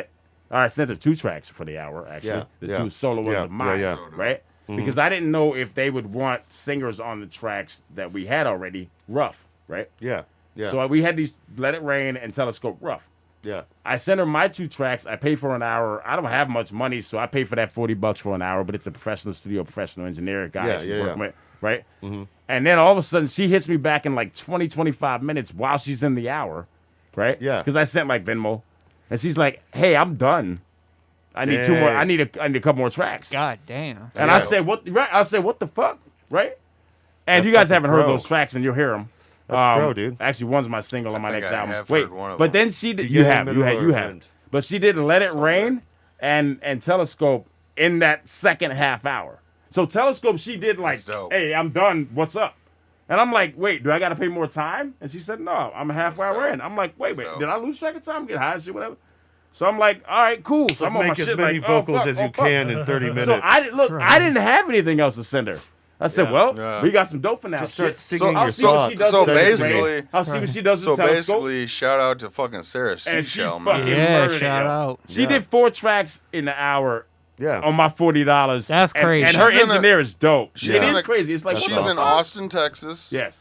"All right, I sent her 2 tracks for the hour. Actually, Yeah, the yeah. 2 solo ones Yeah, of mine. yeah, Right." Because I didn't know if they would want singers on the tracks that we had already rough, right? Yeah. Yeah. So we had these Let It Rain and Telescope rough. yeah. I sent her my 2 tracks. I paid for an hour. I don't have much money, so I paid for that $40 for an hour. But it's a professional studio, professional engineer guy Yeah, she's yeah, working yeah. with, right? And then all of a sudden, she hits me back in like 20, 25 minutes while she's in the hour, right? Yeah. Because I sent like Venmo, and she's like, "Hey, I'm done. I need 2 more. I need a couple more tracks." God damn. And I said, "What?" Right? I said, "What the fuck?" Right? And That's you guys fucking haven't heard pro. those tracks, and you'll hear them. That's pro, dude. Actually, one's my single on my think next I album. have Wait, heard one of but them. then she did. You You get have, in you the have, middle you or have. end? But she did Let It Rain and Telescope in that second half hour. So Telescope, she did like, That's dope. "Hey, I'm done. What's up?" And I'm like, "Wait, do I got to pay more time?" And she said, "No, I'm a half hour dope. in." I'm like, "Wait, That's dope. did I lose track of time? Get high and shit, whatever." So I'm like, "All right, cool." So I'm on my Make as shit many like, "Oh, vocals fuck, as oh, you fuck." can in 30 minutes. So I didn't have anything else to send her. I said, "Well, Yeah. we got some dope for now." Just start shit. singing I'll your see what she songs. does So with Let It Rain. basically- I'll see what she does So with Telescope. basically, shout out to fucking Sarah And she Seashell, fucking man. Yeah, murdered it, shout yo. out. She Yeah. did 4 tracks in the hour yeah. on my $40. That's crazy. And her She's in a- engineer is dope. she's It in is a- crazy. It's like, She's what the in fuck? Austin, Texas. Yes.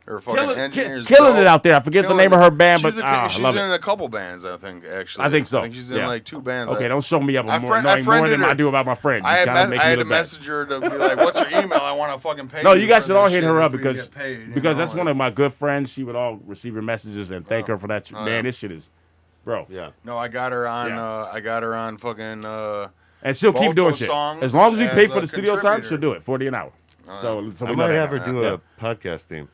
Her fucking engineer's Killing dope. it out there. I forget the name of her band, but She's I she's love in it. a couple bands, I think, actually. I think so. I think she's in Yeah. like 2 bands. Okay, don't show me up I more, friend- I knowing more friended than I her. do about my friend. I You had, gotta make I me had to look bad. message her to be like, "What's your email? I want to fucking pay." No, you guys for should all this hit shit her up before you because get paid, you because know, that's one of my good friends. She would all receive your messages and thank her for that. Man, yeah. this shit is, bro. Yeah. No, I got her on. Yeah. I got her on fucking. And she'll keep both doing those shit. songs As long as we pay as for a the studio time, contributor. she'll do it. 40 an hour. So I we know might that. have her do Yeah. a podcast theme.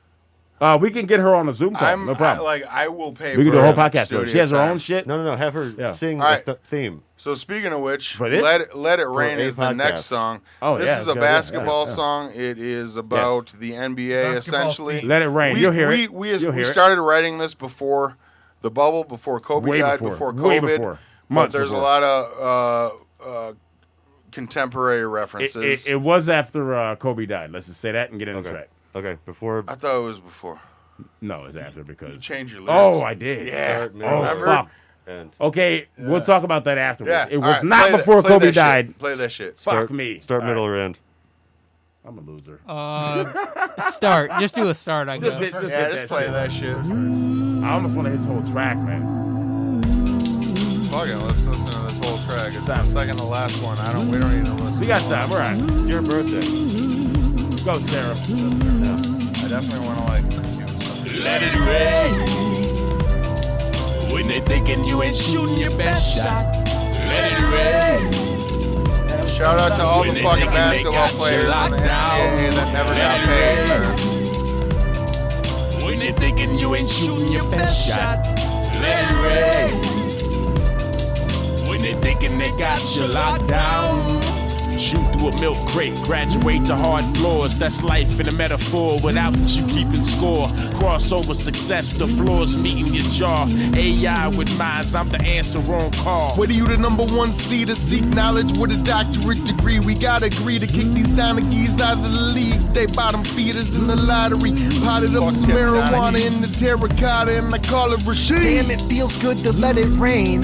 We can get her on a Zoom call. No problem. I will pay. We can for do a whole her podcast. studio She has her time. own shit. No, have her Yeah. sing All right. the theme. So speaking of which, For this? Let It Rain a is the next podcast. song. Oh, This yeah, is it's a good idea. basketball Yeah. song. It is about the NBA Basketball essentially. theme. Let It Rain. You'll hear it. We You'll hear it. started writing this before the bubble, before Kobe Way died, before. COVID. Way before. But Months there's before. a lot of contemporary references. It was after Kobe died. Let's just say that and get into the track. Okay, before. I thought it was before. No, it's after because. You changed your lyrics. Oh, I did. Yeah. Start, middle, Oh, Remember? fuck. end. Okay, we'll talk about that afterwards. Yeah. It all was right, not play before play Kobe that shit. died. Play that shit. Fuck me. Start, All middle, right. or end. I'm a loser. Start. Just do a start, I guess. Just hit Yeah, just play shit. that shit. I almost want to hit this whole track, man. Fuck it, let's listen to this whole track. It's the second to last one. We don't need to listen. We got time. All right. It's your birthday. Go, Sarah. I definitely want to like. Let it rain. When they thinking you ain't shooting your best shot. Let it rain. Shout out to all When the they fucking thinking they basketball got you players in the locked down. NCAA that never got paid. When they thinking you ain't shooting your best shot. Let it rain. When they thinking they got you locked down. Shoot through a milk crate, graduate to hard floors. That's life in a metaphor without you keeping score. Crossover success, the floors meeting your jaw. AI with minds, I'm the answer on call. Whether you the number one seed to seek knowledge with a doctorate degree, we gotta agree to kick these Donaghy's out of the league. They bottom feeders in the lottery. Potted up some marijuana in the terracotta and I call it Rashid. Damn, it feels good to let it rain.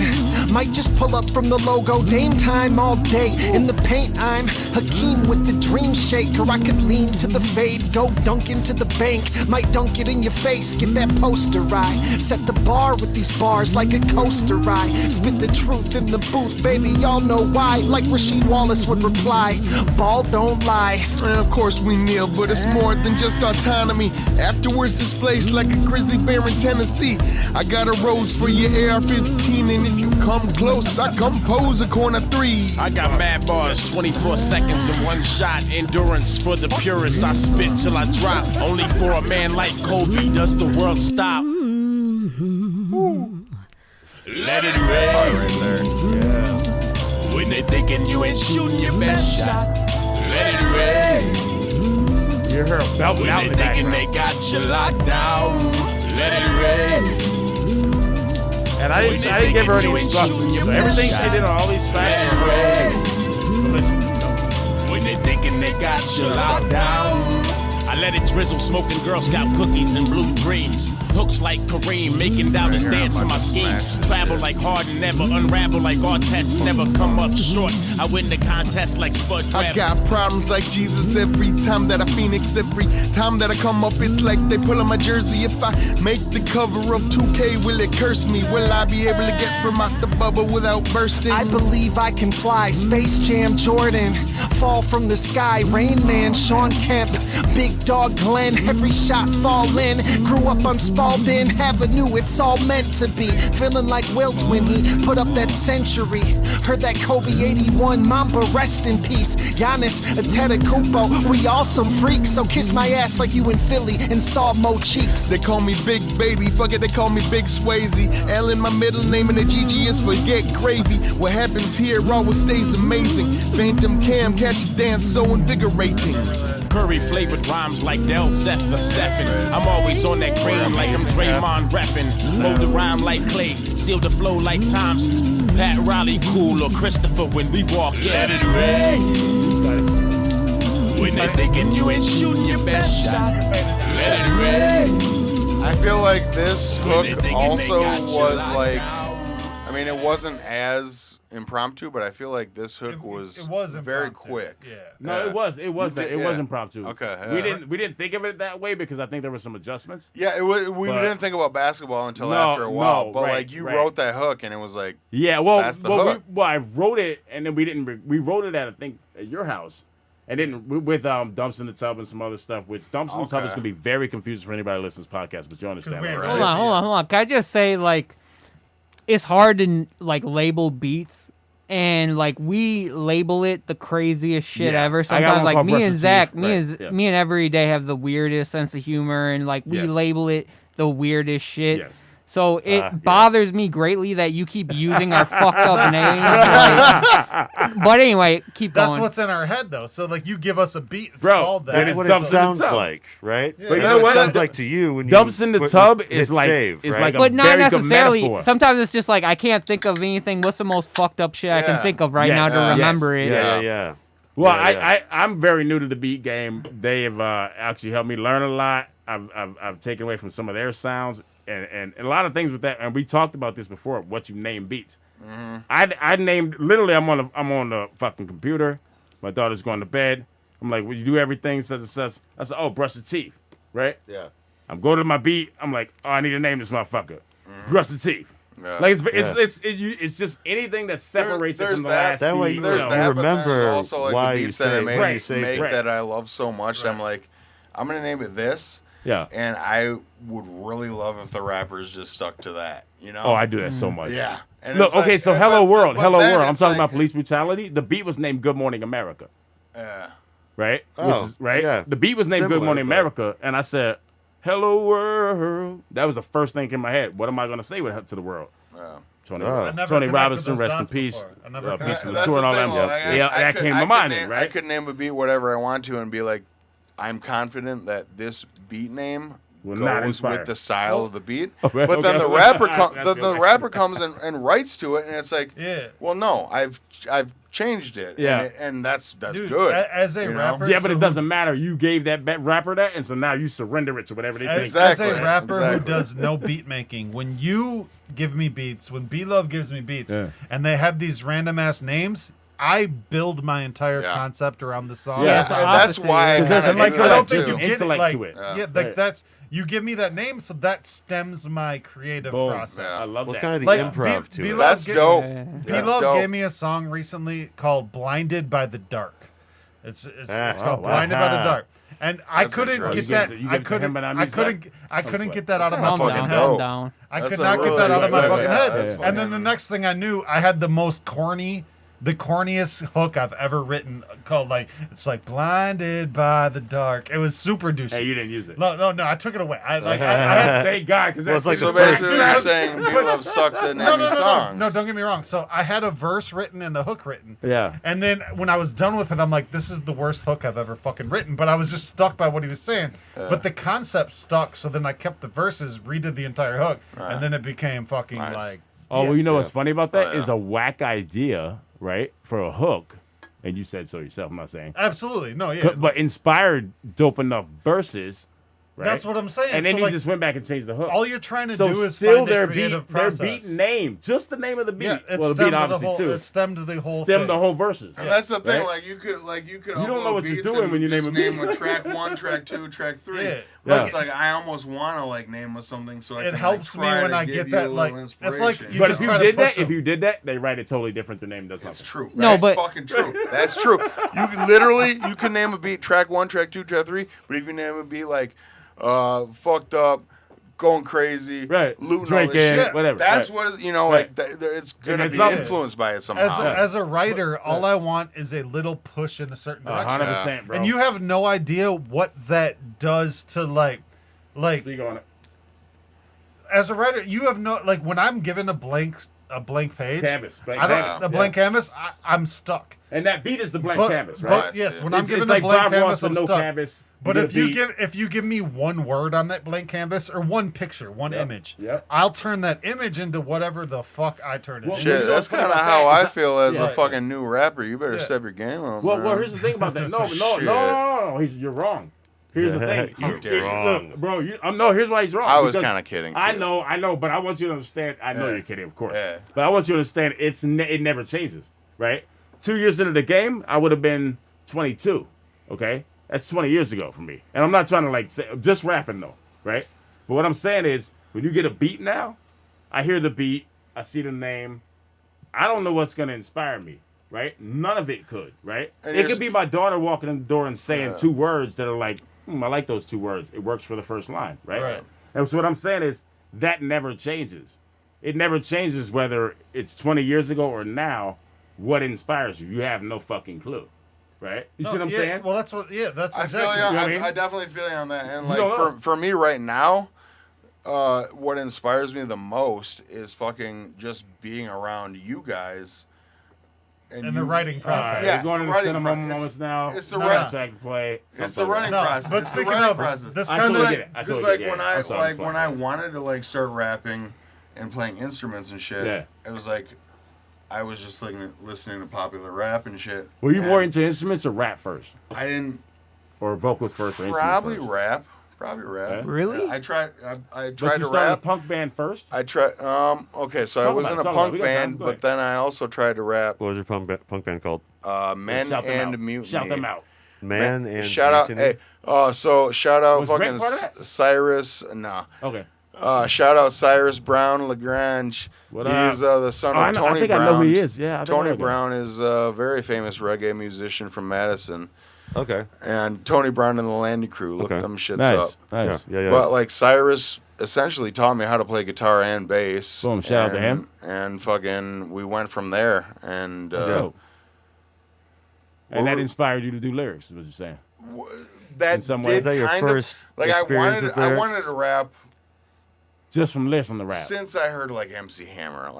Might just pull up from the logo, Dame time all day. In the paint, I'm Hakeem with the dream shake. Or I could lean to the fade, go dunk into the bank. Might dunk it in your face, get that poster right. Set the bar with these bars like a coaster ride. Spit the truth in the booth, baby, y'all know why. Like Rasheed Wallace would reply, ball don't lie. And of course we kneel, but it's more than just autonomy. Afterwards displaced like a grizzly bear in Tennessee. I got a rose for your AR-15, and if you come close, I compose a corner 3. I got mad bars, 24 seconds in one shot. Endurance for the purist, I spit till I drop. Only for a man like Kobe does the world stop. Let it rain. Right there. Yeah. When they thinking you ain't shooting your best shot. Let it rain. You hear her belting out When in they the thinking background. they got you locked down. Let it rain. And I didn't give her any instructions. So everything she did on all these tracks. When they thinking they got you locked down. I let it drizzle, smoking Girl Scout cookies and blue dreams. Hooks like Kareem, making doubters dance to my schemes. Travel like hard and never unravel like our tests never come up short. I win the contest like Spud Grab. I got problems like Jesus every time that I phoenix. Every time that I come up, it's like they pull on my jersey. If I make the cover of 2K, will it curse me? Will I be able to get from out the bubble without bursting? I believe I can fly, Space Jam Jordan. Fall from the sky, Rain Man, Sean Kemp. Big Dog Glenn, every shot fall in. Grew up on Spalding Avenue, it's all meant to be. Feeling like Wilt when he put up that century. Heard that Kobe 81, Mamba rest in peace. Giannis Antetokounmpo, we all some freaks. So kiss my ass like you in Philly and saw Mo cheeks. They call me Big Baby, fuck it, they call me Big Swayze. L in my middle name and the GG is forget gravy. What happens here always stays amazing. Phantom Cam, catch a dance so invigorating. Curry flavored rhymes like Del Seth the Stephen. I'm always on that cream like I'm Draymond reppin'. Mold the rhyme like Clay, seal the flow like Thompson. Pat Riley cool or Christopher when we walk in. Let it rain. When they thinking you ain't shooting your best shot. Let it rain. I feel like this hook thinking also they got you was locked like, down. I mean, it wasn't as impromptu, but I feel like this hook was very impromptu. quick. Yeah. No, it was impromptu. Okay, yeah. We didn't think of it that way because I think there were some adjustments. Yeah, we But- didn't think about basketball until No, after a while. no, but right, like you right. wrote that hook, and it was like, Yeah, well, that's the hook. I wrote it and then we didn't. We wrote it at your house, and then with Dumps in the Tub and some other stuff. Which Dumps in the Tub is Okay. gonna be very confusing for anybody who listens to this podcast, but you understand, we that, ain't right? really- Hold on. Can I just say, like, it's hard to like label beats, and like we label it the craziest shit Yeah. ever. I got Sometimes, one like called me Brush and the Zach, Teeth, me right, and me and Everyday have the weirdest sense of humor, and like we Yes. label it the weirdest shit. Yes. So it yeah. bothers me greatly that you keep using our fucked up names. Like, but anyway, keep That's going. what's in our head, though. So, like, you give us a beat, it's Bro, called that. then That's it's what Dumps it in the sounds Tub. like, right? Yeah. But You know it what? sounds like to you when you Dumps in the put- Tub hit is like save, is right? like a But not very good necessarily. metaphor. Sometimes it's just like I can't think of anything. What's the most fucked up shit I Yeah. can think of right Yes. now to Yes. remember it? Yeah. Well, Yeah. I'm very new to the beat game. They have actually helped me learn a lot. I've taken away from some of their sounds and a lot of things with that. And we talked about this before. What you name beats. Mm-hmm. I named literally. I'm on the fucking computer. My daughter's going to bed. I'm like, will you do everything such and such? I said, oh, brush the teeth, right? Yeah. I'm going to my beat. I'm like, oh, I need to name this motherfucker. Brush the teeth. Yeah. Like it's just anything that separates it There's from the that. last. That way beat, you There's know. that, but then remember there's also like why the you beats that I saved- made, why you saved make it. that I love so much. I'm like, I'm gonna name it this. Yeah. And I would really love if the rappers just stuck to that. You know? Oh, I do that so much. Yeah. And Look, it's like- okay, so but- Hello but World. then I'm it's talking like- about police brutality. The beat was named Good Morning America, Yeah. right? Oh, right? yeah. The beat was named Good Similar, Morning but- America, and I said, Hello World. That was the first thing in my head. What am I going to say to the world? Yeah. Tony never Tony connected Robinson, those rest in dots peace. before. I never Peace to the That's tour and all the them. thing, like, Yeah, that came to mind, name, right? I could name a beat whatever I want to and be like, I'm confident that this beat name Will not goes inspire. with the style of the beat. Okay, But then okay. the rapper That's the rapper comes and writes to it, and it's like, Yeah. well, no, I've changed it. Yeah. and that's Dude, good. as a you know? rapper, Yeah, but so it doesn't matter. You gave that rapper that, and so now you surrender it to whatever they think. Exactly. As a rapper who Exactly. does no beat making, when you give me beats, when B-Luv gives me beats, and they have these random ass names, I build my entire concept around the song. Yeah, that's why. Because there's an Like, I don't think intellect you get it. Like, to it. yeah, like that's you give me that name, so that stems my creative Boom. process. Yeah. I love Well, it's that. kind of the Like, improv to it. B-Luv That's gave- dope. Yeah. That's B-Luv dope. gave me a song recently called "Blinded by the Dark." It's Ah, called wow. "Blinded by the Dark," and I That's couldn't interesting. get that. You give I it to him, couldn't. but I I missed couldn't. I couldn't get that out of my That's fucking fucking head. dope. down. I That's could a not get really that out of good my way. fucking Yeah, head. that's And fucking- then the next thing I knew, I had the corniest hook I've ever written called it's like "Blinded by the Dark." It was super douchey. Hey, you didn't use it. No, I took it away. I Thank God, because Well, that's it's like So the first- basically, you're saying B-Luv sucks at naming songs. No, don't get me wrong. So I had a verse written and a hook written. Yeah. And then when I was done with it, I'm like, this is the worst hook I've ever fucking written. But I was just stuck by what he was saying. But the concept stuck, so then I kept the verses, redid the entire hook, and then it became fucking Nice. Oh, well, you know what's Yeah. funny about that Oh, yeah. is a whack idea, right, for a hook, and you said so yourself. I'm not saying, Absolutely. No, yeah. but inspired dope enough verses, right? That's what I'm saying. And then So, you like, just went back and changed the hook. all you're trying to so do is still find their a creative beat, their process. beat name, just the name of the beat. Yeah, it well, the stemmed beat the obviously whole. too. It stemmed the whole. Stem thing. the whole verses. And that's the thing. Right? Like you could You don't know upload what you're beats doing and when you name just a beat. name with track 1, track 2, track 3. Yeah. But Yeah. it's like I almost want to name with something so I It can helps like, me try when to I give get you that, a like, little it's like inspiration. you But just if try you to did that, push them. if you did that, they write it totally different. The name does not. It's true. No, That's but- fucking true. That's true. You can literally you can name a beat track 1, track 2, track 3, but if you name a beat like fucked up, going crazy, Right. looting all Drinking, this shit, whatever. That's Right. what you know. Right. Like it's gonna it's be not- influenced by it somehow. As a writer, all I want is a little push in a certain direction. 100%, bro. And you have no idea what that does to like Speak on it. as a writer, you have no like when I'm given a blank page, Canvas, blank I don't canvas, a blank canvas, I'm stuck. And that beat is the blank But- canvas, but right? yes, when It's- I'm given it's a like blank Bob canvas, Ross with I'm no stuck. canvas. But get if a you beat. give me one word on that blank canvas or one picture, one image, Yep. I'll turn that image into whatever the fuck I turn it Well, into. Shit, you know that's what's funny kind of about how that I is feel as yeah. a fucking new rapper. You better Yeah. step your game up. Well, man. here's the thing about that. No, Shit. you're wrong. Here's the thing. You're wrong. Look, bro, here's why he's wrong. I was because kind of kidding. I too. know, but I want you to understand. I know Yeah. you're kidding, of course. Yeah. But I want you to understand it never changes, right? 2 years into the game, I would have been 22, okay? That's 20 years ago for me. And I'm not trying to, like, say, just rapping, though, right? But what I'm saying is, when you get a beat now, I hear the beat, I see the name, I don't know what's going to inspire me, right? None of it could, right? And It could be my daughter walking in the door and saying two words that are like, I like those 2 words. It works for the first line, right? Right. And so what I'm saying is, that never changes. It never changes whether it's 20 years ago or now. What inspires you? You have no fucking clue, right? You see what I'm saying? Well, that's what. Yeah, that's I exactly. feel you. You know what I mean? I definitely feel you on that. And You don't like know. for me right now, what inspires me the most is fucking just being around you guys. And the writing process. Yeah, We're going into writing cinema process. moments now. It's the No, right- track to play. It's the running No, process. but It's the speaking running of, process. this I kind totally of get it. I Because totally like get it. when I'm sorry, I'm when sorry. I wanted to like start rapping and playing instruments and shit, Yeah. it was like I was just like listening to popular rap and shit. Were you and more into instruments or rap first, I didn't or vocals first, or probably instruments first? rap. Probably rap. Yeah. Really? I tried. I But tried you to started rap. a punk band first. I tried. Okay, so I Talk was about in it, a talk about it. punk We got time. band, Go but ahead. then I also tried to rap. What was your punk band called? Men Shout them and out. Mutiny. Shout them out. Man and Shout out. Mutiny? Hey. So shout out Was Rick fucking part of that? Cyrus. Nah. Okay. Shout out Cyrus Brown Lagrange. What He's up? the son Oh, of I know- Tony I think Brown. I know who he is. Yeah, I think I Tony know that. Brown is a very famous reggae musician from Madison. Okay. And Tony Brown and the Landy Crew. Look Okay. them shits Nice. up. Nice. Yeah. But like Cyrus essentially taught me how to play guitar and bass. Boom, shout out to him. And fucking we went from there. And That's dope. And that inspired you to do lyrics, is what you're saying. that In some did ways. Is that your kind first of like experience with I lyrics? wanted to rap Just from listening to rap. Since I heard like MC Hammer,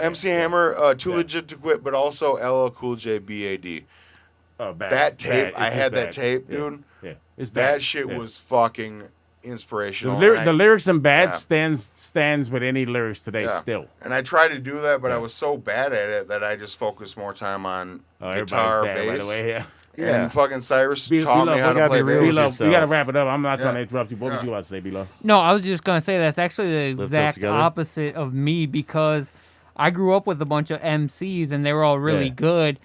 MC Hammer, Too Legit to Quit, but also LL Cool J, BAD. Oh, bad. That tape, bad. I had that bad. tape, dude. Yeah. It's bad. That shit was fucking inspirational. The lyrics in Bad stands with any lyrics today still. And I tried to do that, but I was so bad at it that I just focused more time on guitar, bass. Right away, And fucking Cyrus taught me how to play bass. B-Luv, we gotta wrap it up. I'm not trying to interrupt you. What would you want to say, B-Luv? No, I was just gonna say that's actually the exact opposite of me because I grew up with a bunch of MCs and they were all really good.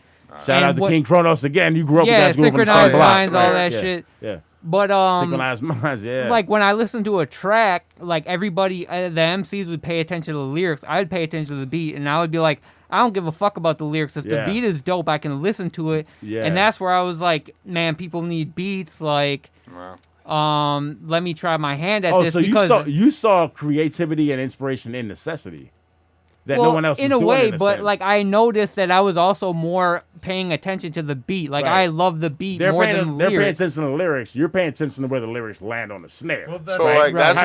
Shout out to King Kronos again. You grew up with that group. Synchronized Minds, all that shit. Yeah. But Synchronized Minds, like when I listened to a track, like everybody, the MCs would pay attention to the lyrics. I would pay attention to the beat, and I would be like, I don't give a fuck about the lyrics. If the beat is dope, I can listen to it. Yeah. And that's where I was like, man, people need beats. Like, let me try my hand at this. So you saw creativity and inspiration in necessity. That no one else was in a doing way, in a but sense. like I noticed that I was also more paying attention to the beat. Like I love the beat more than the lyrics. They're paying attention to the lyrics. You're paying attention to where the lyrics land on the snare. Well, that's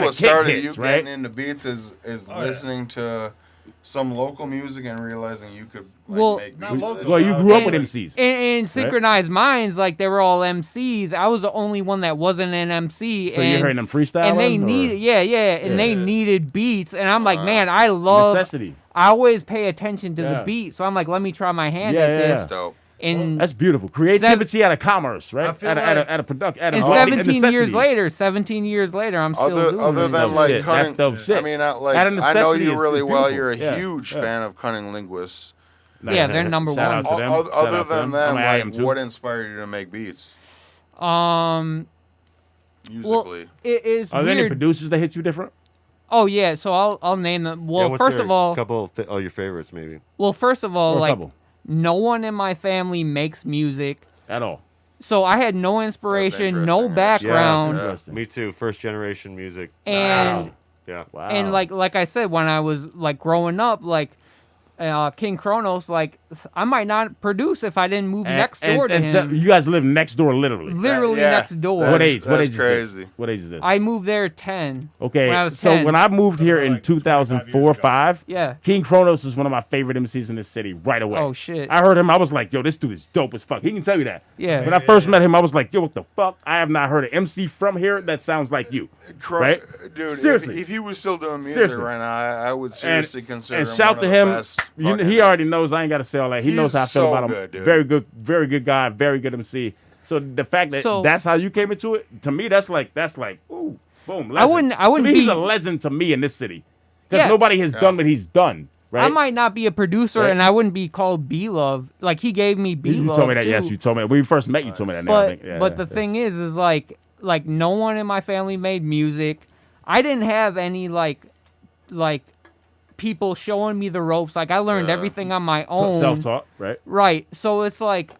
what started you getting into beats is listening to some local music and realizing you could make music. Well, you grew up with MCs. In Synchronized Minds, like they were all MCs. I was the only one that wasn't an MC. So you're hearing them freestyle? And they needed, they needed beats. And I'm like, man, I love necessity. I always pay attention to the beat, so I'm like, let me try my hand at this. That's dope. And that's beautiful. Creativity out of commerce, right? At a production. And 17 years later, I'm still doing other this. than like cunning, that's dope shit. I mean, I know you really well. You're a huge fan of Cunning Linguists. Yeah, they're number one. Other than them, like, what inspired you to make beats? Musically, it is. Are there any producers that hit you different? Oh yeah, so I'll name them. Well, first of all, a couple of your favorites, maybe. Well, first of all, like no one in my family makes music at all. So I had no inspiration, no background. Yeah, me too. First generation music. And and like I said, when I was like growing up, like King Kronos, like I might not produce if I didn't move next door to him. So you guys live next door, literally. Literally next door. What age? What age is crazy. this? What age is this? I moved there 10. Okay, when I was so 10. when I moved here in 2004, 5, yeah, King Kronos was one of my favorite MCs in this city right away. Oh shit! I heard him. I was like, yo, this dude is dope as fuck. He can tell you that. Yeah. When I first met him, I was like, yo, what the fuck? I have not heard an MC from here that sounds like you. Right? Dude, seriously. If he was still doing music right now, I would seriously consider him shout one to of him. the best He already knows. I ain't got to say all that. He knows how I feel about him. Good, dude. Very good guy. Very good MC. So the fact that that's how you came into it, to me, that's like, ooh, boom. Legend. I wouldn't be. He's be a legend to me in this city because nobody has done what he's done. Right? I might not be a producer, and I wouldn't be called B-Luv. Like he gave me B-Luv. You told me that. Too. Yes, you told me. When we first met, you told me that. But the thing is like no one in my family made music. I didn't have any like people showing me the ropes. Like I learned everything on my own. Self-taught, right? Right. So it's like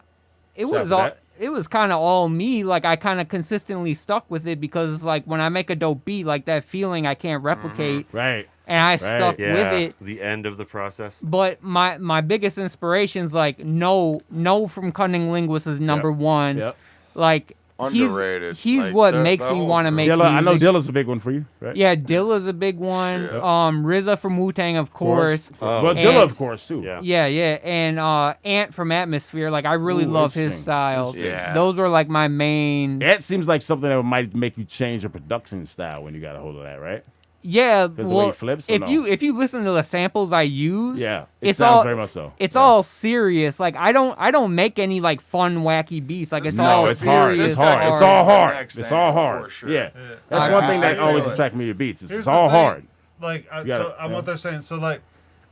it was kind of all me. Like I kind of consistently stuck with it because it's like when I make a dope beat, like that feeling I can't replicate. Right. And I stuck with it. The end of the process. But my biggest inspiration's like No from Cunning Linguist is number one. Yep. Like underrated. He's like, what makes me want to make music. I know Dilla's a big one for you, right? Yeah, Dilla's a big one. RZA from Wu-Tang, of course. Well, Dilla, of course, too. Yeah. And Ant from Atmosphere. Like, I really love his style. Yeah. Those were, like, my main... Ant seems like something that might make you change your production style when you got a hold of that, right? Yeah, well, flips, if you listen to the samples I use, it sounds very much so. It's all serious. Like I don't make any like fun wacky beats. Like it's all it's serious. Hard. It's all hard. It's all hard. For sure. Yeah. That's one thing that always attracts me to beats. It's all hard. Like what they're saying. So like,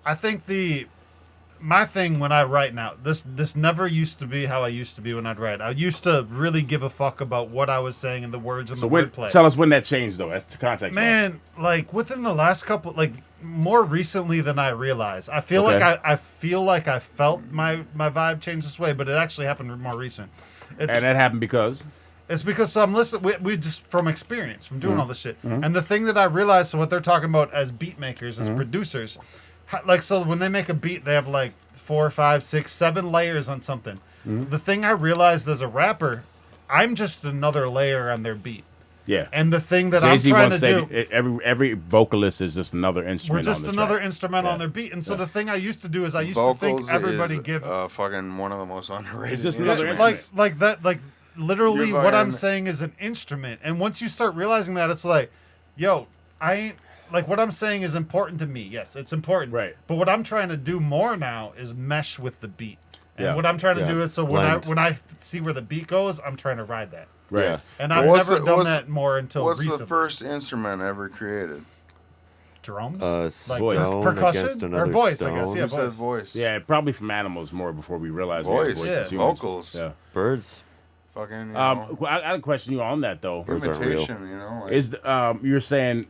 I think my thing when I write now, this never used to be how I used to be when I'd write. I used to really give a fuck about what I was saying and the words and the wordplay. Tell us when that changed, though. That's the context. Man, like within the last couple, like more recently than I realized. I feel like I feel like I felt my vibe change this way, but it actually happened more recent. And that happened because? It's because I'm listening. We just from experience, from doing all this shit. And the thing that I realized, so what they're talking about as beat makers, as producers. Like, so when they make a beat, they have like 4, 5, 6, 7 layers on something. The thing I realized as a rapper, I'm just another layer on their beat. Yeah. And the thing that Jay-Z I'm trying once to do, said every vocalist is just another instrument. we're just on the another track. instrument on their beat. And so the thing I used to do is I used to think everybody give fucking one of the most underrated. It's just another instruments. like that, like literally You're what I'm fucking- saying is an instrument. And once you start realizing that, it's like, yo, I ain't like what I'm saying is important to me. Yes, it's important. Right. But what I'm trying to do more now is mesh with the beat. And Yeah. what I'm trying to do is so Blend. when I see where the beat goes, I'm trying to ride that. Right. Yeah. And I've What's never the- done what's- that more until What's recently. the first instrument ever created? Drums? Like Voice. Percussion? against Or another voice, I guess. stone. Yeah, Who says voice? Yeah, probably from animals more before we realized we Voice. had voices Yeah. as humans. Vocals. Yeah. Birds. Fucking. You I got a question you on that though. Birds aren't real. imitation. You know. Like, Is you're saying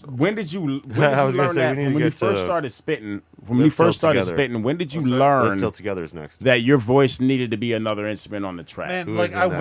when did you I was gonna learn say, that we need when to you get first to started spitting? When Live you first Till started Together. spitting, when did you Live learn Till Together is next. that your voice needed to be another instrument on the track? Man, Who like is in I that?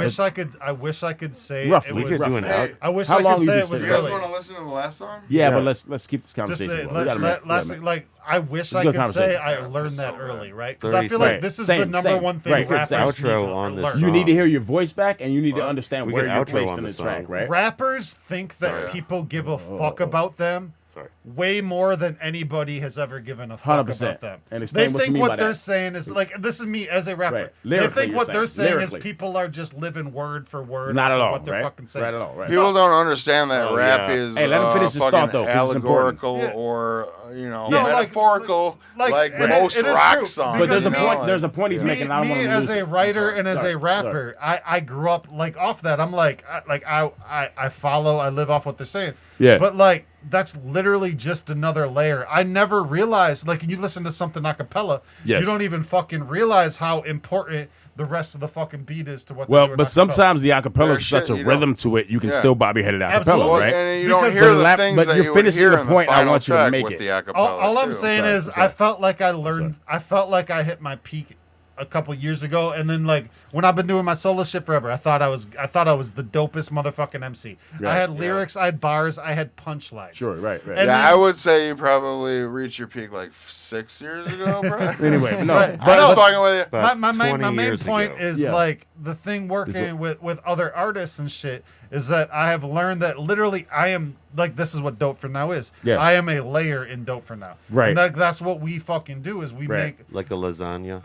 wish I could say Roughly. it We was. could do an out. I wish How I long could you say just it was do spit? you guys really. want to listen to the last song? Yeah, Yeah. but let's keep this Just conversation. going. We like, gotta make- like I wish It's a I good could say conversation. I Yeah, learned it's that so early, good. right? Because I 30 feel like seconds. this is Same, the number same. one thing Right, rappers exactly. need to Outro on this learn. song. You need to hear your voice back, and you need to understand We where get you're outro placed on in the the track, song. right? Rappers think that Oh, yeah. people give a fuck about them Sorry. way more than anybody has ever given a fuck 100%. about them. And They explain what you think mean what by they're that. saying is like this is me as a rapper. Right. They Lyrically, think you're what saying. they're saying Lyrically. is people are just living word for word. Not off at of all, what they're right? fucking saying. Right at all, right? People don't understand that Oh, rap yeah. is Hey, let him finish his fucking thought, though, 'cause it's important. allegorical Yeah. or you know No, like- metaphorical, like and most it is rock true, songs. But there's a you know, point. like- There's a point he's making. I don't want Me to as lose a it. writer Sorry. and as Sorry. a rapper, I grew up like off that. I'm like I follow, I live off what they're saying. Yeah. But like that's literally just another layer. I never realized like you listen to something a cappella, Yes. you don't even fucking realize how important the rest of the fucking beat is to what they're Well, doing but a cappella. sometimes the acapella There's is such shit a you rhythm don't- to it. You can Yeah. still bobby headed acapella, Absolutely. right? And you Because- don't hear But the lap- things but that you're you would finishing hear your in point, the I final want you to track make with it. the acapella. all I'm too. saying Sorry, is sorry. I felt like I learned. I felt like I hit my peak a couple years ago, and then like when I've been doing my solo shit forever, I thought I was the dopest motherfucking MC. Right. I had lyrics, I had bars, I had punchlines. Sure, right, right. And yeah, then- I would say you probably reached your peak like 6 years ago, bro. Anyway, no. Right. I'm just fucking with you. About my 20 main years point ago. is Yeah. like the thing working with other artists and shit is that I have learned that literally I am like this is what Dope for Now is. Yeah. I am a layer in Dope for Now. Right. And that's what we fucking do is we Right. make. Like a lasagna.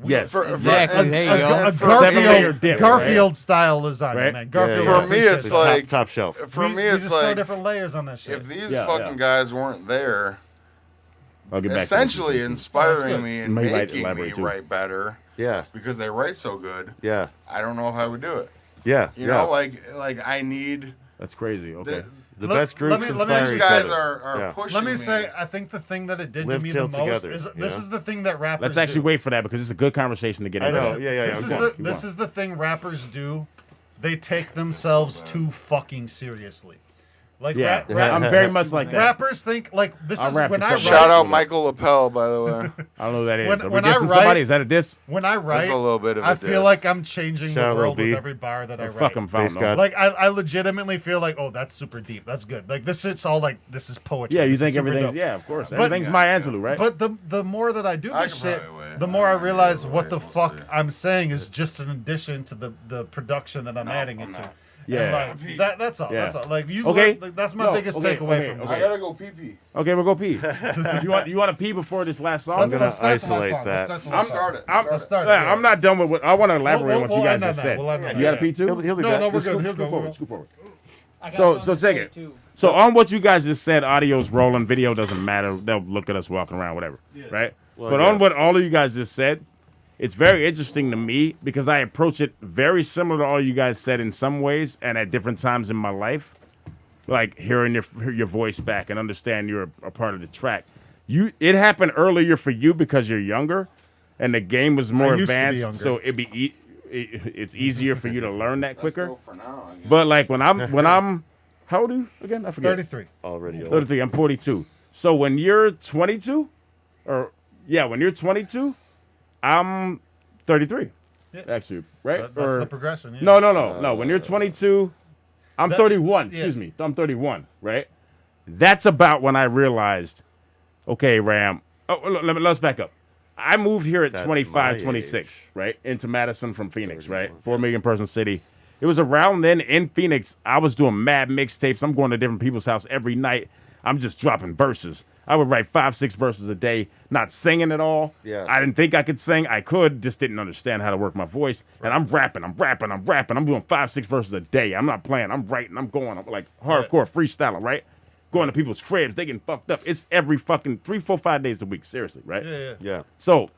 Yes. Exactly. There you go. A Seven-layer dip, Garfield style lasagna, Right. man. Garfield. For me, it's appreciate like top shelf. For we, me, we it's just throw like different layers on that shit. if these Yeah, fucking guys weren't there, I'll get back essentially to this. inspiring me and Maybe I'd making me elaborate, too. write better Yeah. because they write so good. Yeah. I don't know if I would do it. Yeah. You yeah. know, like I need That's crazy. Okay. the let- best groups let me inspire these each guys other. are Yeah. pushing. Let me say, I think the thing that it did Live to me till the most together, is you this know? is the thing that rappers Let's actually do. wait for that because it's a good conversation to get I into. know. Yeah, yeah, yeah. This Go is on, the keep this going. is the thing rappers do. They take themselves too fucking seriously. Like Yeah, rap, I'm very much like that. rappers think like this I'll is rap when it I so write. shout out Michael Lapel, by the way. I don't know who that is. When- Are we when I dissing write- somebody? Is that a diss? When I write, a little bit of a I feel diss. like I'm changing Shout out the world Lil B. with every bar that I write. Fuck him, Bass found God. Like I legitimately feel like, oh, that's super deep. That's good. Like this shit's all like this is poetry. Yeah, you This is think super everything's dope. yeah, of course. But- Everything's my Angelou, right? But the more that I do I this can shit, probably wait. the more I I can realize probably what wait. the We'll fuck see. I'm saying is just an addition to the production that I'm adding I'm into. not. Yeah. And, like, that's all. Yeah. That's all. Like you. Okay. Like, that's my No, biggest okay, takeaway okay, from okay. this. I gotta go pee pee. Okay, we'll go pee. you want to pee before this last song? I'm gonna Let's start the last isolate song. that. Let's start the I'm last song. started. Let's start it, Yeah, yeah. I'm not done with what I want to elaborate on what you we'll guys end on just that. said. We'll end on You got to that, pee too? He'll be No, back. no, we're Scoot good. He'll go. forward. We'll Scoot forward. I got So something take to it. say, too. So on what you guys just said, audio's rolling, video doesn't matter. They'll look at us walking around, whatever, right? Well, but yeah. on what all of you guys just said, it's very interesting to me because I approach it very similar to all you guys said in some ways and at different times in my life. Like hearing your voice back and understand you're a part of the track. It happened earlier for you because you're younger, and the game was more used to be advanced, younger. so it's easier for you to learn that quicker. Let's go for now, I guess. But like when I'm how old are you again? I forget. 33. Already old. 33. I'm 42. So when you're 22, when you're 22, I'm 33. Yeah. Actually, right? That's Or- the progression. Yeah. No. When you're 22, I'm 31. yeah. Excuse me. I'm 31. Right? That's about when I realized, okay, Ram. Oh, let's back up. I moved here at That's 25, my 26, age. right? Into Madison from Phoenix, right? 4 million person city. It was around then in Phoenix. I was doing mad mixtapes. I'm going to different people's house every night. I'm just dropping verses. I would write 5-6 verses a day, not singing at all. Yeah. I didn't think I could sing. I could, just didn't understand how to work my voice. And I'm rapping. I'm doing 5-6 verses a day. I'm not playing. I'm writing. I'm going. I'm like hardcore freestyling, right? Going to people's cribs. They getting fucked up. It's every fucking 3, 4, 5 days a week. Seriously, right? Yeah. So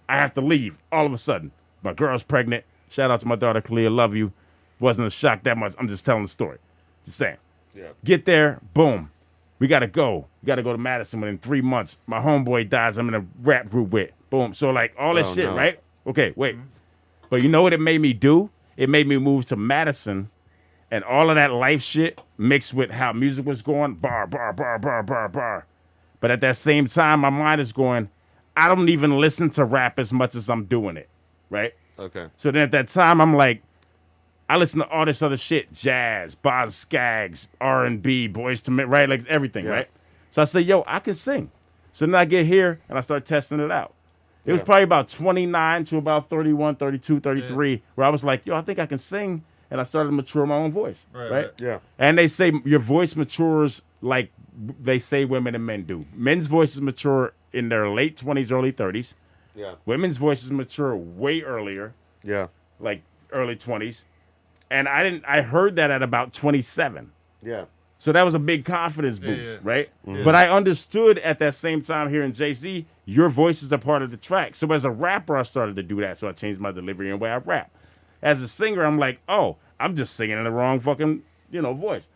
I have to leave all of a sudden. My girl's pregnant. Shout out to my daughter, Kalia. Love you. Wasn't a shock that much. I'm just telling the story. Just saying. Yeah. Get there. Boom. We got to go. We got to go to Madison within 3 months. My homeboy dies. I'm in a rap group with. Boom. So, like, all this shit, right? Okay, wait. But you know what it made me do? It made me move to Madison, and all of that life shit mixed with how music was going. Bar, bar, bar, bar, bar, bar. But at that same time, my mind is going, I don't even listen to rap as much as I'm doing it, right? Okay. So then at that time, I'm like, I listen to all this other shit, jazz, Boz Skaggs, R&B, Boys to Men, right? Like everything, right? So I say, yo, I can sing. So then I get here and I start testing it out. It was probably about 29 to about 31, 32, 33, where I was like, yo, I think I can sing. And I started to mature my own voice, right? Yeah. And they say your voice matures like they say women and men do. Men's voices mature in their late 20s, early 30s. Yeah. Women's voices mature way earlier. Yeah. Like early 20s. And I heard that at about 27. Yeah. So that was a big confidence boost, right? Mhm. But I understood at that same time here in Jay-Z, your voice is a part of the track. So as a rapper, I started to do that. So I changed my delivery and the way I rap. As a singer, I'm like, oh, I'm just singing in the wrong fucking, voice.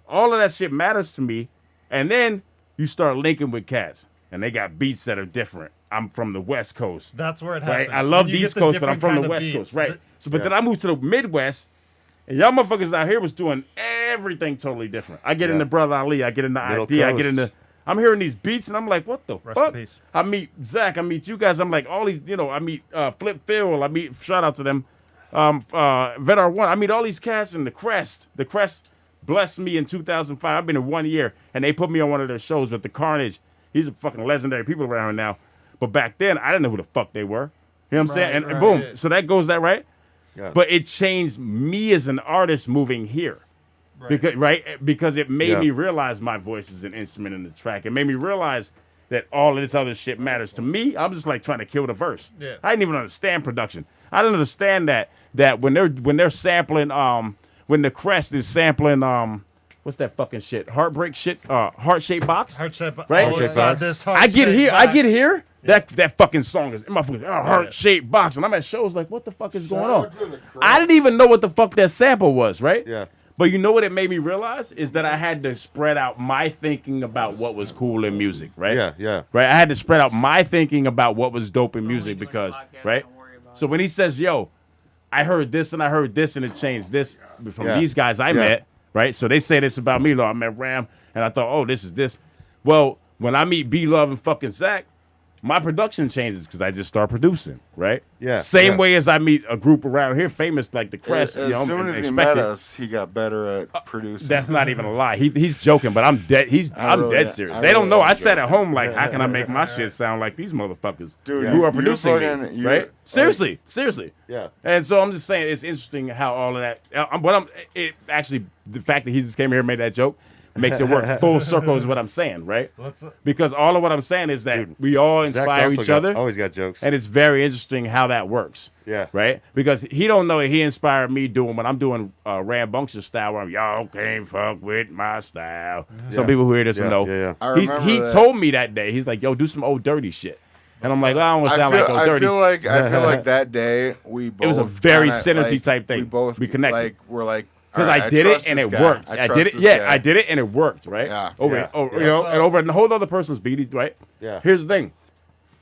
All of that shit matters to me. And then you start linking with cats. And they got beats that are different. I'm from the West Coast. That's where it right? happens. I love When the you East get the Coast, but I'm different from the kind of West beats. Coast, right? So, but then I moved to the Midwest, and y'all motherfuckers out here was doing everything totally different. I get into Brother Ali, I get into Middle ID, I Coast. get into. I'm hearing these beats, and I'm like, what the Rest in fuck? peace. I meet Zach, I meet you guys. I'm like, all these, I meet Flip Phil, I meet, shout out to them, Vedar One. I meet all these cats in the Crest. The Crest blessed me in 2005. I've been in 1 year, and they put me on one of their shows with the Carnage. He's a fucking legendary people around here now. But back then, I didn't know who the fuck they were. You know what I'm saying? And boom. yeah. So that goes that right. Yeah. But it changed me as an artist moving here. Because it made me realize my voice is an instrument in the track. It made me realize that all of this other shit matters to me. I'm just like trying to kill the verse. Yeah. I didn't even understand production. I didn't understand that when they're sampling when the Crest is sampling what's that fucking shit? Heartbreak shit? Heart-shaped box? Heart-shaped box. Right? Oh, inside this I get heart-shaped here. box. That fucking song is in my fucking heart-shaped box. And I'm at shows like, what the fuck is going on? I didn't even know what the fuck that sample was, right? Yeah. But you know what it made me realize? Is that I had to spread out my thinking about what was cool in music, right? Yeah, yeah. Right? I had to spread out my thinking about what was dope in music because, right? So when he says, yo, I heard this and it changed this from these guys I met, right? So they say this about me, though. I met Ram, and I thought, oh, this is this. Well, when I meet B-Luv and fucking Zach, my production changes because I just start producing, right? Yeah. Same way as I meet a group around here famous like the Crest. As soon as he met us, he got better at producing. That's not even a lie. He's joking, but I'm dead. I'm dead serious. They don't know. I sat at home like, how can I make my shit sound like these motherfuckers who are producing me, right? Seriously. Yeah. And so I'm just saying, it's interesting how all of that. The fact that he just came here and made that joke makes it work full circle is what I'm saying, right? Because all of what I'm saying is that we all inspire each other. Always got jokes. And it's very interesting how that works. Yeah. Right? Because he don't know that he inspired me doing when I'm doing Rambunxious style where I'm, y'all can't fuck with my style. Some people who hear this will know. Yeah. He told me that day, he's like, yo, do some old dirty shit. And I'm like, well, I don't want to sound like old dirty. I feel like that day we both. It was a very kinda, synergy type thing. We connected. Like, we're like, because I did it and it worked. I did it and it worked, right? Yeah. And over a whole other person's beat, right? Yeah. Here's the thing.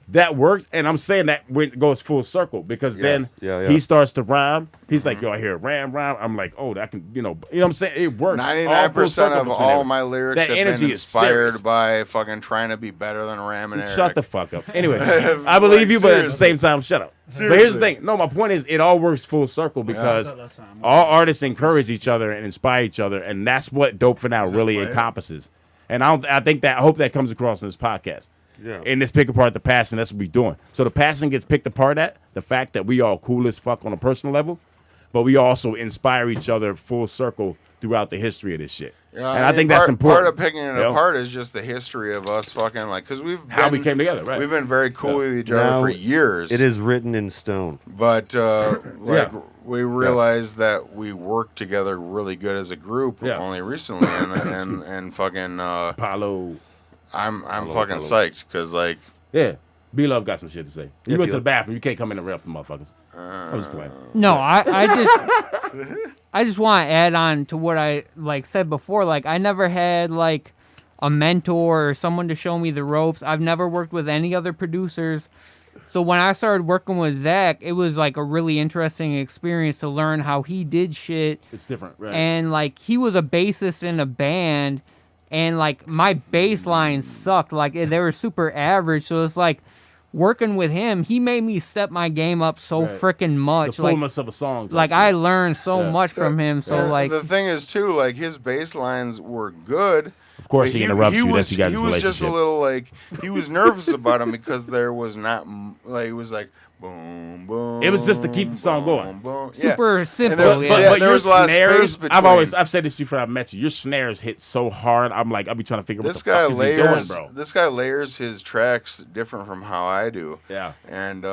That works, and I'm saying that goes full circle because then he starts to rhyme. He's like, yo, I hear a rhyme. I'm like, oh, that can, you know what I'm saying? It works. 99% of all my lyrics that have energy been is inspired serious. by fucking trying to be better than Ram and Eric. Shut the fuck up. Anyway, I believe you, but at the same time, shut up. Seriously. But here's the thing. No, my point is it all works full circle because all artists encourage each other and inspire each other, and that's what Dope for Now really encompasses. And I hope that comes across in this podcast. Yeah. And this pick apart the passion, that's what we're doing. So the passion gets picked apart at the fact that we all cool as fuck on a personal level, but we also inspire each other full circle throughout the history of this shit. Yeah, and I think that's important. Part of picking it apart is just the history of us fucking like, because we came together, right? We've been very cool with each other for years. It is written in stone. But we realized that we worked together really good as a group only recently, and fucking Apollo. I'm fucking psyched because like B-Luv got some shit to say. You went to the bathroom. You can't come in and rep the motherfuckers. I'm just playing. No, I just want to add on to what I said before. Like, I never had like a mentor or someone to show me the ropes. I've never worked with any other producers. So when I started working with Zach, it was like a really interesting experience to learn how he did shit. It's different, right? And like, he was a bassist in a band, and like my bass lines sucked. Like, they were super average. So it's like, working with him, he made me step my game up so freaking much. The fullness of a song. Like, I learned so much from him. So like, the thing is too, like, his bass lines were good. Of course, he interrupts you. That's you guys' relationship. He was just a little like, he was nervous about him because there was not like, it was like boom boom. It was just to keep the song going. Boom. Super simple. But there your was a lot of snares, space I've said this to you before I met you. Your snares hit so hard. I'll be trying to figure out what the guy fuck is layers, he doing, bro. This guy layers his tracks different from how I do. Yeah. And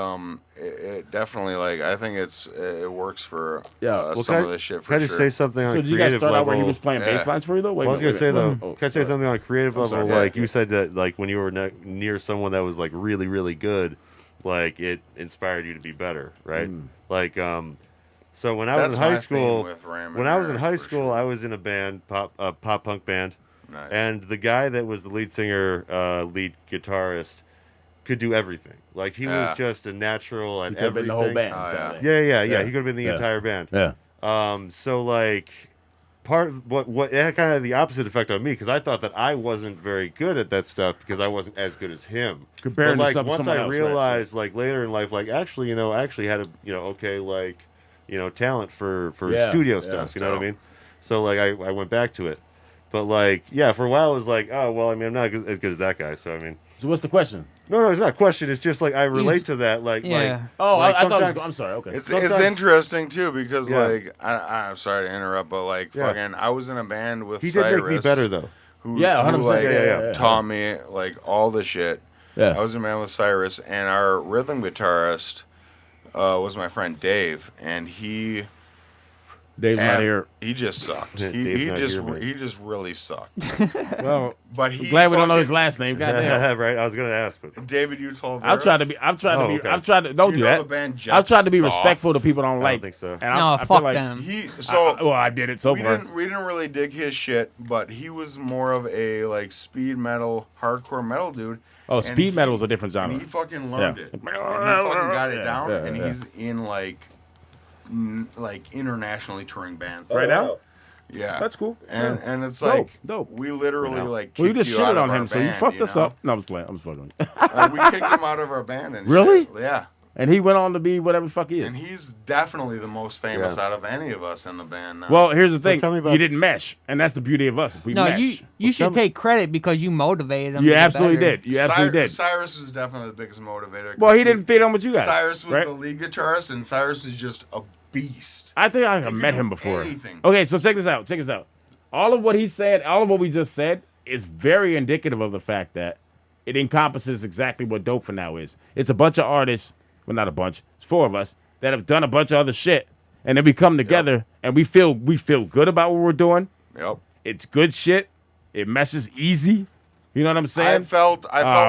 it definitely, like, I think it works for some of this shit for sure. Can I just say something on a creative level? So did you guys start out where he was playing bass lines for you, though? I was going to say, though, can I say something on a creative level? Like, you said that, like, when you were near someone that was, like, really, really good, like, it inspired you to be better, right? Like, so when I was in high school, I was in a band, pop punk band, and the guy that was the lead singer, lead guitarist, could do everything. Like, he was just a natural at everything. The whole band. Yeah. He could have been the entire band. Yeah. So like, part of what it had kind of the opposite effect on me, because I thought that I wasn't very good at that stuff because I wasn't as good as him. Comparing but like, to once I else, realized, like, later in life, like, actually, I actually had a talent for studio stuff. You know what I mean? So like, I went back to it. But like, for a while it was like, oh well, I mean, I'm not as good as that guy. So I mean, so what's the question? No, it's not a question. It's just like I relate to that. Like, I thought I'm sorry. Okay, it's interesting too because like I'm sorry to interrupt, but like fucking, I was in a band with Cyrus. He did make me better though. Who 100%. Taught me like all the shit. Yeah, I was in a band with Cyrus, and our rhythm guitarist was my friend Dave, and Dave's not here. He just sucked. He just really sucked. Well, but I'm glad we don't know his last name. Goddamn. Right. I was gonna ask, but David, you told. I've tried to be. Don't do that. I've tried to be respectful to people I don't like. I don't think so. And no, I fuck feel like them. I did it so far. We didn't really dig his shit, but he was more of a like speed metal, hardcore metal dude. Oh, speed metal is a different genre. And he fucking learned it. And he fucking got it down, and he's in like internationally touring bands right now. Yeah, that's cool. And it's like dope. We literally like we just shitted on him, band, so you fucked us up. No, I'm just playing. I'm just fucking. We kicked him out of our band. And really? Shit. Yeah. And he went on to be whatever the fuck he is. And he's definitely the most famous out of any of us in the band now. Well, here's the thing. You didn't mesh. And that's the beauty of us. We mesh. You should take credit because you motivated him. You absolutely did. You absolutely did. Cyrus was definitely the biggest motivator. Well, he didn't fit on with you guys. Cyrus was the lead guitarist, and Cyrus is just a beast. I think I met him before. Anything. Okay, so check this out. All of what he said, all of what we just said is very indicative of the fact that it encompasses exactly what DOPE4NOW is. It's a bunch of artists. Well, not a bunch. It's 4 of us that have done a bunch of other shit, and then we come together and we feel good about what we're doing. Yep. It's good shit. It meshes easy. You know what I'm saying? I felt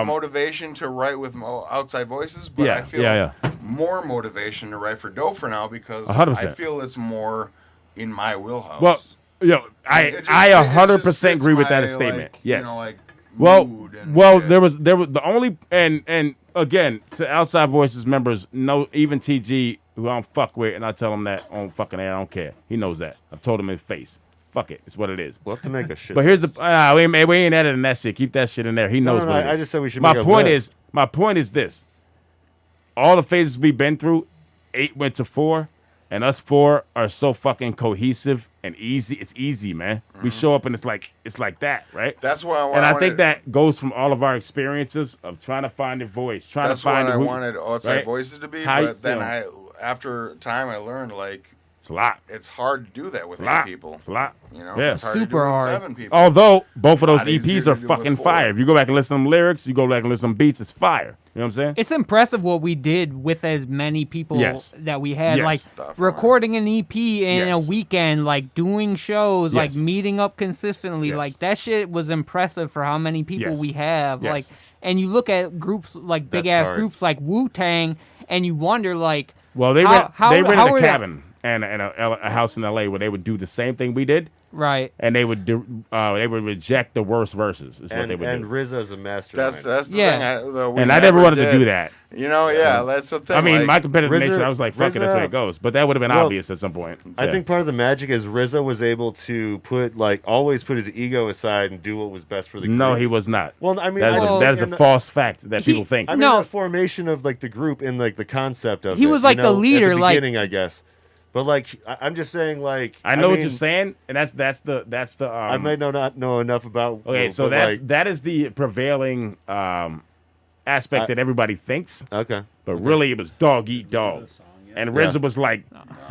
motivation to write with outside voices, but I feel more motivation to write for DOPE4NOW because 100%. I feel it's more in my wheelhouse. Well, I 100% agree with that statement. Yes. There was the only and again to outside voices members, no, even TG who I don't fuck with, and I tell him that on fucking air. I don't care. He knows that. I've told him in his face. Fuck it. It's what it is. We'll have to make a shit. But here's the we ain't editing that shit. Keep that shit in there. He knows what it is. I just said we should make a list. My point is this. All the phases we've been through, 8 went to 4, and us 4 are so fucking cohesive and easy. It's easy, man. We show up and it's like that, right? That's why I think that goes from all of our experiences of trying to find a voice, That's what I wanted outside voices to be. But then after time, I learned like It's a lot. It's hard to do that with It's a lot. 8 people. It's a lot. You know, Yeah. it's hard to Super do with hard. 7 people. Although both of those Lot easier EPs to are do with fucking 4. fire. If you go back and listen to them lyrics, you go back and listen to them beats, it's fire. You know what I'm saying? It's impressive what we did with as many people Yes. that we had. Yes. Like Definitely. recording an EP in Yes. a weekend, like doing shows, like Yes. meeting up consistently. Yes. Like that shit was impressive for how many people Yes. we have. Yes. Like, and you look at groups like big That's ass hard. groups like Wu-Tang, and you wonder like, Well, they how rented are a they- cabin and a house in LA where they would do the same thing we did, right? and they would reject the worst verses. Is what they would And do. RZA's a mastermind. That's the Yeah. thing. We And I never wanted to did. do that. You know, yeah, that's the thing. I mean, like, my competitive RZA nature, I was like, fuck it, that's the way it goes. But that would have been Well, obvious at some point. I Yeah. think part of the magic is RZA was able to always put his ego aside and do what was best for the group. No, he was not. Well, I mean, that is a false fact that people think. I mean, No. the formation of like the group and like the concept of He it, was you like the know, leader, at the like- beginning, I guess. But like, I'm just saying, like, I know what mean, you're saying, and that's the. I might not know enough about. Okay, so but, like, that is the prevailing aspect that everybody thinks. Okay. But really, it was dog eat dog. And RZA was like,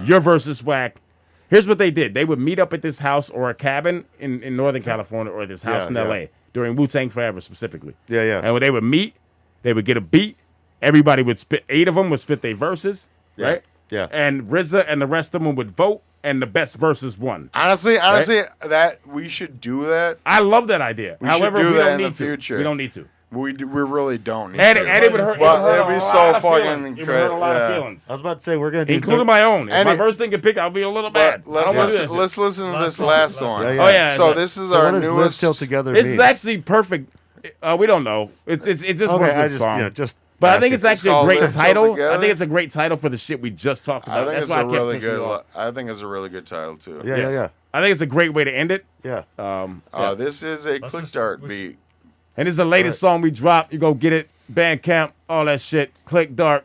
your verse is whack. Here's what they did. They would meet up at this house or a cabin in Northern California or this house in L.A. during Wu-Tang Forever specifically. Yeah, yeah. And when they would meet, they would get a beat. Everybody would spit. 8 of them would spit their verses, right? Yeah. And RZA and the rest of them would vote, and the best verses won. Honestly, that we should do that. I love that idea. We However, should do we that don't in need the to. future. We don't need to. We really don't need And to. it would hurt. Well, it it'd would be hurt so a lot of fucking feelings. It would hurt a lot of feelings. I was about to say we're gonna do Including my own. If And my it- verse didn't get picked, I'll be a little mad. Let's I don't wanna do that shit. listen to this last one. Yeah, yeah. Oh yeah. So this is our what does Live newest. Till Together This mean? is actually perfect. We don't know. It's just Okay, one I good just song. just. But I ask think it. it's actually a called great Live Till title. I Together. think it's a great title for the shit we just talked I about. think That's it's why I a kept really pushing it good. off. I think it's a really good title too. Yeah, Yes. yeah, I think it's a great way to end it. yeah. Yeah. This is a click start beat. And it's the latest song we dropped. You go get it. Bandcamp, all that shit. Click Dark,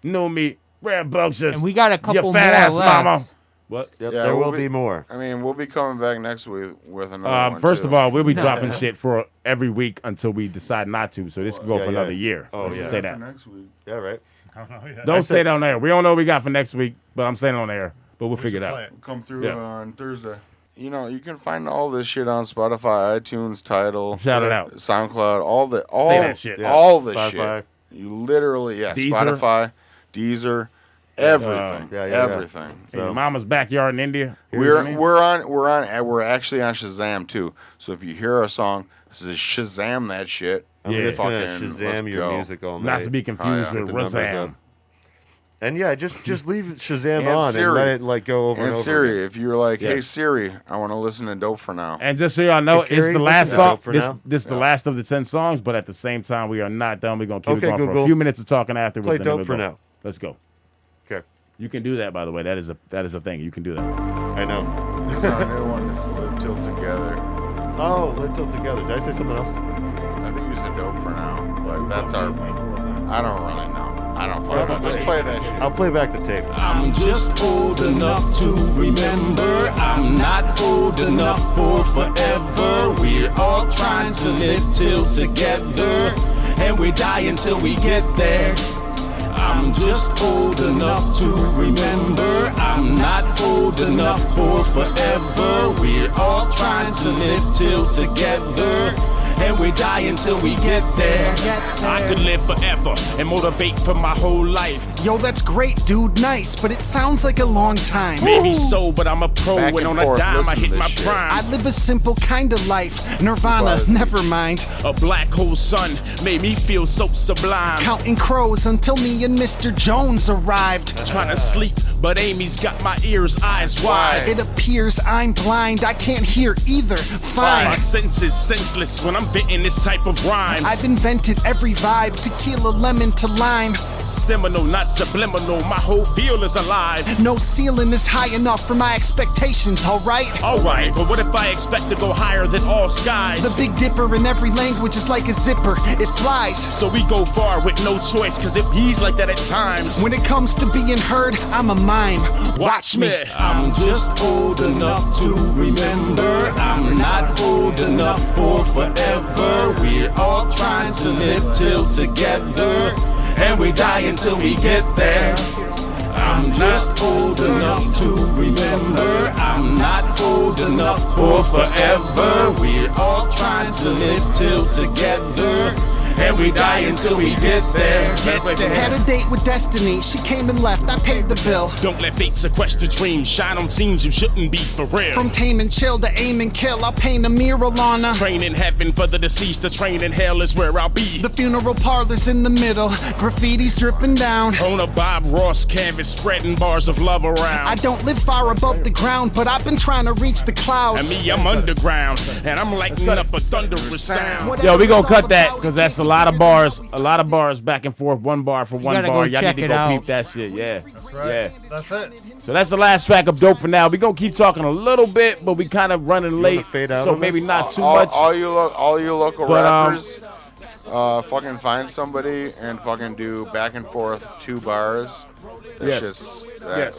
Neumy, Rambunxious. And we got a couple your fat more ass left. mama. What? Yep, Yeah, there we'll will be more. I mean, we'll be coming back next week with another one. First too. of all, we'll be dropping shit for every week until we decide not to. So this could go Yeah, for yeah. another year. Oh, Let's yeah. just say for that. next week. Yeah, right. I don't know yet. Don't say it on air. We don't know what we got for next week, but I'm saying it on air. But we'll figure it play out. it. Come through Yeah. on Thursday. You know, you can find all this shit on Spotify, iTunes, Tidal, Shout it out. SoundCloud, all that shit. Yeah. All the Spotify. shit. You literally, Deezer. Spotify, Deezer, everything, yeah, yeah. everything. In your mama's backyard in India. We're actually on Shazam too. So if you hear a song, this is Shazam that shit. I'm Yeah. just gonna Fucking, let's Shazam your go. music all night. Not to be confused Oh, yeah. with Get the numbers Razam. up. And yeah, just leave Shazam And on Siri. and let it like go over And and over. Siri, again. if you're like, hey Yes. Siri, I want to listen to Dope for Now. And just so y'all know, Hey, it's Siri, the last listen to song. Dope for This Now. is the last of the 10 songs, but at the same time, we are not done. We're going to keep Okay, it going for a Google. few minutes of talking afterwards. Play and then Dope we'll for go. Now. Let's go. Okay, You can do that, by the way. That is a thing. You can do that. I know. This is our new one. This Live Till Together. Oh, Live Till Together. Did I say something else? I think you said Dope for Now. But that's our. I don't really know. I don't fucking know. Just play that shit. I'll play back the tape. I'm just old enough to remember. I'm not old enough for forever. We're all trying to live till together, and we die until we get there. I'm just old enough to remember. I'm not old enough for forever. We're all trying to live till together, and we die until we get there. I could live forever and motivate for my whole life. Yo, that's great, dude. Nice, but it sounds like a long time. Maybe so, but I'm a pro, Back and and on a forth, dime I listen hit to my this shit. prime. I live a simple kind of life. Nirvana, never mind. A black hole sun made me feel so sublime. Counting crows until me and Mr. Jones arrived. Trying to sleep, but Amy's got my ears, eyes wide. It appears I'm blind. I can't hear either. My Fine. senses senseless when I'm spitting this type of rhyme. I've invented every vibe. Tequila, lemon to lime. Seminal, not subliminal, my whole feel is alive. No ceiling is high enough for my expectations, alright? Alright, but what if I expect to go higher than all skies? The Big Dipper in every language is like a zipper. It flies. So we go far with no choice, cause it bees like that at times. When it comes to being heard, I'm a mime. Watch me. I'm just old enough to remember. I'm not old enough for forever. We're all trying to live till together, and we die until we get there. I'm I'm just old enough to remember. I'm not old enough for forever. We're all trying to live till together. And we die until we get there. Had a date with destiny. She came and left. I paid the bill. Don't let fate sequester dreams. Shine on scenes you shouldn't be for real. From tame and chill to aim and kill, I'll paint a mural on her. Train in heaven for the deceased. The train in hell is where I'll be. The funeral parlor's in the middle. Graffiti's dripping down. On a Bob Ross canvas, spreading bars of love around. I don't live far above the ground, but I've been trying to reach the clouds. And me, I'm underground, and I'm lighting up a thunderous sound. Yo, we gonna cut that because that's a lot of bars back and forth. One bar for one bar. Y'all need to go peep that shit. Yeah, That's right. yeah. That's it. So that's the last track of Dope for Now. We gonna keep talking a little bit, but we kind of running late, fade out so on maybe this? not too much. All you local But, rappers, fucking find somebody and fucking do back and forth 2 bars. That's just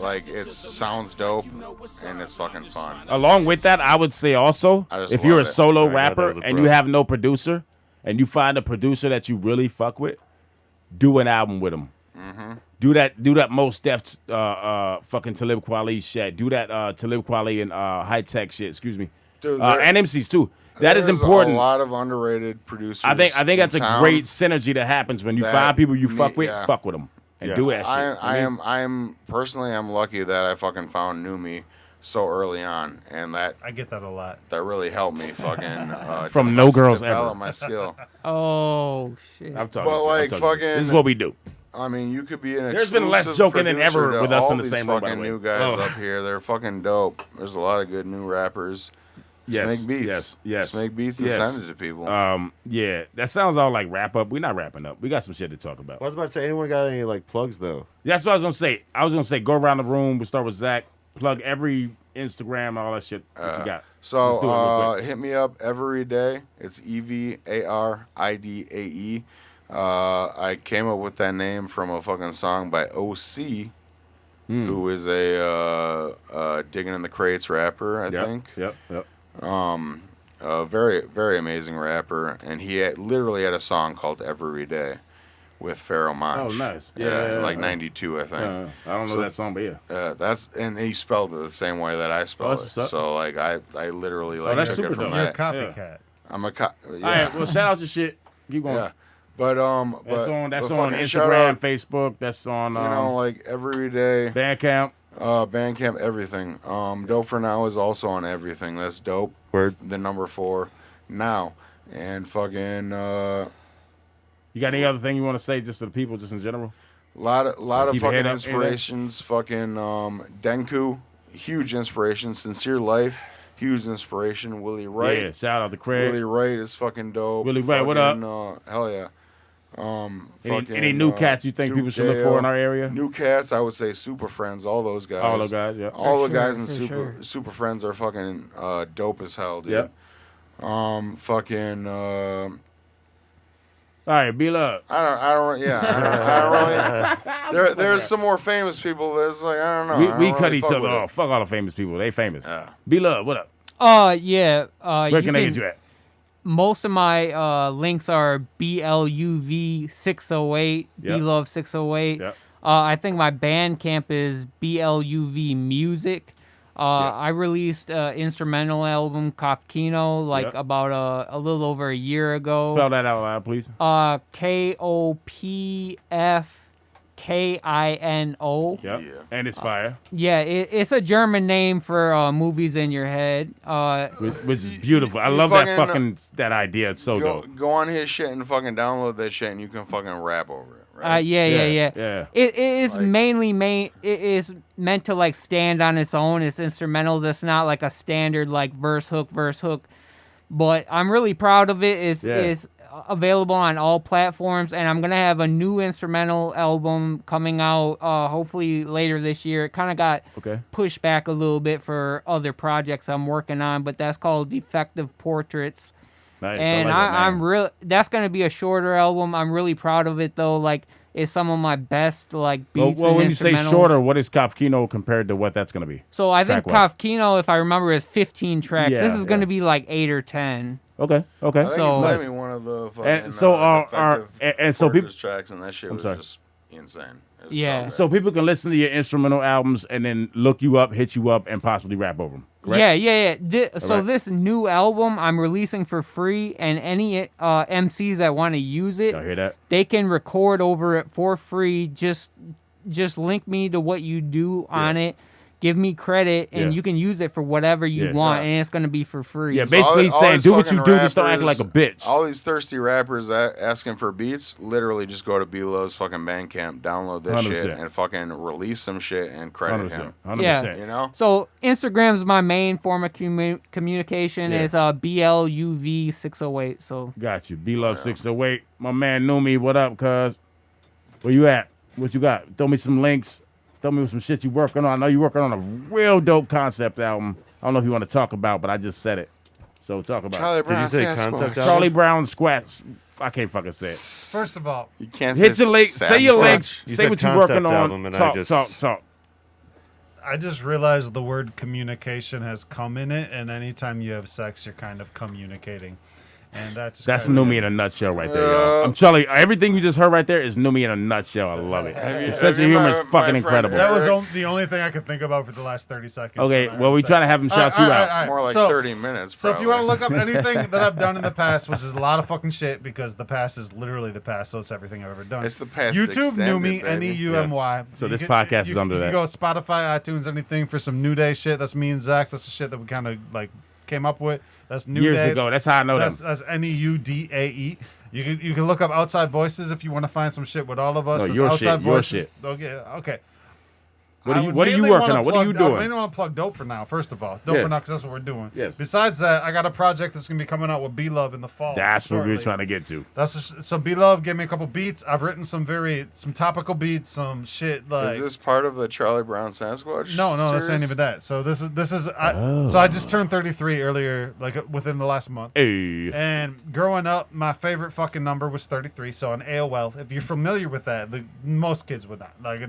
like it sounds dope and it's fucking fun. Along with that, I would say also, if you're a solo rapper and you have no producer, and you find a producer that you really fuck with, do an album with them. Mm-hmm. Do that Mos Def fucking Talib Kweli shit. Do that Talib Kweli and High Tech shit. Excuse me. Dude, and MCs too. That is important. A lot of underrated producers. I think that's a town. great synergy that happens when you find people you fuck with. Fuck with them and do that shit. I'm personally lucky that I fucking found Neumy so early on, and that I get that a lot. That really helped me fucking from No Girls develop Ever. my skill. Oh shit! I'm talking. But like fucking, this is what we do. I mean, you could be an. There's been less joking than ever with us in the same room. Fucking new guys up here, they're fucking dope. There's a lot of good new rappers. Just make beats. Yes. Just make beats and send it to people. Yeah, that sounds all like wrap up. We're not wrapping up. We got some shit to talk about. I was about to say, anyone got any like plugs though? That's what I was gonna say. I was gonna say go around the room. We'll start with Zach. Plug every Instagram, all that shit that you got. So hit me up every day. It's EVARIDAE. I came up with that name from a fucking song by OC, who is a Digging in the Crates rapper, I think. Yep. A very, very amazing rapper, and he literally had a song called Every Day with Pharaoh Monch. Oh, nice. Yeah, like 92, I think. I don't know that song, but yeah. And he spelled it the same way that I spell it. So like I literally like that's took it from super You're a that. copycat. I'm a All right, well, shout out to shit. Keep going. Yeah. But that's on Instagram, Facebook. That's on like Every Day, Bandcamp. Bandcamp, everything. Dope for Now is also on everything. That's dope. Word. The number 4 now, and fucking. You got any other thing you want to say just to the people, just in general? Lot of fucking up, inspirations. Fucking Denku, huge inspiration. Sincere Life, huge inspiration. Willie Wright. Yeah, shout out to Craig. Willie Wright is fucking dope. Willie Wright, what up? Hell yeah. Any new cats you think Duke people should look for in our area? New cats, I would say Super Friends, all those guys. All those guys, yeah. All the guys in Super Friends are fucking dope as hell, dude. Yep. Fucking. All right, B-Luv. I don't really. There's some more famous people. There's like I don't know. We cut each other off. Fuck all the famous people. They famous. B-Luv, what up? Yeah. Where can they get you at? Most of my links are BLUV 608, B-Luv 608. Yep. I think my Bandcamp is BLUV Music. I released an instrumental album, Kofkino, about a little over a year ago. Spell that out loud, please. KOPFKINO. Yep. Yeah. And it's fire. Yeah, it's a German name for movies in your head. Which is beautiful. I love that idea. It's so dope. Go on his shit and fucking download that shit and you can fucking rap over it. Right? Yeah. It is it is meant to like stand on its own. It's instrumental. It's not like a standard like verse hook. But I'm really proud of it. It's available on all platforms, and I'm gonna have a new instrumental album coming out hopefully later this year. It kind of got pushed back a little bit for other projects I'm working on, but that's called Defective Portraits. Nice. And I'm real. That's gonna be a shorter album. I'm really proud of it though. Like it's some of my best like beats. Well, and when you say shorter, what is Kofkino compared to what that's gonna be? So I think Kofkino, if I remember, is 15 tracks. Yeah, this is gonna be like 8 or 10. Okay. I think you played me one of the fucking so Defective so Portraits tracks, and that shit was just insane. Yeah. So people can listen to your instrumental albums and then look you up, hit you up, and possibly rap over them. Correct? Yeah. So right. this new album I'm releasing for free, and any MCs that want to use it, Y'all hear that? they can record over it for free. Just link me to what you do on it. Give me credit, and you can use it for whatever you want, and it's going to be for free. Yeah, basically saying, do what you do, just don't act like a bitch. All these thirsty rappers asking for beats, literally just go to B-Lov's fucking Bandcamp, download this 100%. shit, and fucking release some shit and credit 100%. him. 100%. Yeah. You know? So Instagram's my main form of communication. Is BLUV 608. So got you. B-Luv 608. My man Neumy, what up, cuz? Where you at? What you got? Throw me some links. Tell me some shit you working on. I know you're working on a real dope concept album. I don't know if you want to talk about, but I just said it. So talk about Charlie it. Brown Did you say concept album? Charlie Brown Squats. I can't fucking say it. First of all, you can't hit say your link. Say your links. You say said what you're working concept on. album, and Talk. I just realized the word communication has come in it, and anytime you have sex, you're kind of communicating. And that's Neumy in a nutshell right there, y'all. I'm Charlie. Everything you just heard right there is Neumy in a nutshell. I love it. His sense of humor is fucking incredible. That was the only thing I could think about for the last 30 seconds. Okay, well, we trying to have him shout you out. More like 30 minutes, So if you want to look up anything that I've done in the past, which is a lot of fucking shit, because the past is literally the past, so it's everything I've ever done. It's the past YouTube, extended, Neumy, baby. Neumy. So this podcast is under you that. can go Spotify, iTunes, anything for some New Day shit. That's me and Zach. That's the shit that we kind of like came up with. That's New Years Day. ago. That's how I know them. That's Neudae. You can look up Outside Voices if you want to find some shit with all of us. No, There's your Outside shit, your Voices. shit. Okay. What are you working on? What are you I doing? mainly want to plug Dope for Now, first of all. Dope Yeah. for Now, because that's what we're doing. Yes. Besides that, I got a project that's going to be coming out with B-Luv in the fall. That's what we're shortly. trying to get to. So B-Luv gave me a couple beats. I've written some topical beats, some shit like. Is this part of the Charlie Brown Sasquatch? No, this series? ain't even that. So this is. So I just turned 33 earlier, like within the last month. Hey. And growing up, my favorite fucking number was 33. So on AOL, if you're familiar with that, most kids would not. Like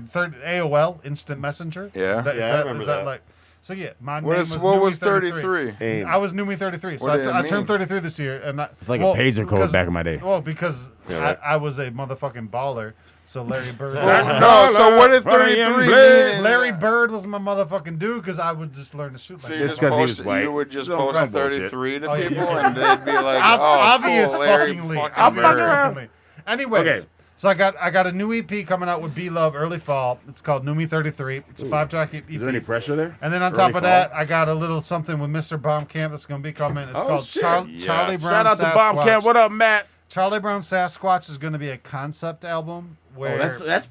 AOL, Instant Messenger. Yeah. I remember that. Like, so yeah, my What name is- was what Neumy was 33. 33? I was Neumy 33. So What did it I turned mean? 33 this year, and It's like a pager code back in my day. Well, because Yeah, right. I was a motherfucking baller. So Larry Bird. No, so what did 33 mean? Larry Bird was my motherfucking dude because I would just learn to shoot like So that. just 'cause he was post, white. you would just Don't post run bullshit. 33 to Oh, yeah, people, yeah. and they'd be like, Obvious cool, Larry fuckingly. fucking Obvious Bird. fuckingly. Anyways, Okay. so I got a new EP coming out with B-Luv early fall. It's called Neumy 33. It's a 5-track EP. Is there any pressure there? And then on Early top of fall? that, I got a little something with Mr. Baumkamp that's going to be coming. It's called shit. Charlie Brown Shout out to Sasquatch. Bombcat. What up, Matt? Charlie Brown Sasquatch is going to be a concept album where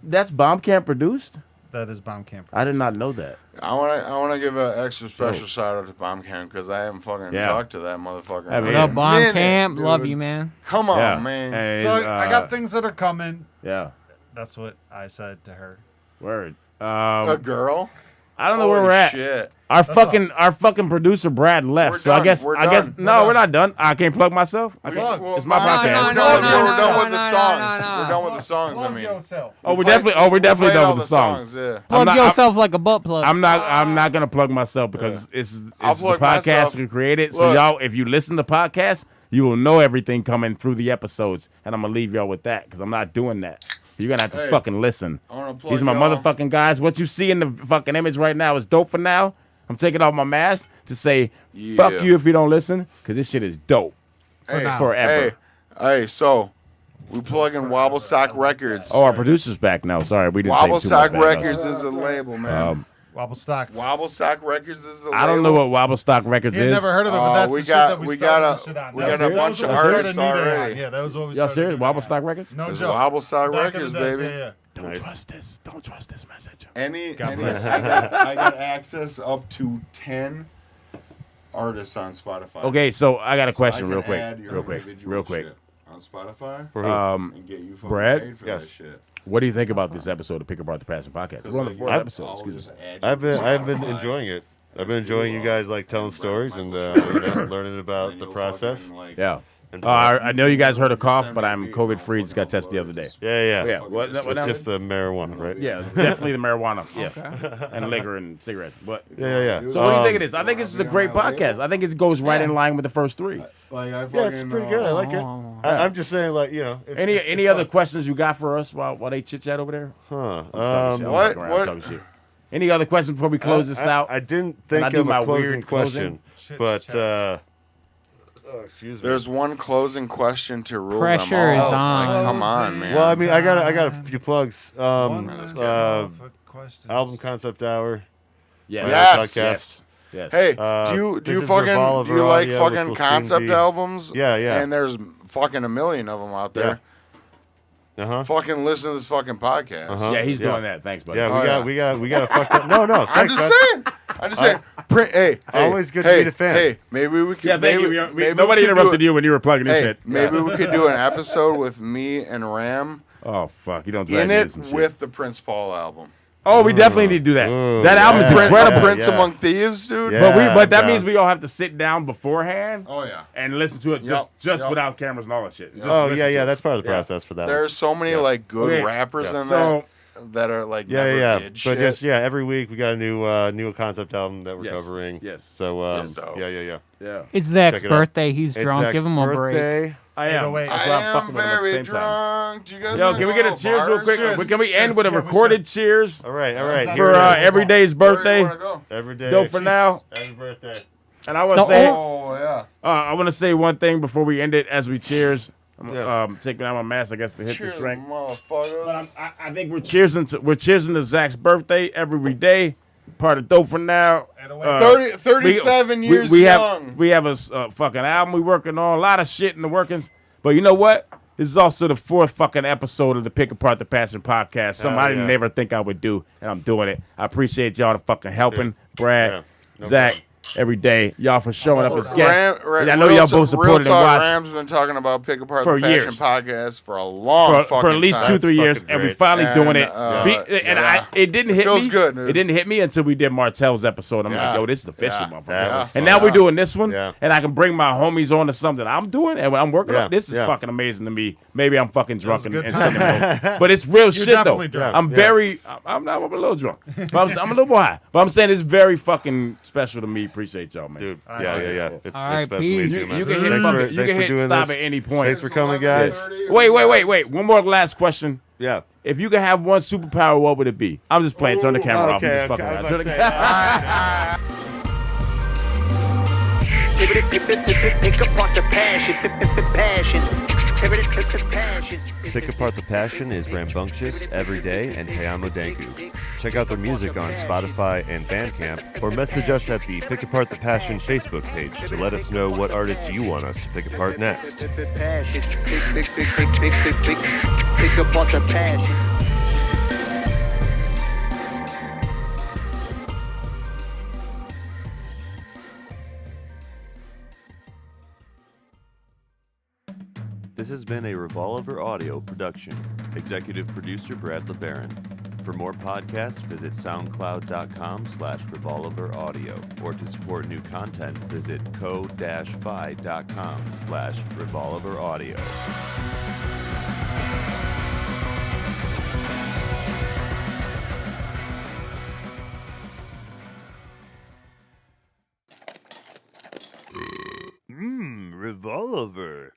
That's Bombcamp produced? that is Baumkamp. I did not know that. I want to give an extra special shout out to Bombcamp because I haven't fucking talked to that motherfucker. I mean, in What a up, Bomb minute, Camp? Love dude. you, man. Come on, Yeah. man. Hey, So I got things that are coming. Yeah. That's what I said to her. Word. A girl? I don't know where Holy we're at. Shit. Our fucking producer Brad left, We're so I done. guess We're I guess done. no, we're not done. I can't plug myself. I can't. Plug. It's my No, podcast. we're no, done no, with the no, songs. no. We're done with the songs. I Plug mean, yourself. We're definitely played done all with the songs. Yeah. Plug not- yourself like a butt plug. I'm not gonna plug myself because it's I'll the plug podcast myself. we created. So Look. y'all, if you listen to podcasts, you will know everything coming through the episodes, and I'm gonna leave y'all with that because I'm not doing that. You're gonna have to Hey, fucking listen. I wanna plug These are my y'all. motherfucking guys. What you see in the fucking image right now is dope for now. I'm taking off my mask to say fuck Yeah. you if you don't listen because this shit is dope Hey, forever. Hey, so we plug in Wobble Stock Records. Oh, our producer's back now. Sorry, we didn't Wobble say too much. Stock bad about Records it. is the label, man. Wobble Stock. Wobble Stock Records is the label. I don't know what Wobble Stock Records You've is. never heard of it, but that's we the got- shit that we we started got a- the shit on. we That got was- a that was bunch what of we started artists New Day on. already. Yeah, that was what we Y'all started serious? New Day Wobble on. Stock Records? No It's joke. Wobble Stock Back in Records, the days, baby. Yeah. Don't trust this. Don't trust this message. I bless. got access up to 10 artists on Spotify. Okay, so I got a So question I real can quick. add your Real quick. individual Real quick. shit on Spotify For who? and get you fucking Brad? paid for Yes. that shit. What do you think about this episode of Pick Apart the Passion podcast? We're on the Like, fourth I'll episode. Excuse just me. add you I've to been Spotify. enjoying it. I've been enjoying you guys like telling stories and learning about the process. Like, Yeah. I know you guys heard a cough, but I'm COVID-free. Just got tested the other day. Yeah. What It's just the marijuana, right? Yeah, definitely the marijuana. Yeah, and liquor and cigarettes. But yeah. So what do you think of this? I think this is a great podcast. I think it goes right in line with the first three. Yeah, it's pretty good. I like it. I'm just saying, like, you know. Any other questions you got for us while they chit chat over there? What? Any other questions before we close this out? I didn't think of a closing question, but. Excuse me. There's one closing question to rule Pressure them all. is on. Like, come on, man. Well, I mean, I got a few plugs. Album concept hour. Yes. Hey, do you like fucking concept albums? Yeah. And there's fucking a million of them out there. Fucking listen to this fucking podcast. Yeah, he's doing that. Thanks, buddy. Yeah, we got a fucked up. No. I'm just saying. Hey, always good to meet a fan. Hey, maybe we could. Yeah, thank you. Nobody interrupted you when you were plugging this shit. Maybe we could do an episode with me and Ram. Oh fuck, you don't in it with the Prince Paul album. Oh, we definitely need to do that. That album is incredible. Prince Among Thieves, dude. But that means we all have to sit down beforehand. Oh yeah. And listen to it just without cameras and all that shit. That's part of the process for that. There's so many like good rappers in there that are like did shit. But just every week we got a new concept album that we're covering. Yes. So yeah. It's Zach's birthday. He's drunk. Give him a break. I am. I am very drunk. Do you guys Yo, can we get a cheers real quick? Can we end with a recorded cheers? All right. For Everyday's birthday. Every day. DOPE4NOW. Happy birthday. And I want to say, I want to say one thing before we end it as we cheers. I'm taking out my mask, I guess, to hit the strength. Motherfuckers. I think we're cheersing to Zach's birthday every day. Part of DOPE4NOW. 37 years young. We have a fucking album we working on. A lot of shit in the workings. But you know what? This is also the 4th fucking episode of the Pick Apart the Passion podcast. Something I didn't never think I would do, and I'm doing it. I appreciate y'all for fucking helping. Brad, Zach, every day. Y'all for showing up as guests. I know y'all both supported and watched. Ram's been talking about Pick Apart for the Passion years. podcast for a long fucking for at least time. 2-3 years, and we finally doing it. It didn't hit me. Feels good, dude. It didn't hit me until we did Martell's episode. I'm like, yo, this is official, motherfucker. And fun. now we're doing this one, and I can bring my homies on to something I'm doing, and I'm working on. This is fucking amazing to me. Maybe I'm fucking drunk and sentimental, but it's real shit though. I'm a little drunk, but I'm a little high. But I'm saying it's very fucking special to me. Appreciate y'all, man. Dude, yeah. It's special to You can hit stop at any point. Thanks for coming, guys. Wait. One more last question. Yeah. If you could have one superpower, what would it be? I'm just playing. Turn the camera off. I'm just fucking around. Turn the camera. Pick apart the passion. Pick Apart the Passion is Rambunxious, Everyday, and Te Amo Danku. Check out their music on Spotify and Bandcamp, or message us at the Pick Apart the Passion Facebook page to let us know what artists you want us to pick apart next. Pick apart the passion. This has been a Revolver Audio production. Executive producer Brad LeBaron. For more podcasts, visit soundcloud.com/revolveraudio, or to support new content, visit ko-fi.com/revolveraudio. Revolver.